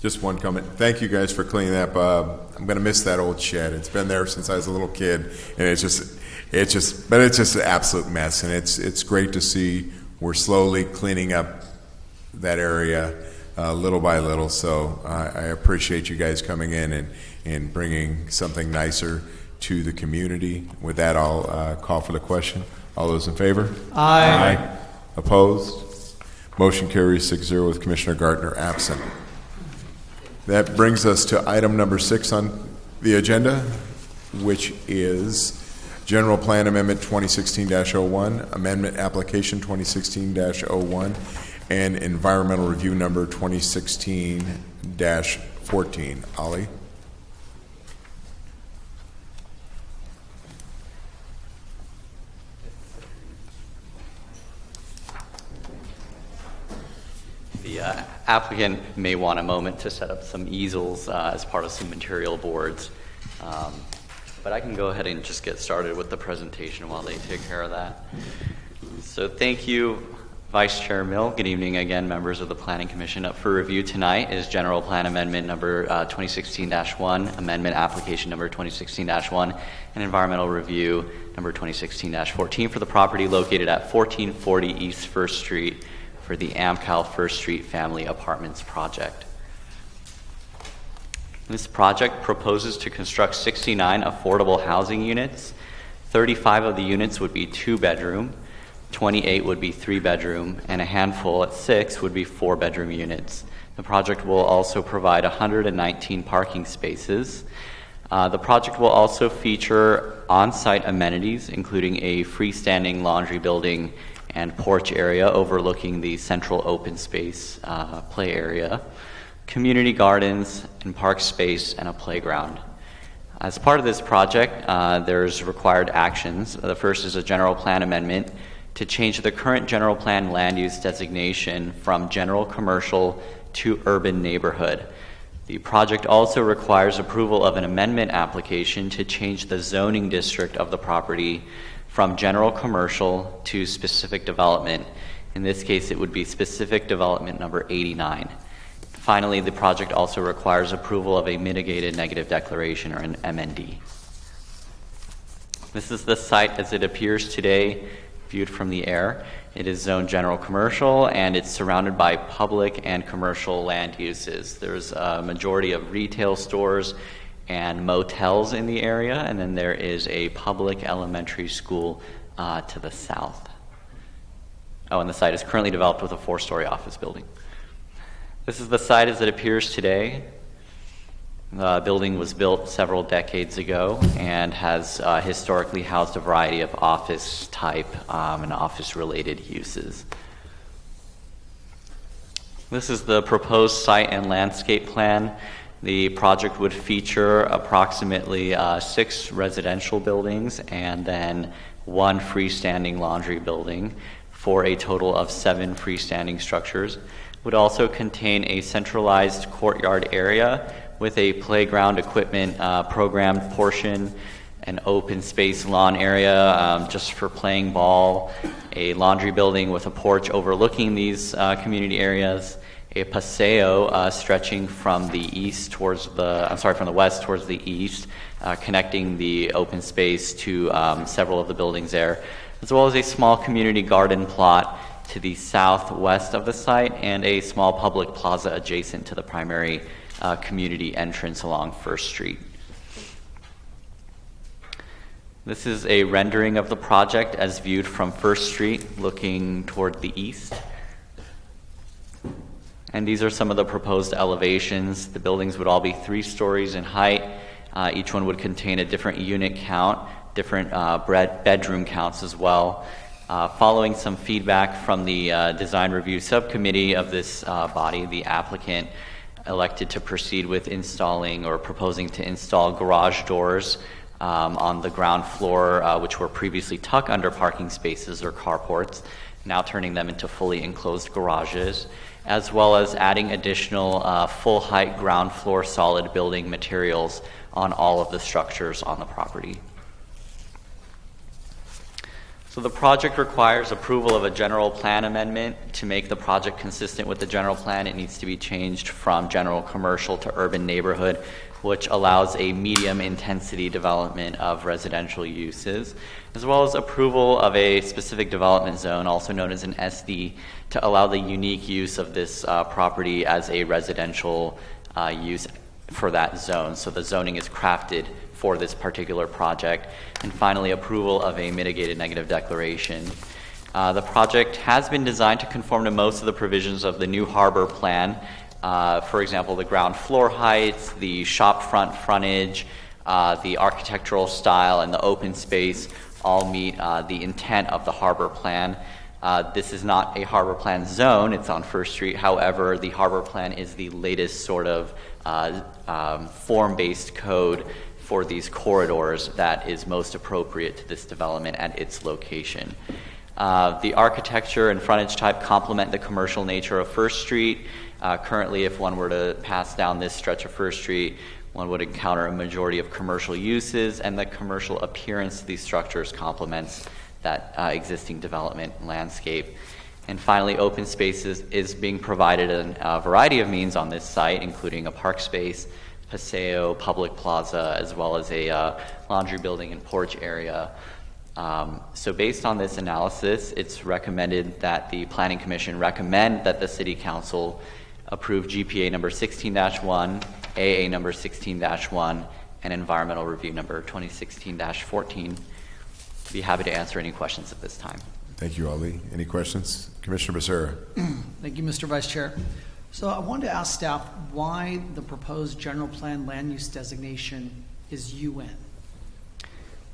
Just one comment. Thank you guys for cleaning that up. I'm going to miss that old shed. It's been there since I was a little kid, and it's just an absolute mess. And it's great to see we're slowly cleaning up that area little by little. So I appreciate you guys coming in and bringing something nicer to the community. With that, I'll call for the question. All those in favor? Aye. Aye. Opposed? Motion carries 6-0 with Commissioner Gardner absent. That brings us to item number 6 on the agenda, which is General Plan Amendment 2016-01, Amendment Application 2016-01, and Environmental Review Number 2016-14. Ali? The applicant may want a moment to set up some easels as part of some material boards. But I can go ahead and just get started with the presentation while they take care of that. So thank you, Vice Chair Mill. Good evening again, members of the Planning Commission. Up for review tonight is General Plan Amendment number 2016-1, Amendment Application number 2016-1, and Environmental Review number 2016-14 for the property located at 1440 East 1st Street for the AmCal First Street Family Apartments project. This project proposes to construct 69 affordable housing units. 35 of the units would be 2-bedroom, 28 would be 3-bedroom, and a handful at 6 would be 4-bedroom units. The project will also provide 119 parking spaces. The project will also feature on-site amenities, including a freestanding laundry building and porch area overlooking the central open space play area, community gardens and park space, and a playground. As part of this project, there's required actions. The first is a general plan amendment to change the current general plan land use designation from general commercial to urban neighborhood. The project also requires approval of an amendment application to change the zoning district of the property from general commercial to specific development. In this case, it would be specific development number 89. Finally, the project also requires approval of a mitigated negative declaration, or an MND. This is the site as it appears today, viewed from the air. It is zoned general commercial, and it's surrounded by public and commercial land uses. There's a majority of retail stores and motels in the area, and then there is a public elementary school to the south. Oh, and the site is currently developed with a 4-story office building. This is the site as it appears today. The building was built several decades ago and has historically housed a variety of office type and office related uses. This is the proposed site and landscape plan. The project would feature approximately 6 residential buildings and then 1 freestanding laundry building for a total of 7 freestanding structures. Would also contain a centralized courtyard area with a playground equipment programmed portion, an open space lawn area just for playing ball, a laundry building with a porch overlooking these community areas, a paseo stretching from the from the west towards the east, connecting the open space to several of the buildings there, as well as a small community garden plot to the southwest of the site and a small public plaza adjacent to the primary community entrance along First Street. This is a rendering of the project as viewed from First Street looking toward the east. And these are some of the proposed elevations. The buildings would all be 3 stories in height. Each one would contain a different unit count, different bedroom counts as well. Following some feedback from the design review subcommittee of this body, the applicant elected to proceed with installing or proposing to install garage doors on the ground floor, which were previously tucked under parking spaces or carports, now turning them into fully enclosed garages, as well as adding additional full-height ground floor solid building materials on all of the structures on the property. So the project requires approval of a general plan amendment. To make the project consistent with the general plan, it needs to be changed from general commercial to urban neighborhood, which allows a medium intensity development of residential uses, as well as approval of a specific development zone, also known as an SD, to allow the unique use of this property as a residential use for that zone. So the zoning is crafted for this particular project. And finally, approval of a mitigated negative declaration. The project has been designed to conform to most of the provisions of the new harbor plan. For example, the ground floor heights, the shop front frontage, the architectural style, and the open space all meet the intent of the harbor plan. This is not a harbor plan zone, it's on First Street. However, the harbor plan is the latest sort of form-based code for these corridors that is most appropriate to this development at its location. The architecture and frontage type complement the commercial nature of First Street. Currently, if one were to pass down this stretch of First Street, one would encounter a majority of commercial uses, and the commercial appearance of these structures complements that existing development landscape. And finally, open spaces is being provided in a variety of means on this site, including a park space, paseo, public plaza, as well as a laundry building and porch area. So based on this analysis, it's recommended that the Planning Commission recommend that the City Council approve GPA number 16-1, AA number 16-1, and environmental review number 2016-14. Be happy to answer any questions at this time. Thank you, Ali. Any questions? Commissioner Becerra. Thank you, Mr. Vice Chair. So I wanted to ask staff why the proposed general plan land use designation is UN.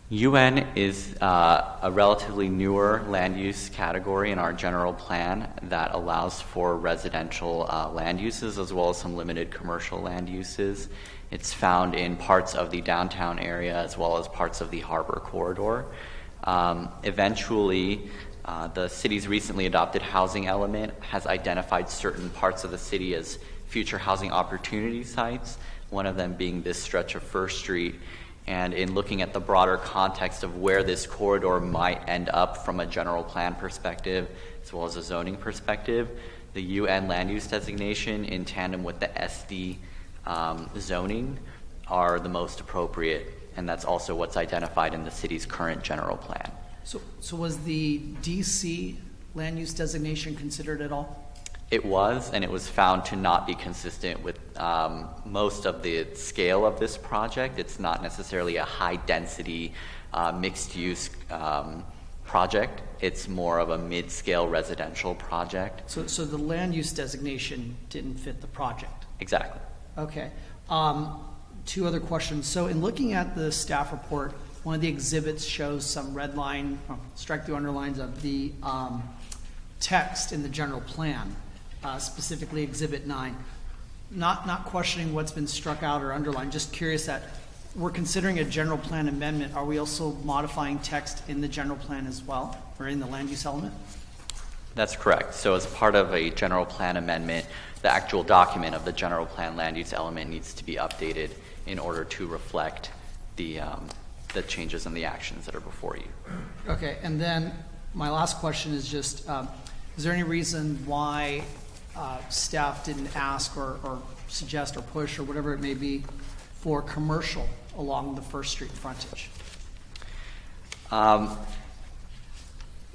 UN is a relatively newer land use category in our general plan that allows for residential land uses as well as some limited commercial land uses. It's found in parts of the downtown area as well as parts of the harbor corridor. Eventually, the city's recently adopted housing element has identified certain parts of the city as future housing opportunity sites, one of them being this stretch of First Street. And in looking at the broader context of where this corridor might end up from a general plan perspective as well as a zoning perspective, the UN land use designation in tandem with the SD zoning are the most appropriate, and that's also what's identified in the city's current general plan. So was the DC land use designation considered at all? It was, and it was found to not be consistent with most of the scale of this project. It's not necessarily a high-density, mixed-use project. It's more of a mid-scale residential project. So the land use designation didn't fit the project? Exactly. Okay. two other questions. So in looking at the staff report, one of the exhibits shows some red line, strike through underlines of the text in the general plan, specifically Exhibit 9. Not questioning what's been struck out or underlined, just curious that we're considering a general plan amendment. Are we also modifying text in the general plan as well, or in the land use element? That's correct. So as part of a general plan amendment, the actual document of the general plan land use element needs to be updated in order to reflect the changes and the actions that are before you. Okay, and then my last question is just, is there any reason why staff didn't ask or suggest or push or whatever it may be for commercial along the First Street frontage?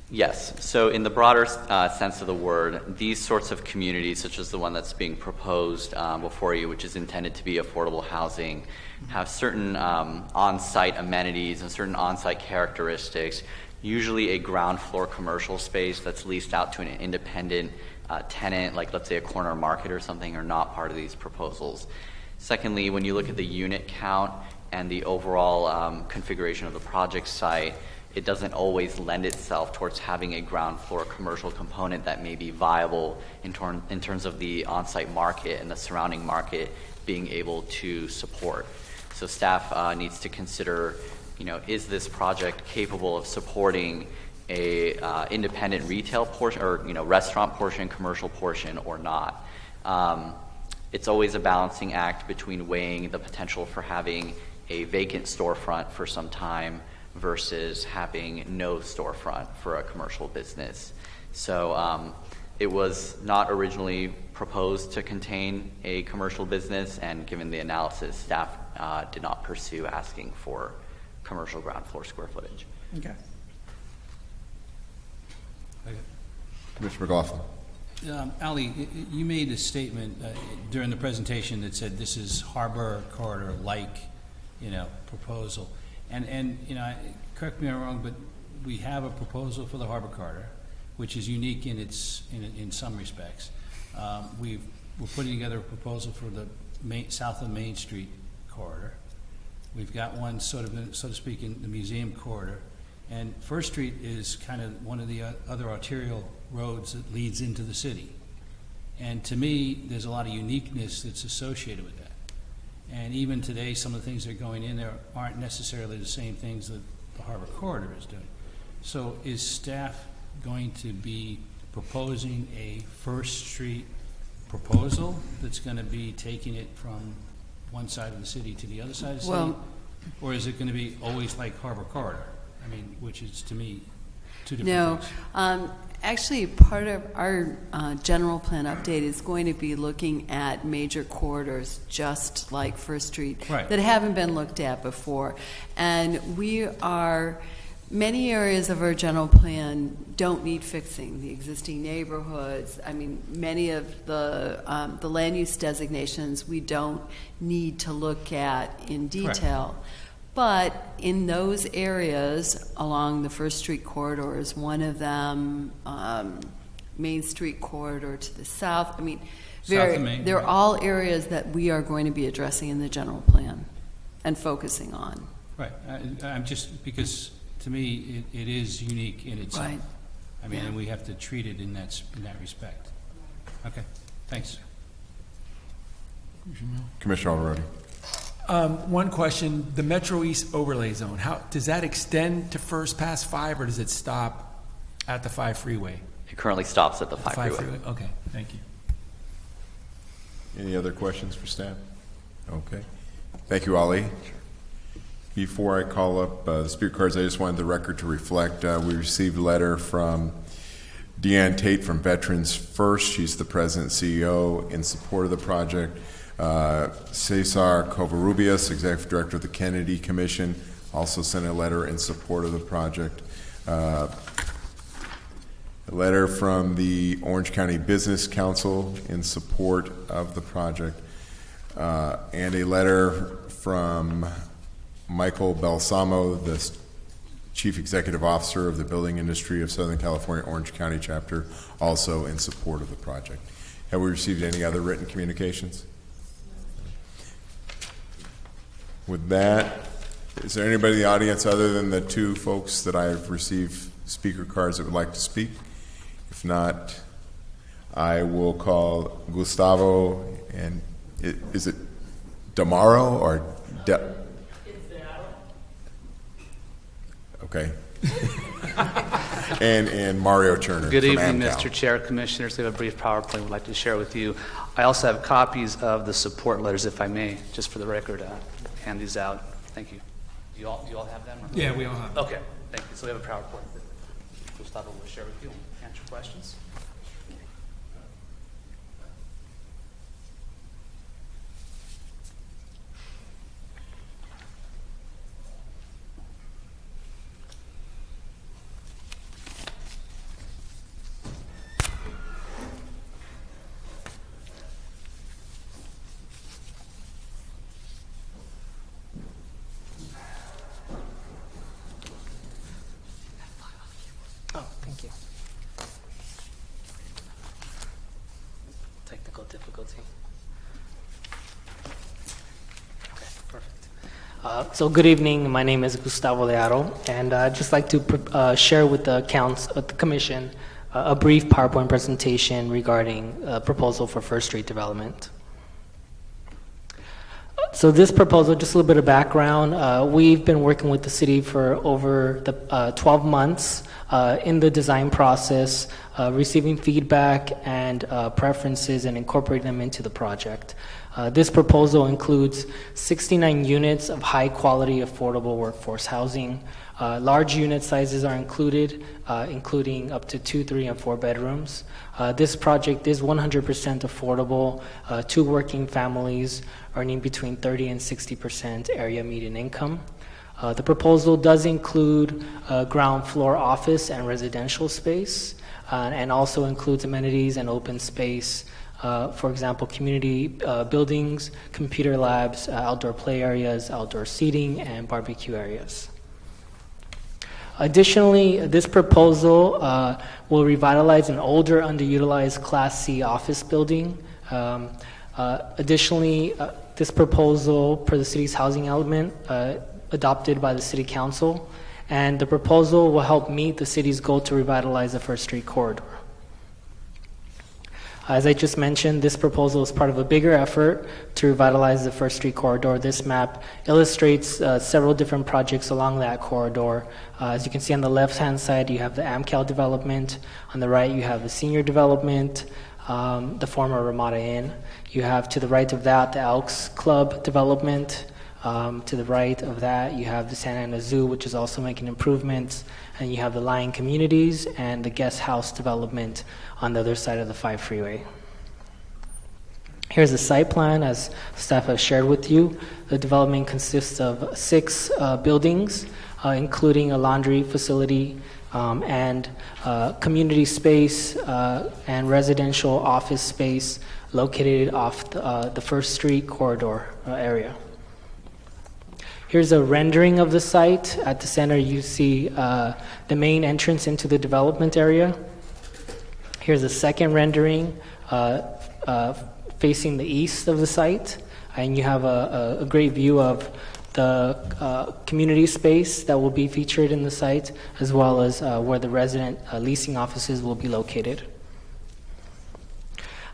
Yes. So in the broader sense of the word, these sorts of communities, such as the one that's being proposed before you, which is intended to be affordable housing, have certain on-site amenities and certain on-site characteristics, usually a ground floor commercial space that's leased out to an independent tenant, like let's say a corner market or something, are not part of these proposals. Secondly, when you look at the unit count and the overall configuration of the project site, it doesn't always lend itself towards having a ground floor commercial component that may be viable in terms of the on-site market and the surrounding market being able to support. So staff needs to consider, is this project capable of supporting a independent retail portion or restaurant portion, commercial portion, or not? It's always a balancing act between weighing the potential for having a vacant storefront for some time versus having no storefront for a commercial business. So it was not originally proposed to contain a commercial business, and given the analysis, staff did not pursue asking for commercial ground floor square footage. Okay. Commissioner McLaughlin. Ali, you made a statement during the presentation that said this is Harbor Corridor-like, proposal. And correct me if I'm wrong, but we have a proposal for the Harbor Corridor, which is unique in some respects. We're putting together a proposal for the south of Main Street corridor. We've got one so to speak in the museum corridor, and First Street is kind of one of the other arterial roads that leads into the city. And to me, there's a lot of uniqueness that's associated with that. And even today, some of the things that are going in there aren't necessarily the same things that the Harbor Corridor is doing. So is staff going to be proposing a First Street proposal that's going to be taking it from one side of the city to the other side of the city? Or is it going to be always like Harbor Corridor? I mean, which is, to me, two different things. Actually, part of our general plan update is going to be looking at major corridors just like First Street that haven't been looked at before. And many areas of our general plan don't need fixing. The existing neighborhoods, many of the land use designations we don't need to look at in detail. Correct. But in those areas along the First Street corridor is one of them, Main Street corridor to the south. They're all areas that we are going to be addressing in the general plan and focusing on. Right. I'm just, because to me it is unique in itself. Right. And we have to treat it in that respect. Okay. Thanks. Commissioner Alvarado. One question, the Metro East overlay zone, how does that extend to first pass 5, or does it stop at the 5 freeway? It currently stops at the 5 freeway. Okay, thank you. Any other questions for staff? Okay. Thank you, Ali. Before I call up the speaker cards, I just wanted the record to reflect we received a letter from Deanne Tate from Veterans First. She's the president and CEO in support of the project. Cesar Covarrubias, Executive Director of the Kennedy Commission, also sent a letter in support of the project. A letter from the Orange County Business Council in support of the project, and a letter from Michael Balsamo, the Chief Executive Officer of the Building Industry of Southern California Orange County Chapter, also in support of the project. Have we received any other written communications? With that, is there anybody in the audience other than the two folks that I've received speaker cards that would like to speak? If not, I will call Gustavo, and is it Damaro or Okay. and Mario Turner. Good from evening, AmCal. Mr. Chair, Commissioners. We have a brief PowerPoint we'd like to share with you. I also have copies of the support letters, if I may, just for the record, hand these out. Thank you. You all have them? Or? Yeah, we all have them. Okay, thank you. So we have a PowerPoint that Gustavo will share with you and answer questions. Technical difficulty. Okay, perfect. So good evening. My name is Gustavo Learo, and I'd just like to share with the Commission a brief PowerPoint presentation regarding a proposal for First Street development. So this proposal, just a little bit of background, we've been working with the city for over the 12 months in the design process, receiving feedback and preferences and incorporating them into the project. This proposal includes 69 units of high-quality, affordable workforce housing. Large unit sizes are included, including up to 2, 3, and 4 bedrooms. This project is 100% affordable to working families earning between 30 and 60% area median income. The proposal does include ground floor office and residential space, and also includes amenities and open space. For example, community buildings, computer labs, outdoor play areas, outdoor seating, and barbecue areas. Additionally, this proposal will revitalize an older, underutilized Class C office building. Additionally, this proposal, per the city's housing element, adopted by the City Council, and the proposal will help meet the city's goal to revitalize the First Street corridor. As I just mentioned, this proposal is part of a bigger effort to revitalize the First Street corridor. This map illustrates several different projects along that corridor. As you can see on the left-hand side, you have the AmCal development. On the right, you have the senior development, the former Ramada Inn. You have to the right of that, the Elks Club development. To the right of that, you have the Santa Ana Zoo, which is also making improvements, and you have the Lion Communities and the Guest House development on the other side of the 5 freeway. Here's the site plan, as staff has shared with you. The development consists of 6 buildings, including a laundry facility and community space and residential office space located off the First Street corridor area. Here's a rendering of the site. At the center, you see the main entrance into the development area. Here's a second rendering facing the east of the site, and you have a great view of the community space that will be featured in the site, as well as where the resident leasing offices will be located.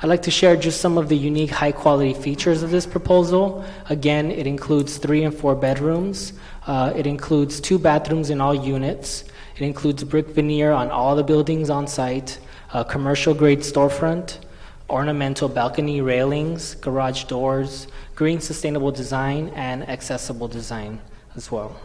I'd like to share just some of the unique high-quality features of this proposal. Again, it includes 3 and 4 bedrooms. It includes 2 bathrooms in all units. It includes brick veneer on all the buildings on site, a commercial-grade storefront, ornamental balcony railings, garage doors, green sustainable design, and accessible design as well.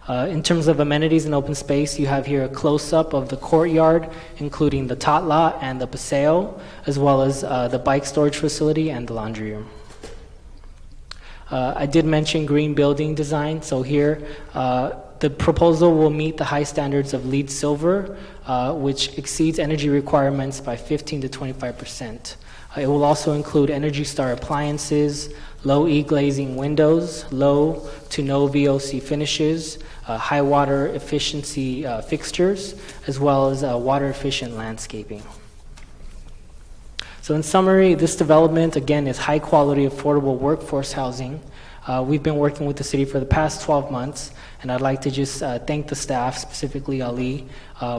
In terms of amenities and open space, you have here a close-up of the courtyard, including the tot lot and the paseo, as well as the bike storage facility and the laundry room. I did mention green building design, so here the proposal will meet the high standards of LEED Silver, which exceeds energy requirements by 15 to 25%. It will also include Energy Star appliances, low E-glazing windows, low to no VOC finishes, high water efficiency fixtures, as well as water efficient landscaping. So in summary, this development, again, is high quality, affordable workforce housing. We've been working with the city for the past 12 months, and I'd like to just thank the staff, specifically Ali,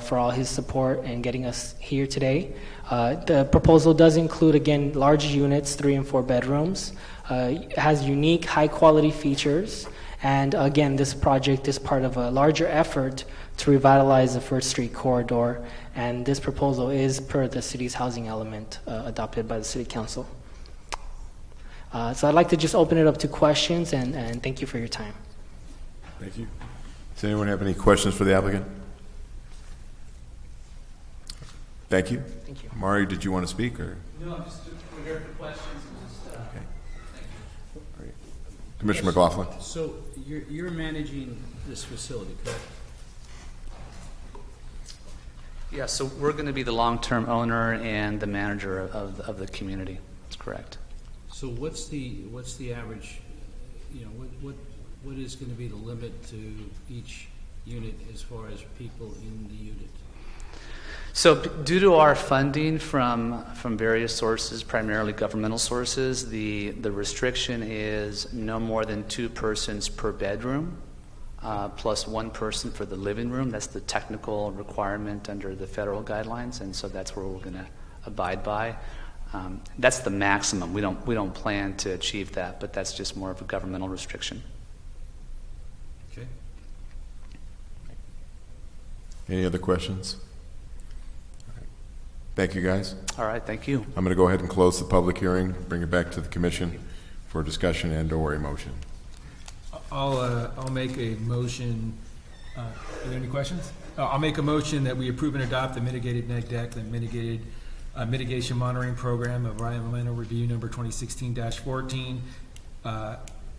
for all his support and getting us here today. The proposal does include, again, large units, 3 and 4 bedrooms. It has unique, high-quality features, and again, this project is part of a larger effort to revitalize the First Street corridor, and this proposal is per the city's housing element adopted by the City Council. So I'd like to just open it up to questions, and thank you for your time. Thank you. Does anyone have any questions for the applicant? Thank you. Thank you. Mario, did you want to speak? Or? No, I'm just here for questions. Okay. All right. Commissioner McLaughlin. So you're managing this facility, correct? Yeah, so we're going to be the long-term owner and the manager of the community. That's correct. So what's the average, what is going to be the limit to each unit as far as people in the unit? So due to our funding from various sources, primarily governmental sources, the restriction is no more than 2 persons per bedroom, plus 1 person for the living room. That's the technical requirement under the federal guidelines, and so that's where we're going to abide by. That's the maximum. We don't plan to achieve that, but that's just more of a governmental restriction. Okay. Any other questions? All right. Thank you, guys. All right, thank you. I'm going to go ahead and close the public hearing, bring it back to the commission for discussion and/or a motion. I'll make a motion. Are there any questions? I'll make a motion that we approve and adopt the mitigated neg deck, the mitigated mitigation monitoring program of environmental review number 2016-14,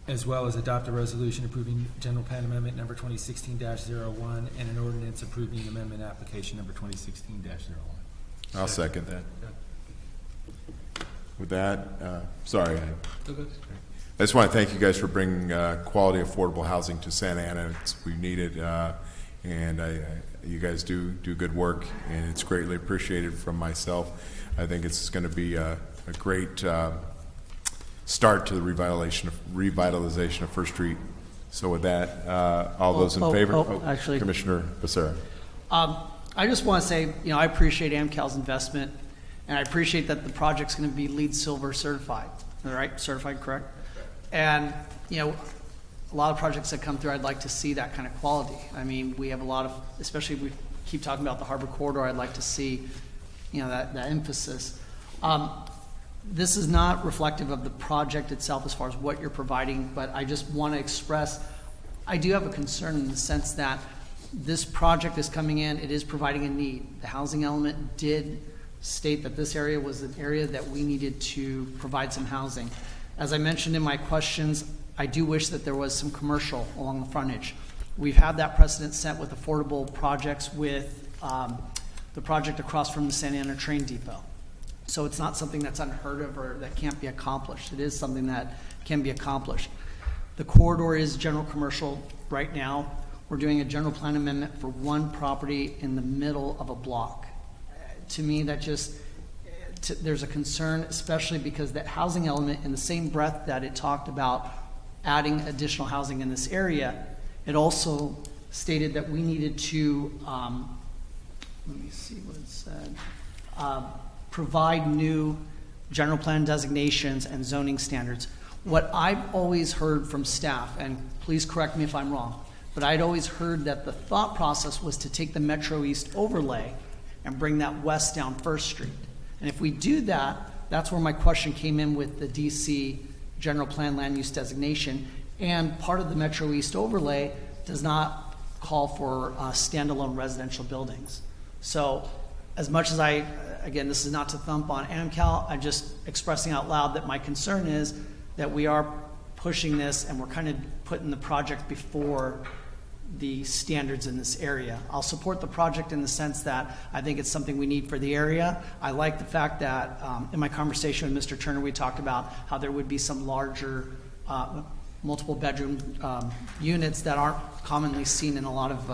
as well as adopt a resolution approving general plan amendment number 2016-01 and an ordinance approving amendment application number 2016-01. I'll second that. With that, sorry. I just want to thank you guys for bringing quality, affordable housing to Santa Ana. We need it, and you guys do good work, and it's greatly appreciated from myself. I think it's going to be a great start to the revitalization of First Street. So with that, all those in favor? Actually, Commissioner Becerra. I just want to say, I appreciate AmCal's investment, and I appreciate that the project's going to be LEED Silver certified. All right, certified, correct? And, a lot of projects that come through, I'd like to see that kind of quality. I mean, we have a lot of, especially if we keep talking about the Harbor Corridor, I'd like to see, that emphasis. This is not reflective of the project itself as far as what you're providing, but I just want to express, I do have a concern in the sense that this project is coming in, it is providing a need. The housing element did state that this area was an area that we needed to provide some housing. As I mentioned in my questions, I do wish that there was some commercial along the frontage. We've had that precedent set with affordable projects with the project across from the Santa Ana train depot. So it's not something that's unheard of or that can't be accomplished. It is something that can be accomplished. The corridor is general commercial right now. We're doing a general plan amendment for 1 property in the middle of a block. To me, that just, there's a concern, especially because that housing element, in the same breath that it talked about adding additional housing in this area, it also stated that we needed to, let me see what it said, provide new general plan designations and zoning standards. What I've always heard from staff, and please correct me if I'm wrong, but I'd always heard that the thought process was to take the Metro East overlay and bring that west down First Street. And if we do that, that's where my question came in with the DC general plan land use designation. And part of the Metro East overlay does not call for standalone residential buildings. So as much as again, this is not to thump on AmCal, I'm just expressing out loud that my concern is that we are pushing this and we're kind of putting the project before the standards in this area. I'll support the project in the sense that I think it's something we need for the area. I like the fact that in my conversation with Mr. Turner, we talked about how there would be some larger multiple bedroom units that aren't commonly seen in a lot of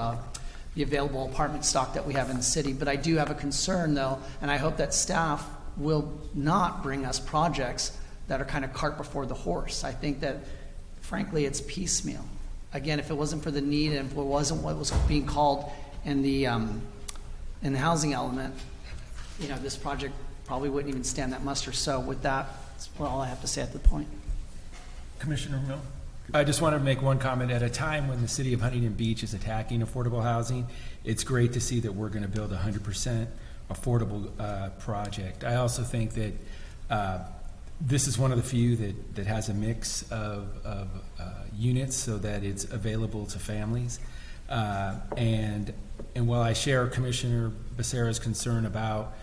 the available apartment stock that we have in the city. But I do have a concern though, and I hope that staff will not bring us projects that are kind of cart before the horse. I think that frankly, it's piecemeal. Again, if it wasn't for the need and if it wasn't what was being called in the housing element, this project probably wouldn't even stand that muster. So with that, that's all I have to say at the point. Commissioner Mill? I just want to make one comment. At a time when the city of Huntington Beach is attacking affordable housing, it's great to see that we're going to build a 100% affordable project. I also think that this is one of the few that has a mix of units so that it's available to families. And while I share Commissioner Becerra's concern about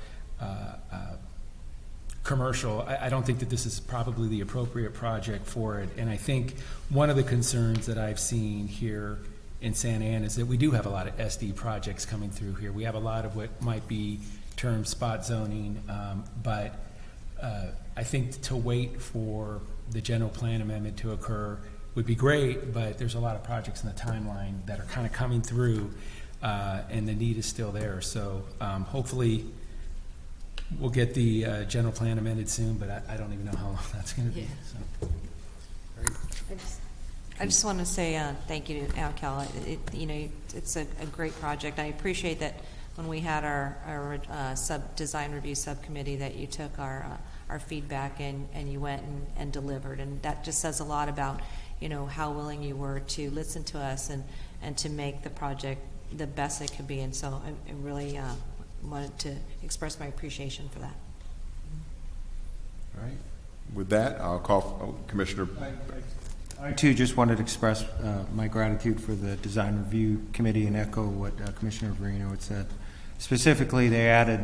commercial, I don't think that this is probably the appropriate project for it. And I think one of the concerns that I've seen here in Santa Ana is that we do have a lot of SD projects coming through here. We have a lot of what might be termed spot zoning, but I think to wait for the general plan amendment to occur would be great, but there's a lot of projects in the timeline that are kind of coming through, and the need is still there. So hopefully we'll get the general plan amended soon, but I don't even know how long that's going to be. So. I just want to say thank you to AlCal. It's a great project. I appreciate that when we had our design review subcommittee that you took our feedback and you went and delivered, and that just says a lot about how willing you were to listen to us and to make the project the best it could be. And so I really wanted to express my appreciation for that. All right. With that, I'll call Commissioner. I too just wanted to express my gratitude for the Design Review Committee and echo what Commissioner Verino had said. Specifically, they added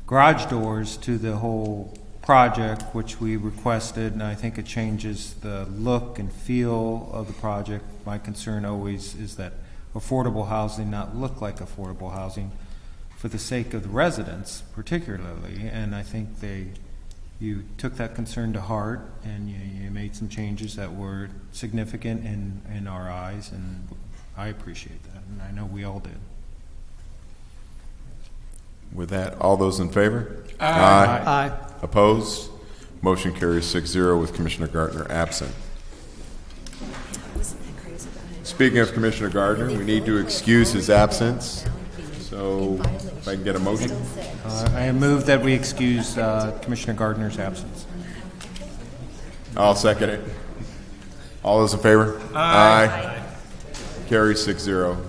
garage doors to the whole project, which we requested, and I think it changes the look and feel of the project. My concern always is that affordable housing not look like affordable housing for the sake of the residents particularly, and I think you took that concern to heart and you made some changes that were significant in our eyes, and I appreciate that, and I know we all did. With that, all those in favor? Aye. Aye. Opposed? Motion carries 6-0 with Commissioner Gardner absent. Speaking of Commissioner Gardner, we need to excuse his absence. So if I can get a motion. I move that we excuse Commissioner Gardner's absence. I'll second it. All those in favor? Aye. Aye. Carries 6-0.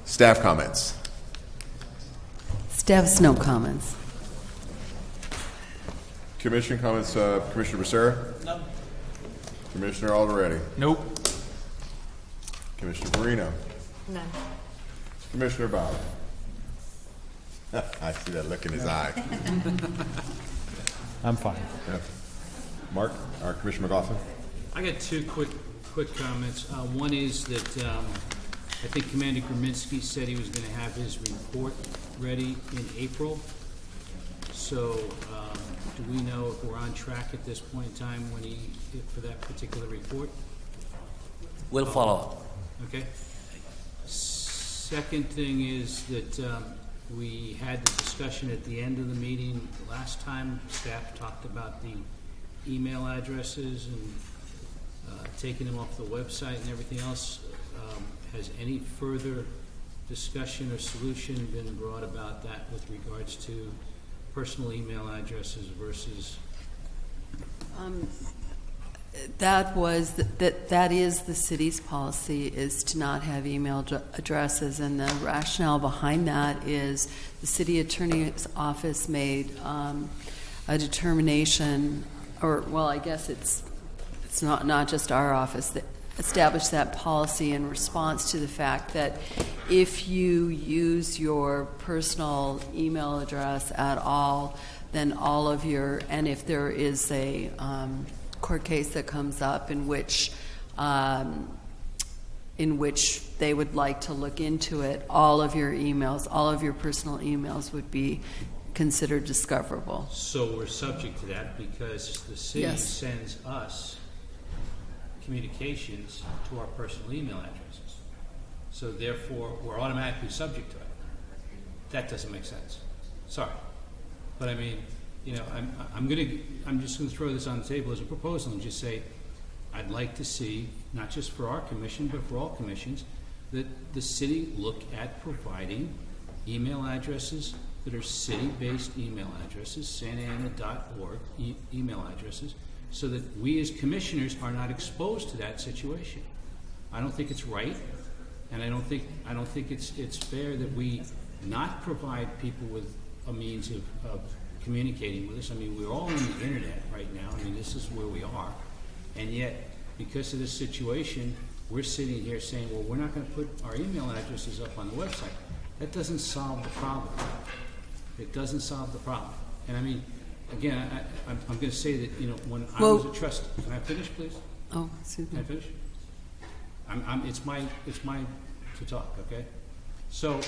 Staff comments. Staff has no comments. Commissioner comments, Commissioner Becerra? No. Commissioner Alderete? Nope. Commissioner Verino? None. Commissioner Bauer? I see that look in his eye. I'm fine. Yeah. Mark, or Commissioner McLaughlin? I got two quick comments. One is that I think Commander Graminsky said he was going to have his report ready in April. So do we know if we're on track at this point in time for that particular report? We'll follow up. Okay. Second thing is that we had the discussion at the end of the meeting last time. Staff talked about the email addresses and taking them off the website and everything else. Has any further discussion or solution been brought about that with regards to personal email addresses versus? That is the city's policy, is to not have email addresses, and the rationale behind that is the city attorney's office made a determination, or well, I guess it's not just our office that established that policy in response to the fact that if you use your personal email address at all, then all of your, and if there is a court case that comes up in which they would like to look into it, all of your emails, all of your personal emails would be considered discoverable. So we're subject to that because the city sends us communications to our personal email addresses. So therefore, we're automatically subject to it. That doesn't make sense. Sorry. But I mean, I'm just going to throw this on the table as a proposal and just say, I'd like to see, not just for our commission, but for all commissions, that the city look at providing email addresses that are city-based email addresses, santaana.org email addresses, so that we as commissioners are not exposed to that situation. I don't think it's right, and I don't think it's fair that we not provide people with a means of communicating with us. I mean, we're all on the internet right now. I mean, this is where we are. And yet, because of this situation, we're sitting here saying, well, we're not going to put our email addresses up on the website. That doesn't solve the problem. It doesn't solve the problem. And I mean, again, I'm going to say that, you know, when I was a trustee, can I finish, please? Oh, excuse me. Can I finish? It's my to talk, okay? So,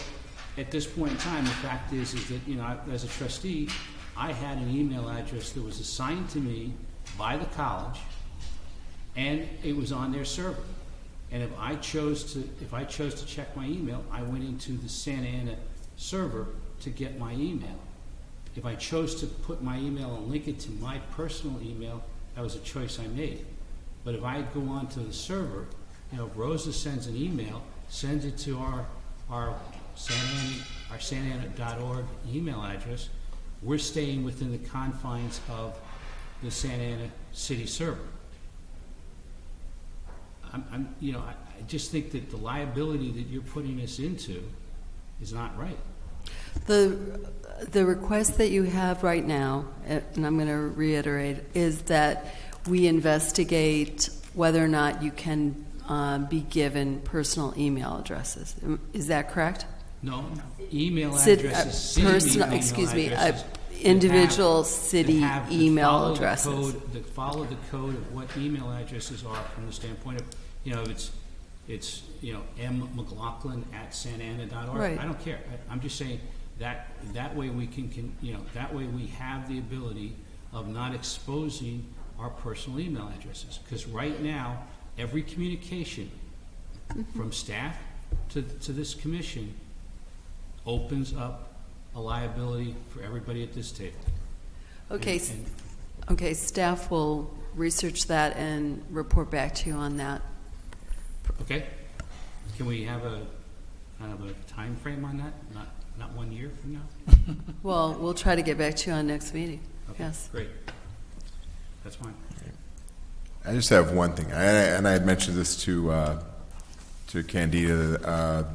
at this point in time, the fact is that, you know, as a trustee, I had an email address that was assigned to me by the college, and it was on their server. And if I chose to check my email, I went into the Santa Ana server to get my email. If I chose to put my email and link it to my personal email, that was a choice I made. But if I go onto the server, you know, if Rosa sends an email, sends it to our santaana.org email address, we're staying within the confines of the Santa Ana city server. I just think that the liability that you're putting us into is not right. The request that you have right now, and I'm going to reiterate, is that we investigate whether or not you can be given personal email addresses. Is that correct? No, email addresses, individual city email addresses. That follow the code of what email addresses are from the standpoint of, you know, it's you know, mmclaughlin@santaana.org. Right. I don't care. I'm just saying that way we can you know, that way we have the ability of not exposing our personal email addresses. Because right now, every communication from staff to this commission opens up a liability for everybody at this table. Okay. Okay. Staff will research that and report back to you on that. Okay. Can we have a kind of a time frame on that? Not 1 year from now? Well, we'll try to get back to you on next meeting. Okay, yes. Great. That's fine. I just have one thing, and I had mentioned this to Candida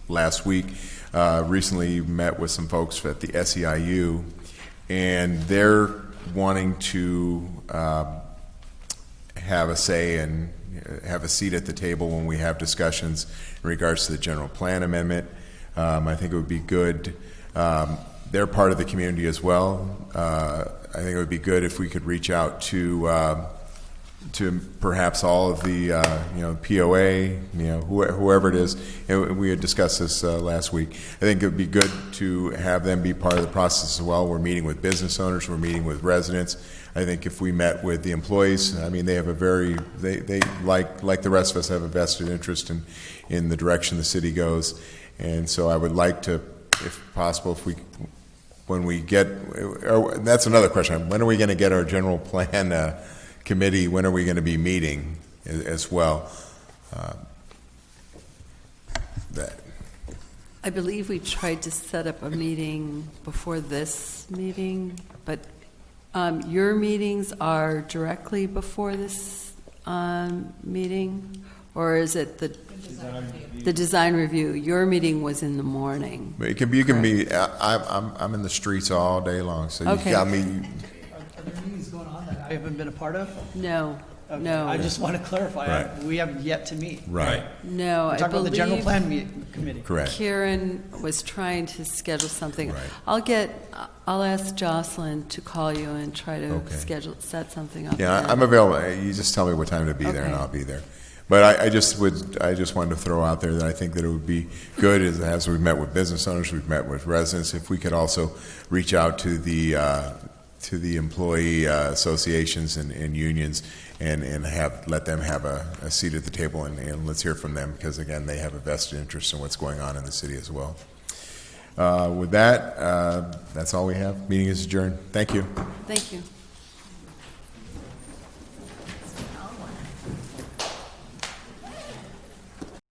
last week. Recently met with some folks at the SEIU, and they're wanting to have a say and have a seat at the table when we have discussions in regards to the general plan amendment. I think it would be good. They're part of the community as well. I think it would be good if we could reach out to perhaps all of the POA, whoever it is. And we had discussed this last week. I think it would be good to have them be part of the process as well. We're meeting with business owners. We're meeting with residents. I think if we met with the employees, I mean, they have they like the rest of us have a vested interest in the direction the city goes. And so I would like to, if possible, when we get, that's another question. When are we going to get our general plan committee? When are we going to be meeting as well? I believe we tried to set up a meeting before this meeting, but your meetings are directly before this meeting, or is it the design review? Your meeting was in the morning. You can be. I'm in the streets all day long, so okay. You got me. Are there meetings going on that I haven't been a part of? No. Okay. No. I just want to clarify. Right. We have yet to meet. Right. No, We're talking about the general plan committee. Correct. Karen was trying to schedule something. Right. I'll ask Jocelyn to call you and try to set something up. Yeah, I'm available. You just tell me what time to be there, and I'll be there. But I just wanted to throw out there that I think that it would be good as we've met with business owners, we've met with residents, if we could also reach out to the employee associations and unions and let them have a seat at the table and let's hear from them, because again, they have a vested interest in what's going on in the city as well. With that, that's all we have. Meeting is adjourned. Thank you. Thank you.